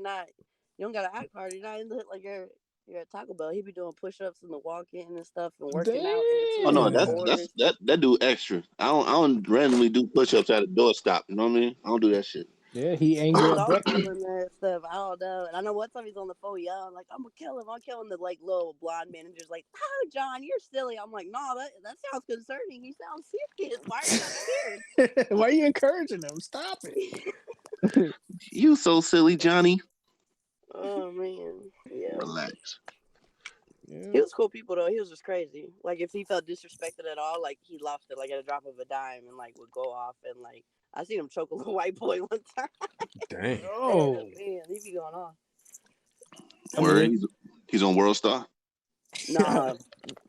don't gotta act hard. You're not in the like you're You're at Taco Bell. He be doing push-ups in the walk-in and stuff and working out in Oh no, between his Damn. orders. that dude extra. I don't randomly do push-ups at a doorstop. You know what I mean? I don't do that shit. Yeah, he He angry was at always breakfast. doing that stuff. I don't know. And I know one time he's on the phone yelling, like, I'm gonna kill him. I'm killing the like little blonde manager's like, oh, John, you're silly. I'm like, no, that sounds concerning. He sounds serious. Why are you not scared? Why are you encouraging him? Stop it. You so silly, Johnny. Oh man. Yeah. Relax. He was cool people though. He was just crazy. Like if he felt disrespected at all, like he lost it like at a drop of a dime and like would go off and like I seen him choke a little white boy one time. Dang. Oh, man, he be going off. Where he's on World Star. Nah,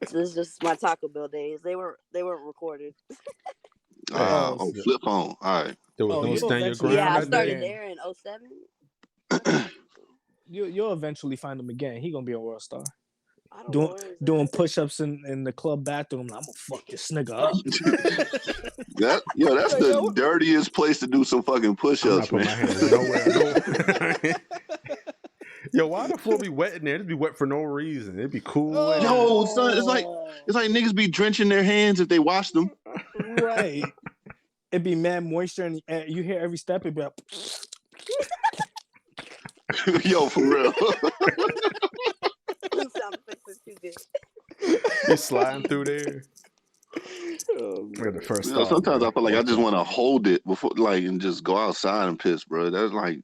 this is just my Taco Bell days. They weren't recorded. Oh, flip phone. All right. There was no stand your ground. Yeah, I that started day. there in 07. You'll eventually find him again. He gonna be a World Star. I don't know. Doing push-ups in the club bathroom. I'm gonna fuck this nigga up. That's the dirtiest place to do some fucking push-ups, man. My hands nowhere. Yo, why the floor be wet in there? It'd be wet for no reason. It'd be cool. Yo, son, it's like niggas be drenching their hands if they wash them. Right. It'd be mad moisture, and you hear every step. It'd be like, yo, for real. You sliding through there. The first thought, sometimes I feel like I just want to hold it before, like, and just go outside and piss, bro. That's like,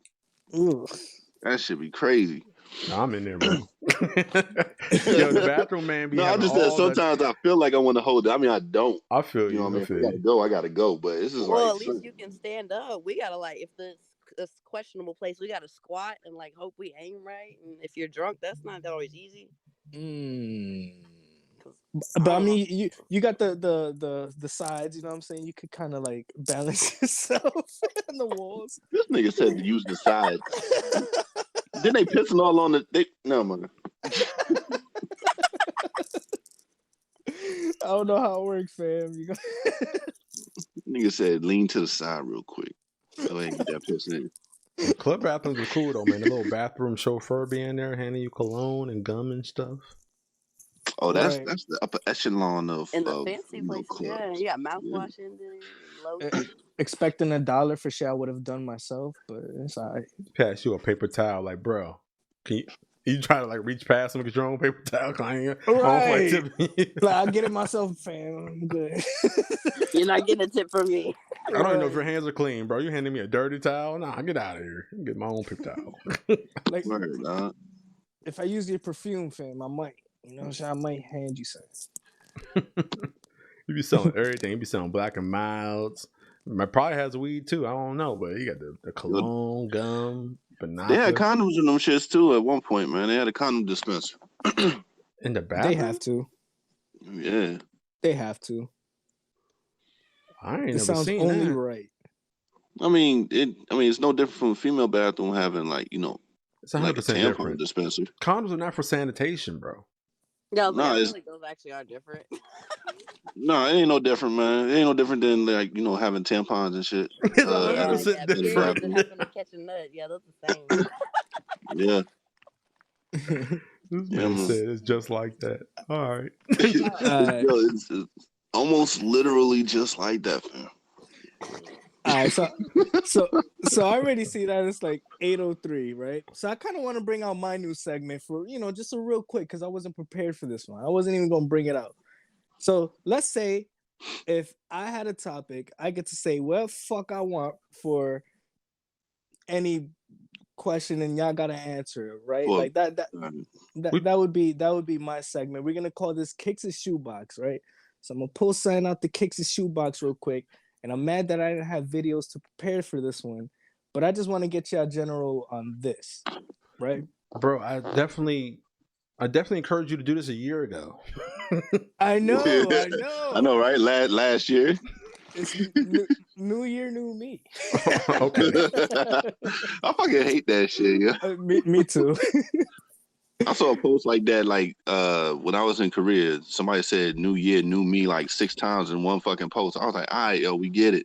that should be crazy. No, I'm in there, bro. Yo, the bathroom man be. No, I just said sometimes I feel like I want to hold it. I mean, I don't. I feel you. Know what I mean? I feel if I gotta go, I gotta go. But this is well, like, at least you can stand up. We gotta like if this questionable place, we gotta squat and like hope we aim right. And if you're drunk, that's not always easy. But I mean, you got the sides. You know what I'm saying? You could kind of like balance yourself on the walls. This nigga said to use the sides. Then they pissing all on the. No, man. I don't know how it works, fam. Nigga said lean to the side real quick. Go ahead and get that piss in. Club bathrooms are cool though, man. The little bathroom chauffeur being there, handing you cologne and gum and stuff. Oh, that's the upper echelon of in the fancy places. clubs. Yeah, you got mouthwash in there. Expecting $1 for shit I would have done myself, but it's alright. Pass you a paper towel, like, bro, can you try to like reach past them and get your own paper towel? Right. I'll get it myself, fam. I'm good. You're not getting a tip from me. I don't even know if your hands are clean, bro. You handing me a dirty towel? Nah, get out of here. I can get my own paper towel. Like, if I use your perfume, fam, I might. You know what I'm saying? I might hand you something. You be selling everything. You be selling Black and Milds. Probably has weed too. I don't know, but you got the cologne, gum, banana. They had condoms in them shits too at one point, man. They had a condom dispenser. In the bathroom? They have to. Yeah. They have to. I ain't it never sounds seen only that. right. I mean, it's no different from a female bathroom having like, it's 100% like a tampon different. dispenser. Condoms are not for sanitation, bro. No, but I feel like those actually are different. No, it ain't no different, man. It ain't no different than like, having tampons and shit. It's 100% different. And happen to catch a nut. Yeah, those the same. Yeah. This man said it's just like that. All right. Yo, it's almost literally just like that, fam. All right, so I already see that it's like 8:03, right? So I kind of want to bring out my new segment for just a real quick because I wasn't prepared for this one. I wasn't even gonna bring it out. So let's say if I had a topic, I get to say what fuck I want for any question, and y'all gotta answer it, right? Well, like that would be my segment. We're gonna call this Kickz' Shoebox, right? So I'm gonna pull something out the Kickz' Shoebox real quick. And I'm mad that I didn't have videos to prepare for this one, but I just want to get y'all general on this, right? Bro, I definitely encouraged you to do this a year ago. I know, I know, right? Last year. It's new year, new me. Okay. I fucking hate that shit, yeah. Me too. I saw a post like that, like when I was in Korea, somebody said "New Year, New Me" like 6 times in one fucking post. I was like, all right, yo, we get it.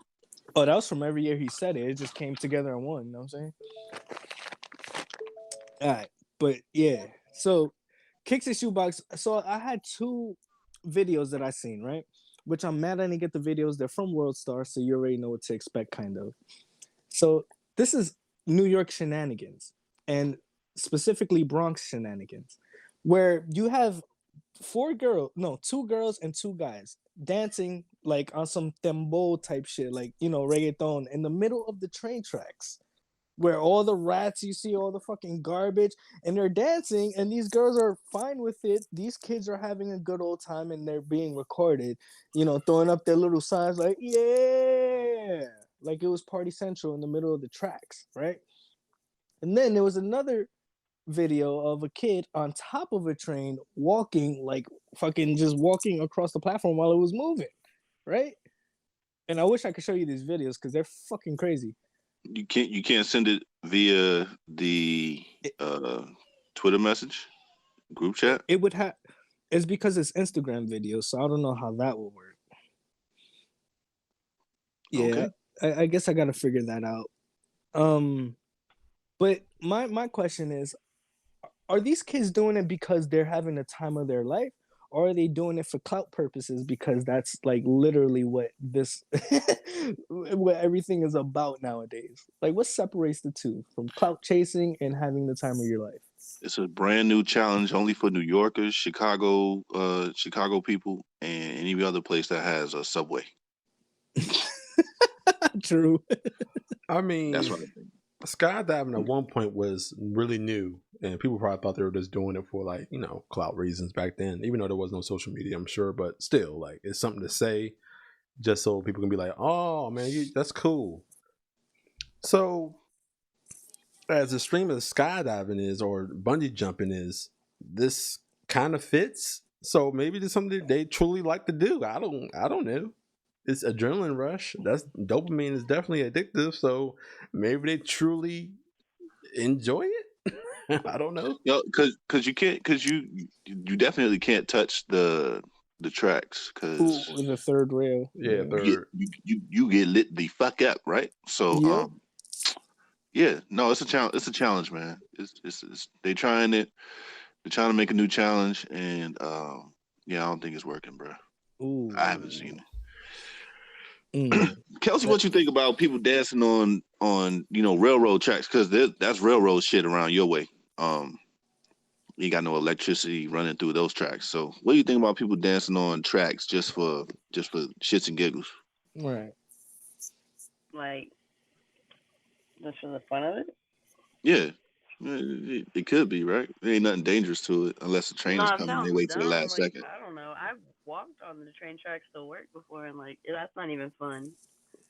Oh, that was from every year he said it. It just came together in one. You know what I'm saying? All right, but yeah. So Kickz and Shoebox. So I had 2 videos that I seen, right? Which I'm mad I didn't get the videos. They're from World Star, so you already know what to expect, kind of. So this is New York shenanigans, and specifically Bronx shenanigans, where you have 2 girls and 2 guys dancing like on some dembow type shit, like, you know, reggaeton in the middle of the train tracks, where all the rats, you see all the fucking garbage, and they're dancing, and these girls are fine with it. These kids are having a good old time, and they're being recorded, you know, throwing up their little signs like, yeah, like it was Party Central in the middle of the tracks, right? And then there was another video of a kid on top of a train walking, like fucking just walking across the platform while it was moving, right? And I wish I could show you these videos because they're fucking crazy. You can't send it via the Twitter message group chat. It would have. It's because it's Instagram videos, so I don't know how that will work. Yeah, okay. I guess I gotta figure that out. But my question is, are these kids doing it because they're having the time of their life, or are they doing it for clout purposes? Because that's like literally what this, what everything is about nowadays. Like, what separates the two from clout chasing and having the time of your life? It's a brand new challenge only for New Yorkers, Chicago people, and any other place that has a subway. True. I mean, that's what I think. Skydiving at one point was really new, and people probably thought they were just doing it for, like, you know, clout reasons back then, even though there was no social media, I'm sure. But still, like, it's something to say just so people can be like, oh man, that's cool. So as extreme as skydiving is, or bungee jumping is, this kind of fits. So maybe it's something they truly like to do. I don't know. It's adrenaline rush. That's dopamine is definitely addictive. So maybe they truly enjoy it. I don't know. Because you definitely can't touch the tracks because the third rail. Yeah, third. You get lit the fuck up, right? So yeah, no, it's a challenge. It's a challenge, man. It's they trying it. They're trying to make a new challenge, and yeah, I don't think it's working, bro. Ooh. I haven't seen it. Kelsey, what you think about people dancing on railroad tracks? Because that's railroad shit around your way. You got no electricity running through those tracks. So what do you think about people dancing on tracks just for shits and giggles? Right. Like, just for the fun of it? Yeah. It could be, right? There ain't nothing dangerous to it unless the train is coming and they wait till the last second. I don't know. I've walked on the train tracks to work before, and that's not even fun.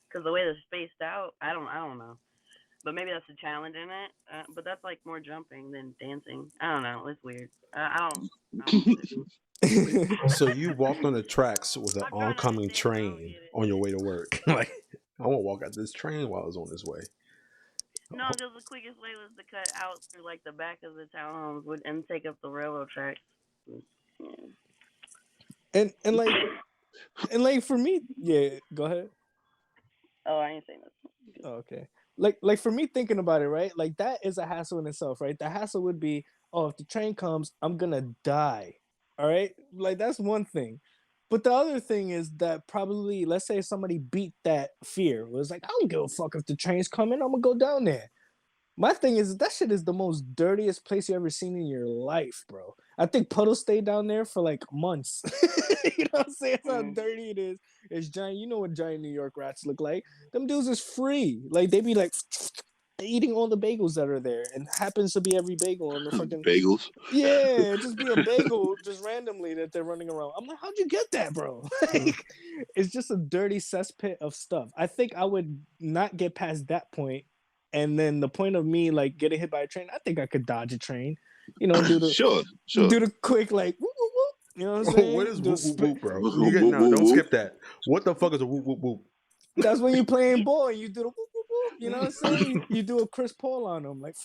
Because the way they're spaced out, I don't know. But maybe that's a challenge in it. But that's like more jumping than dancing. I don't know. It's weird. I don't So you walked on the tracks with an oncoming train on your way to work. Like, I won't walk out this train while I was on this way. No, because the quickest way was to cut out through like the back of the townhomes and take up the railroad tracks. Yeah. And like for me, yeah, go ahead. Oh, I ain't saying that. Oh, okay. Like for me, thinking about it, right? Like, that is a hassle in itself, right? The hassle would be, oh, if the train comes, I'm gonna die. All right, like that's one thing. But the other thing is that probably, let's say somebody beat that fear. It was like, I don't give a fuck if the train's coming. I'm gonna go down there. My thing is, that shit is the most dirtiest place you ever seen in your life, bro. I think puddles stay down there for like months. You know what I'm saying? That's how dirty it is. It's giant. You know what giant New York rats look like. Them dudes is free. Like, they be like eating all the bagels that are there, and happens to be every bagel on the fucking bagels. Yeah, just be a bagel just randomly that they're running around. I'm like, how'd you get that, bro? Like, it's just a dirty cesspit of stuff. I think I would not get past that point. And then the point of me like getting hit by a train, I think I could dodge a train. You know, do the sure. Do the quick like whoop, whoop, whoop. You know what I'm saying? What is whoop whoop whoop, bro? No, don't skip that. What the fuck is a whoop whoop whoop? That's when you're playing ball and you do the whoop whoop whoop. You know what I'm saying? You do a Chris Paul on them, like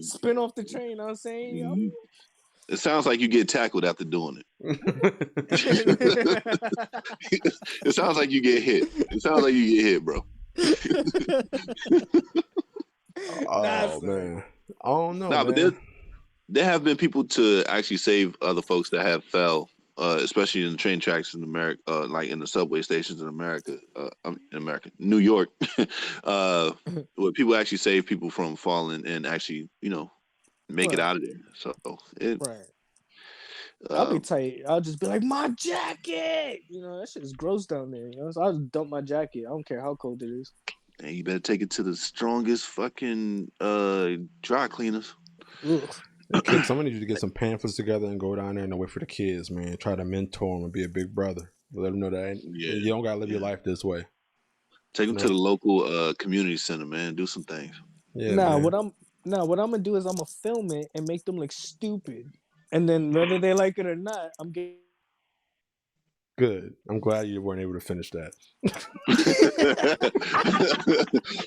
spin off the train. You know what I'm saying? You know? It sounds like you get tackled after doing it. It sounds like you get hit. It sounds like you get hit, bro. Oh man, I don't know. Nah, man. but there have been people to actually save other folks that have fell, especially in the train tracks in America, like in the subway stations in America, New York, where people actually save people from falling and actually, make it out of there. So right. I'll be tight. I'll just be like, my jacket. That shit is gross down there. So I'll just dump my jacket. I don't care how cold it is. And you better take it to the strongest fucking dry cleaners. Kids, somebody need you to get some pamphlets together and go down there and wait for the kids, man. Try to mentor them and be a big brother. Let them know that you don't gotta live your life this way. Take them to the local community center, man. Do some things. Yeah. What I'm gonna do is I'm gonna film it and make them look stupid, and then whether they like it or not, I'm getting. Good. I'm glad you weren't able to finish that.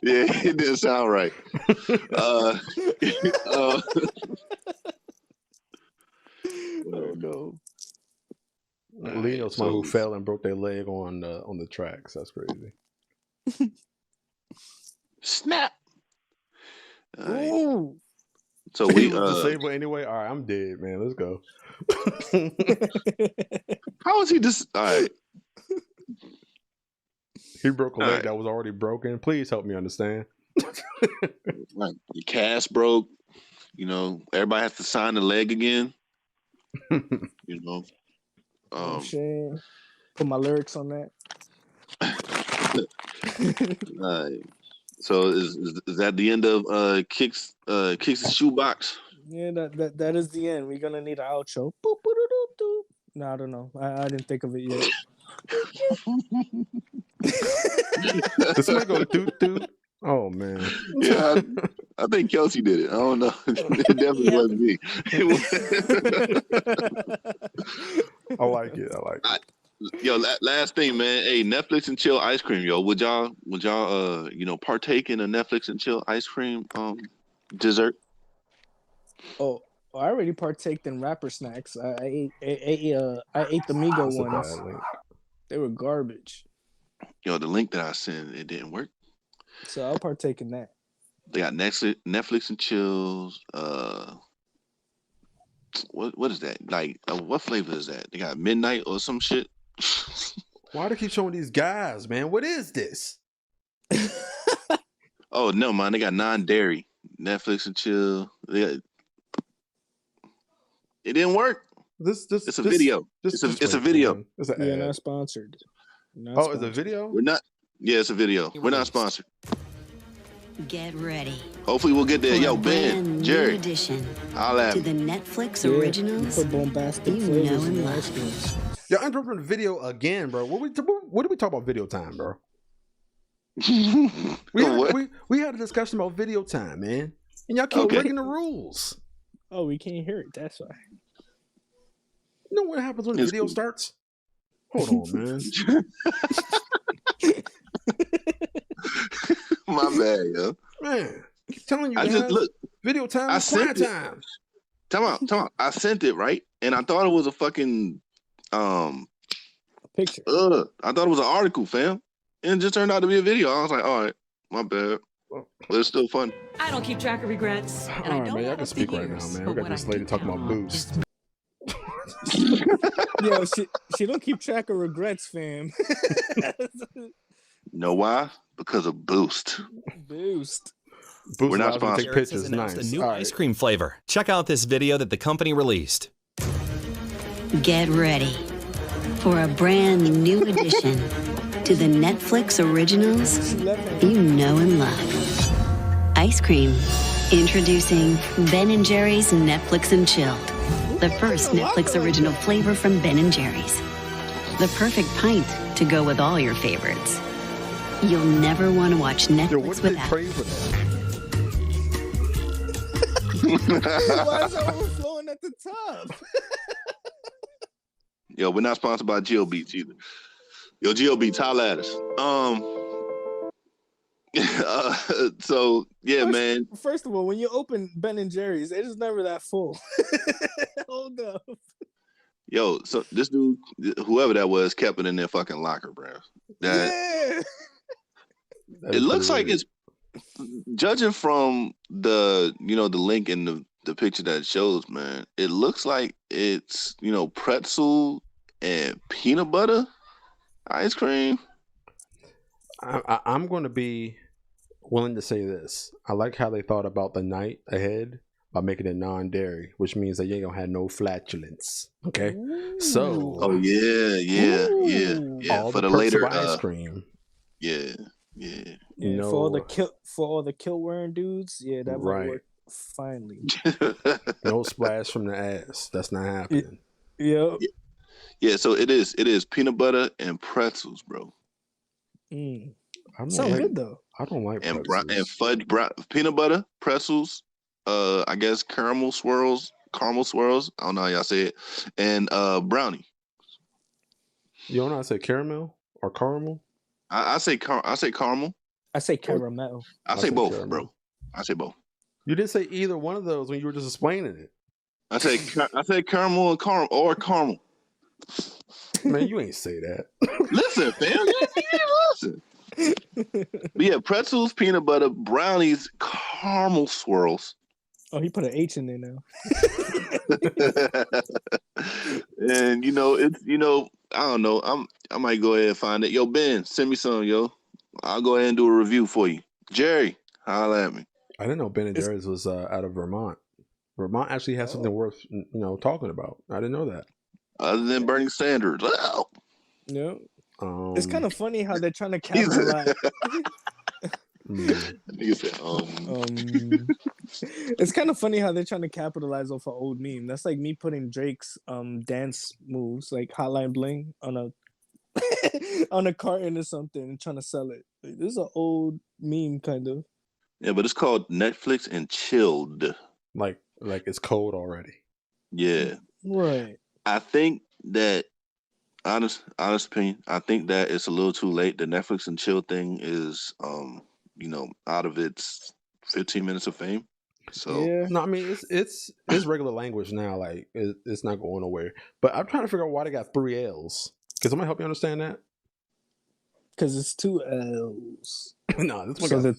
Yeah, it didn't sound right. No. Leo's someone who fell and broke their leg on the tracks. That's crazy. Snap. Ooh. So we disabled anyway. All right, I'm dead, man. Let's go. How is he just? All right. He broke a leg that was already broken. Please help me understand. Like your cast broke. Everybody has to sign the leg again. Shit. Put my lyrics on that. So is that the end of Kick's shoebox? Yeah, that is the end. We're gonna need an outro. Boop, boop, doop, doop. No, I don't know. I didn't think of it yet. Does somebody go doot doot? Oh man. Yeah, I think Kelsey did it. I don't know. It definitely wasn't me. I like it. Yo, last thing, man. Hey, Netflix and chill ice cream, yo. Would y'all partake in a Netflix and chill ice cream dessert? Oh, I already partaked in rapper snacks. I ate the Migo ones. They were garbage. Yo, the link that I sent, it didn't work. So I'll partake in that. They got Netflix and chills. What is that? Like, what flavor is that? They got midnight or some shit. Why do they keep showing these guys, man? What is this? Oh no, man! They got non-dairy Netflix and chill. It didn't work. It's a video. It's a video. We're not sponsored. It's a video? We're not. Yeah, it's a video. We're not sponsored. Get ready. Hopefully we'll get there. Yo, Ben, Jerry, holla to the Netflix originals you know and love. Yo, I'm dropping the video again, bro. What did we talk about video time, bro? we had a discussion about video time, man. And y'all keep breaking the rules. Oh, we can't hear it. That's why. You know what happens when the video starts? Hold on, man. My bad, yo. Man, keep telling you, I just look. Video time is quiet time. Come on. I sent it, right? And I thought it was a fucking a picture. I thought it was an article, fam. And it just turned out to be a video. I was like, all right, my bad. But it's still fun. I don't keep track of regrets. All right, man. Y'all can speak right now, man. We got this lady talking about Boost. Yo, she don't keep track of regrets, fam. Know why? Because of Boost. Boost. We're not sponsored. Take pictures. Nice. A new ice cream flavor. Check out this video that the company released. Get ready for a brand new addition to the Netflix originals you know and love. Ice cream. Introducing Ben & Jerry's Netflix and Chilled. The first Netflix original flavor from Ben & Jerry's. The perfect pint to go with all your favorites. You'll never want to watch Netflix without. Why is it overflowing at the top? Yo, we're not sponsored by Geo Beats either. Yo, Geo Beats, holla at us. So yeah, man. First of all, when you open Ben & Jerry's, it is never that full. Hold up. Yo, so this dude, whoever that was, kept it in their fucking locker, bro. Yeah. It looks like it's, judging from the the link in the picture that it shows, man, it looks like it's pretzel and peanut butter ice cream. I'm going to be willing to say this. I like how they thought about the night ahead by making it non-dairy, which means that you ain't gonna have no flatulence. Okay, so oh yeah. all For the the perks later of ice cream. Yeah. Yeah, No, for all the kilt wearing dudes, yeah, that might work finally. no splash from the ass. That's not happening. Yep. Yeah, so it is peanut butter and pretzels, bro. Sound good though. I don't like and pretzels. and fudge peanut butter pretzels. I guess caramel swirls. I don't know how y'all say it, and brownie. You don't know how to say caramel or caramel? I say caramel. I say caramel. I say both, caramel. bro. I say both. You didn't say either one of those when you were just explaining it. I say caramel and caramel. Man, you ain't say that. Listen, fam. Listen. But yeah, pretzels, peanut butter, brownies, caramel swirls. Oh, he put an H in there now. And I don't know. I might go ahead and find it. Yo, Ben, send me some, yo. I'll go ahead and do a review for you. Jerry, holla at me. I didn't know Ben and Jerry's was out of Vermont. Vermont actually has something worth talking about. I didn't know that. Other than Bernie Sanders. Well. No. It's kind of funny how they're trying to capitalize. It's kind of funny how they're trying to capitalize off an old meme. That's like me putting Drake's dance moves, like Hotline Bling, on a on a carton or something and trying to sell it. Like, this is an old meme, kind of. Yeah, but it's called Netflix and chilled. Like it's cold already. Yeah. Right. I think that honest opinion, I think that it's a little too late. The Netflix and chill thing is out of its 15 minutes of fame. So yeah. No, I mean it's regular language now. Like it's not going nowhere. But I'm trying to figure out why they got 3 L's. Can somebody help me understand that? Because it's 2 L's. No, this one got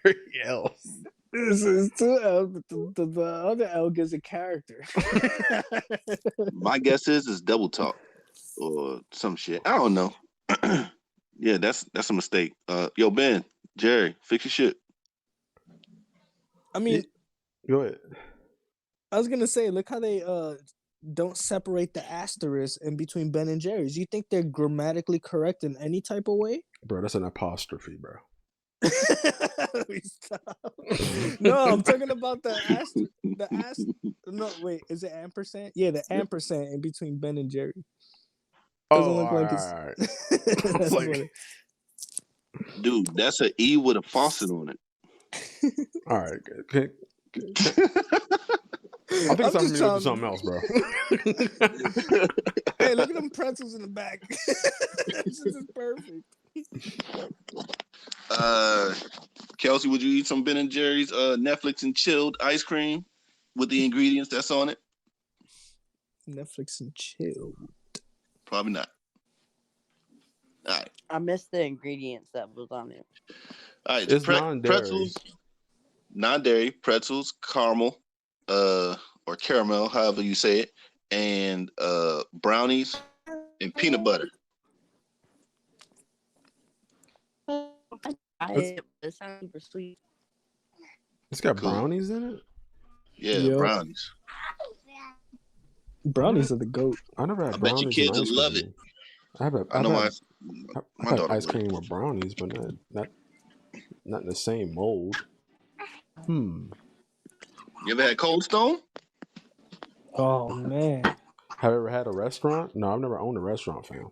3 L's. This is 2 L's, but the other L gives a character. my guess is it's double talk or some shit. I don't know. Yeah, that's a mistake. Yo, Ben, Jerry, fix your shit. I mean, go ahead. I was gonna say, look how they don't separate the asterisk in between Ben and Jerry's. You think they're grammatically correct in any type of way? Bro, that's an apostrophe, bro. Stop. No, I'm talking about the asterisk. No, wait, is it ampersand? Yeah, the ampersand in between Ben and Jerry. Doesn't look like it's. Right. That's like, dude, that's an E with a faucet on it. All right, good. I think it's time for me to do something else, bro. Hey, look at them pretzels in the back. This is perfect. Kelsey, would you eat some Ben and Jerry's Netflix and chilled ice cream with the ingredients that's on it? Netflix and chilled. Probably not. All right. I missed the ingredients that was on there. All right, it's non-dairy. Pretzels, non-dairy pretzels, caramel, or caramel, however you say it, and brownies and peanut butter. It sounds super sweet. It's got brownies in it? Yeah, Yep. brownies. Brownies are the GOAT. I never had I bet brownies. your kids and ice would love cream. it. I've My had daughter ice would. cream with brownies, but not in the same mold. You ever had Cold Stone? Oh man. Have you ever had a restaurant? No, I've never owned a restaurant, fam.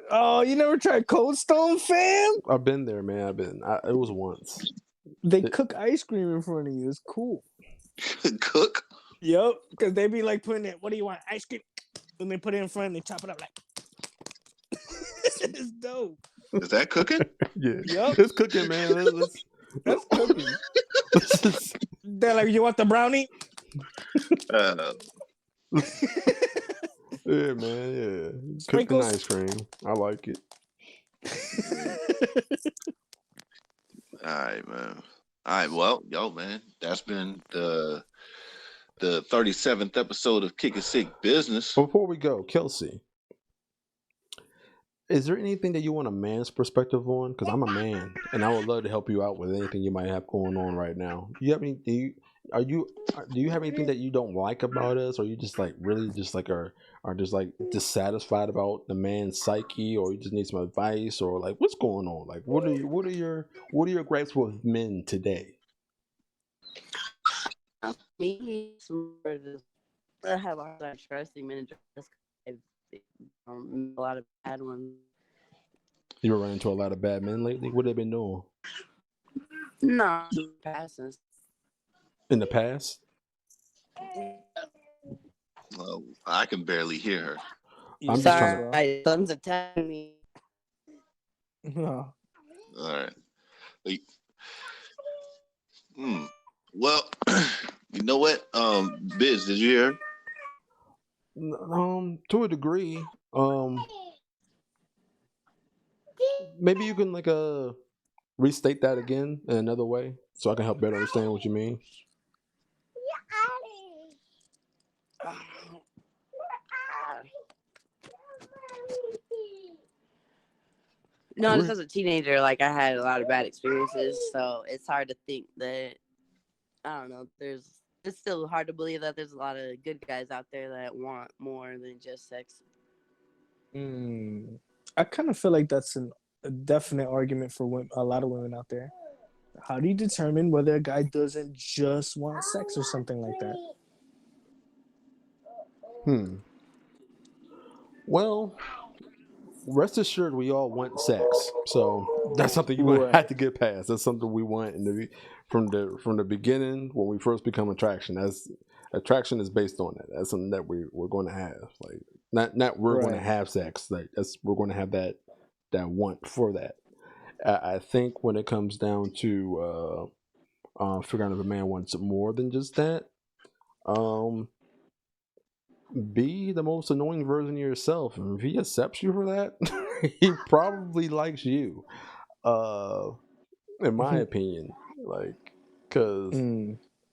Oh, you never tried Cold Stone, fam? I've been there, man. It was once. They cook ice cream in front of you. It's cool. Cook? Yep. Because they be like putting it, what do you want? Ice cream? And they put it in front and they chop it up like. It's dope. Is that cooking? Yeah. Yep. It's cooking, man. That's cooking. They're like, you want the brownie? Yeah, man. Yeah. Sprinkles? Cooking ice cream. I like it. All right, man. All right, well, yo, man, that's been the 37th episode of Kickin' Sick Business. Before we go, Kelsey, is there anything that you want a man's perspective on? Because I'm a man, and I would love to help you out with anything you might have going on right now. Do you have any? Do you have anything that you don't like about us, or you just like really just like are just like dissatisfied about the man's psyche, or you just need some advice, or like what's going on? Like what are your gripes with men today? Me, I have a hard time trusting men. A lot of bad ones. You were running into a lot of bad men lately. What have they been doing? No, passes. In the past? I can barely hear her. I'm just trying to. My son's attacking me. No. All right. Well, you know what? Biz, did you hear? To a degree. Maybe you can like restate that again in another way so I can help better understand what you mean. No, just as a teenager, like I had a lot of bad experiences, so it's hard to think that I don't know. It's still hard to believe that there's a lot of good guys out there that want more than just sex. I kind of feel like that's a definite argument for a lot of women out there. How do you determine whether a guy doesn't just want sex or something like that? Well, rest assured, we all want sex, so that's something you're gonna have to get past. That's something we want from the beginning when we first become attraction. Attraction is based on that. That's something that we're going to have. Like not we're going to have sex. Like we're going to have that want for that. I think when it comes down to figuring out if a man wants more than just that, be the most annoying version of yourself. And if he accepts you for that, he probably likes you. In my opinion, like, because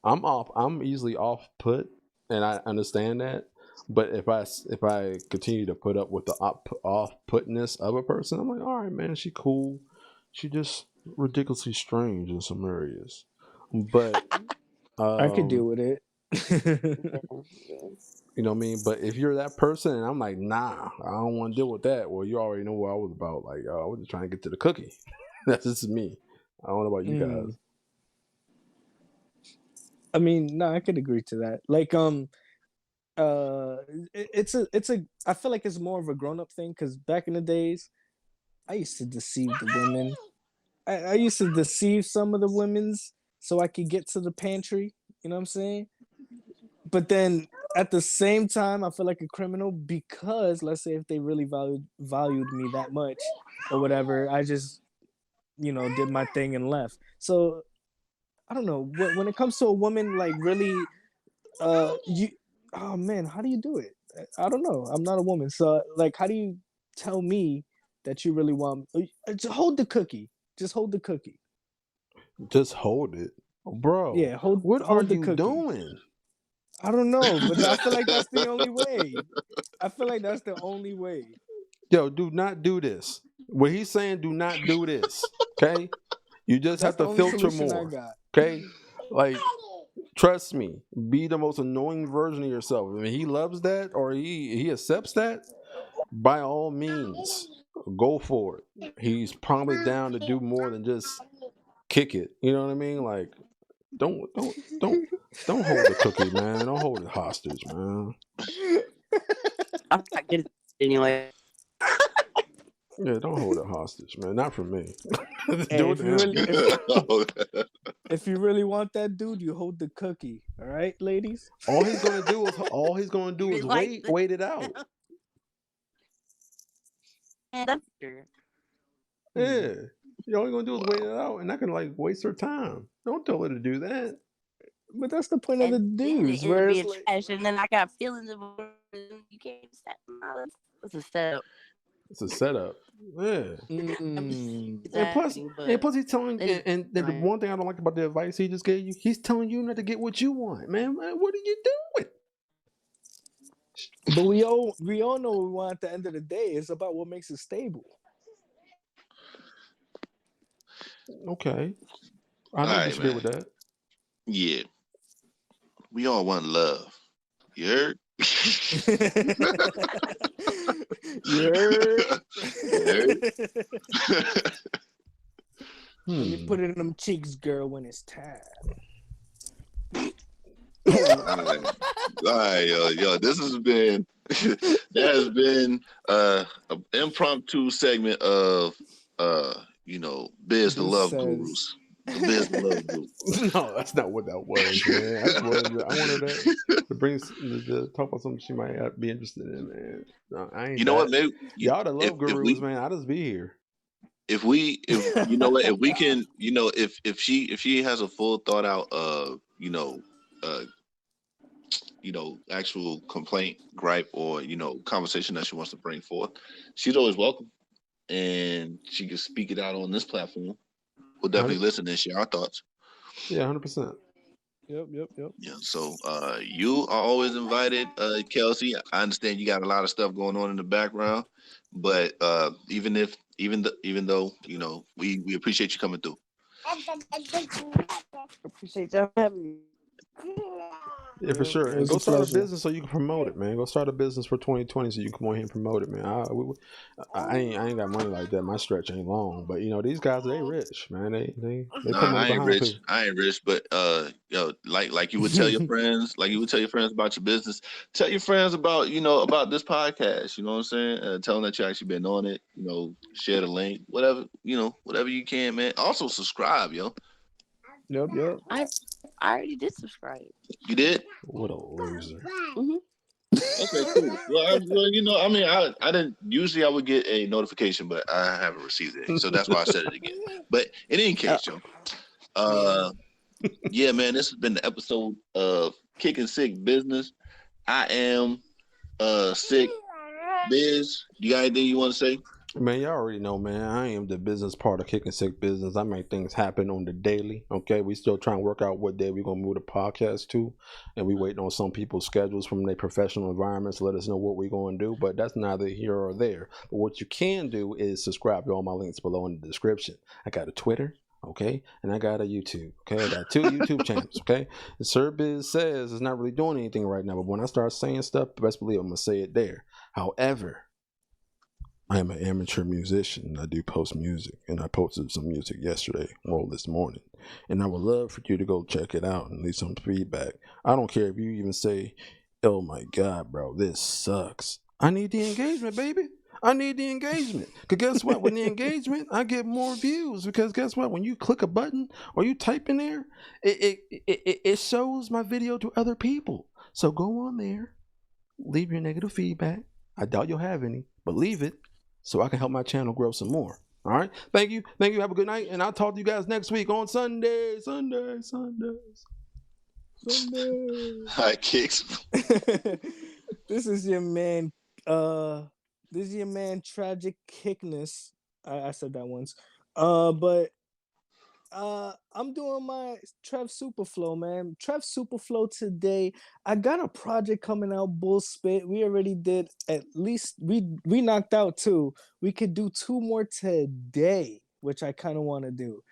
I'm easily off put, and I understand that. But if I continue to put up with the off putness of a person, I'm like, all right, man, she cool. She just ridiculously strange in some areas. But I could deal with it. You know what I mean? But if you're that person and I'm like, nah, I don't want to deal with that. Well, you already know what I was about. Like, I was just trying to get to the cookie. That's just me. I don't know about you guys. I mean, no, I could agree to that. Like, I feel like it's more of a grown-up thing because back in the days, I used to deceive the women. I used to deceive some of the women's so I could get to the pantry. You know what I'm saying? But then at the same time, I feel like a criminal because let's say if they really valued me that much or whatever, I just, did my thing and left. So I don't know. When it comes to a woman, like really, oh man, how do you do it? I don't know. I'm not a woman. So like, how do you tell me that you really want, just hold the cookie. Just hold the cookie. Just hold it. Bro. Yeah. What hold are the you cookie. doing? I don't know, but I feel like that's the only way. I feel like that's the only way. Yo, do not do this. What he's saying, do not do this. Okay? You just have to filter more. Okay? Like, trust me. Be the most annoying version of yourself. If he loves that or he accepts that, by all means, go for it. He's probably down to do more than just kick it. You know what I mean? Like, don't hold the cookie, man. Don't hold it hostage, man. I'm not getting it anyway. Yeah, don't hold it hostage, man. Not from me. Hey, if you really want that dude, you hold the cookie. All right, ladies. All he's gonna do is wait it out. Yeah. All you're gonna do is wait it out, and I can like waste her time. Don't tell her to do that. But that's the point of the dudes. Where it's trash, and then I got feelings of you can't step. That's a step. It's a setup. Yeah. Mm. And plus, he's telling. And the one thing I don't like about the advice he just gave you, he's telling you not to get what you want, man. What are you doing? But we all know what we want at the end of the day. It's about what makes it stable. Okay. I don't All right, disagree man. with that. Yeah. We all want love. You heard? You heard? Let me put it in them cheeks, girl, when it's time. All right, yo, this has been that has been an impromptu segment of Biz the Love Gurus. The Biz the Love Gurus. No, that's not what that was, man. I wanted to bring to talk about something she might be interested in, man. No, I ain't. You know what? Maybe y'all the love gurus, man. I just be here. If we can, if she has a full thought out actual complaint, gripe, or conversation that she wants to bring forth, she's always welcome, and she can speak it out on this platform. We'll definitely listen and share our thoughts. Yeah, 100%. Yep. Yeah. So you are always invited, Kelsey. I understand you got a lot of stuff going on in the background, but even though we appreciate you coming through. Appreciate y'all having me. Yeah, for sure. And go start a business so you can promote it, man. Go start a business for 2020 so you can come on here and promote it, man. I ain't got money like that. My stretch ain't long, but these guys, they rich, man. They put money behind people. I ain't rich, but like you would tell your friends, about your business. Tell your friends about about this podcast. You know what I'm saying? Tell them that you actually been on it. Share the link, whatever you can, man. Also subscribe, yo. Yep. I already did subscribe. You did? What a loser. Mm-hmm. Okay, cool. Well, I didn't. Usually, I would get a notification, but I haven't received it, so that's why I said it again. But in any case, yeah, man, this has been the episode of Kickin' Sick Business. I am Sick Biz. You got anything you want to say? Man, y'all already know, man. I am the business part of Kickin' Sick Business. I make things happen on the daily. Okay, we still trying to work out what day we're gonna move the podcast to, and we waiting on some people's schedules from their professional environments to let us know what we're gonna do. But that's neither here or there. But what you can do is subscribe to all my links below in the description. I got a Twitter, okay, and I got a YouTube. Okay, I got 2 YouTube channels. Okay, and Sir Biz says it's not really doing anything right now, but when I start saying stuff, best believe I'm gonna say it there. However, I am an amateur musician. I do post music, and I posted some music yesterday, well, this morning. And I would love for you to go check it out and leave some feedback. I don't care if you even say, "Oh my God, bro, this sucks." I need the engagement, baby. I need the engagement. Because guess what? With the engagement, I get more views. Because guess what? When you click a button or you type in there, it shows my video to other people. So go on there, leave your negative feedback. I doubt you'll have any, but leave it, so I can help my channel grow some more. All right. Thank you. Have a good night. And I'll talk to you guys next week on Sundays. Hi, Kickz. This is your man. This is your man, Tragic Kickness. I said that once. But I'm doing my Trev Superflow, man. Trev Superflow today. I got a project coming out, Bull Spit. We already did at least, we knocked out 2. We could do 2 more today, which I kind of want to do.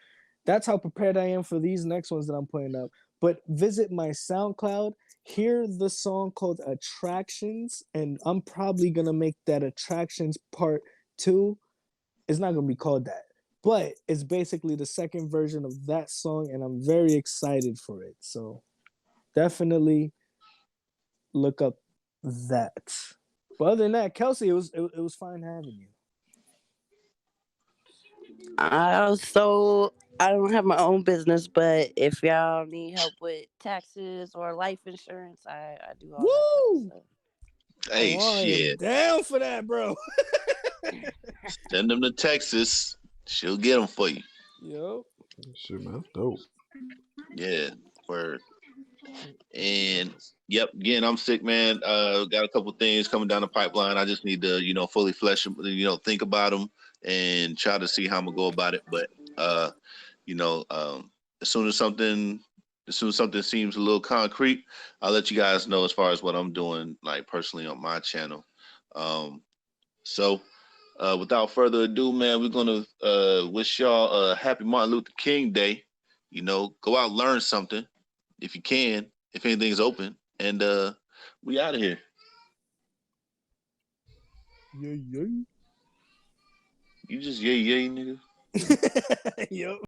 That's how prepared I am for these next ones that I'm putting up. But visit my SoundCloud, hear the song called Attractions, and I'm probably going to make that Attractions Part 2. It's not going to be called that, but it's basically the second version of that song, and I'm very excited for it. So definitely look up that. But other than that, Kelsey, it was fine having you. So I don't have my own business, but if y'all need help with taxes or life insurance, I do all that kind of stuff. Hey, shit. Down for that, bro. Send them to Texas. She'll get them for you. Yo. Shit, man, that's dope. Yeah, word. And Yep. Again, I'm sick, man. Got a couple things coming down the pipeline. I just need to, fully flesh them, think about them and try to see how I'm gonna go about it. But, you know, um, as soon as something seems a little concrete, I'll let you guys know as far as what I'm doing, like personally on my channel. So, without further ado, man, we're gonna wish y'all a happy Martin Luther King Day. Go out and learn something if you can, if anything's open. And we out of here. Yeah. You just yay, nigga. Yep.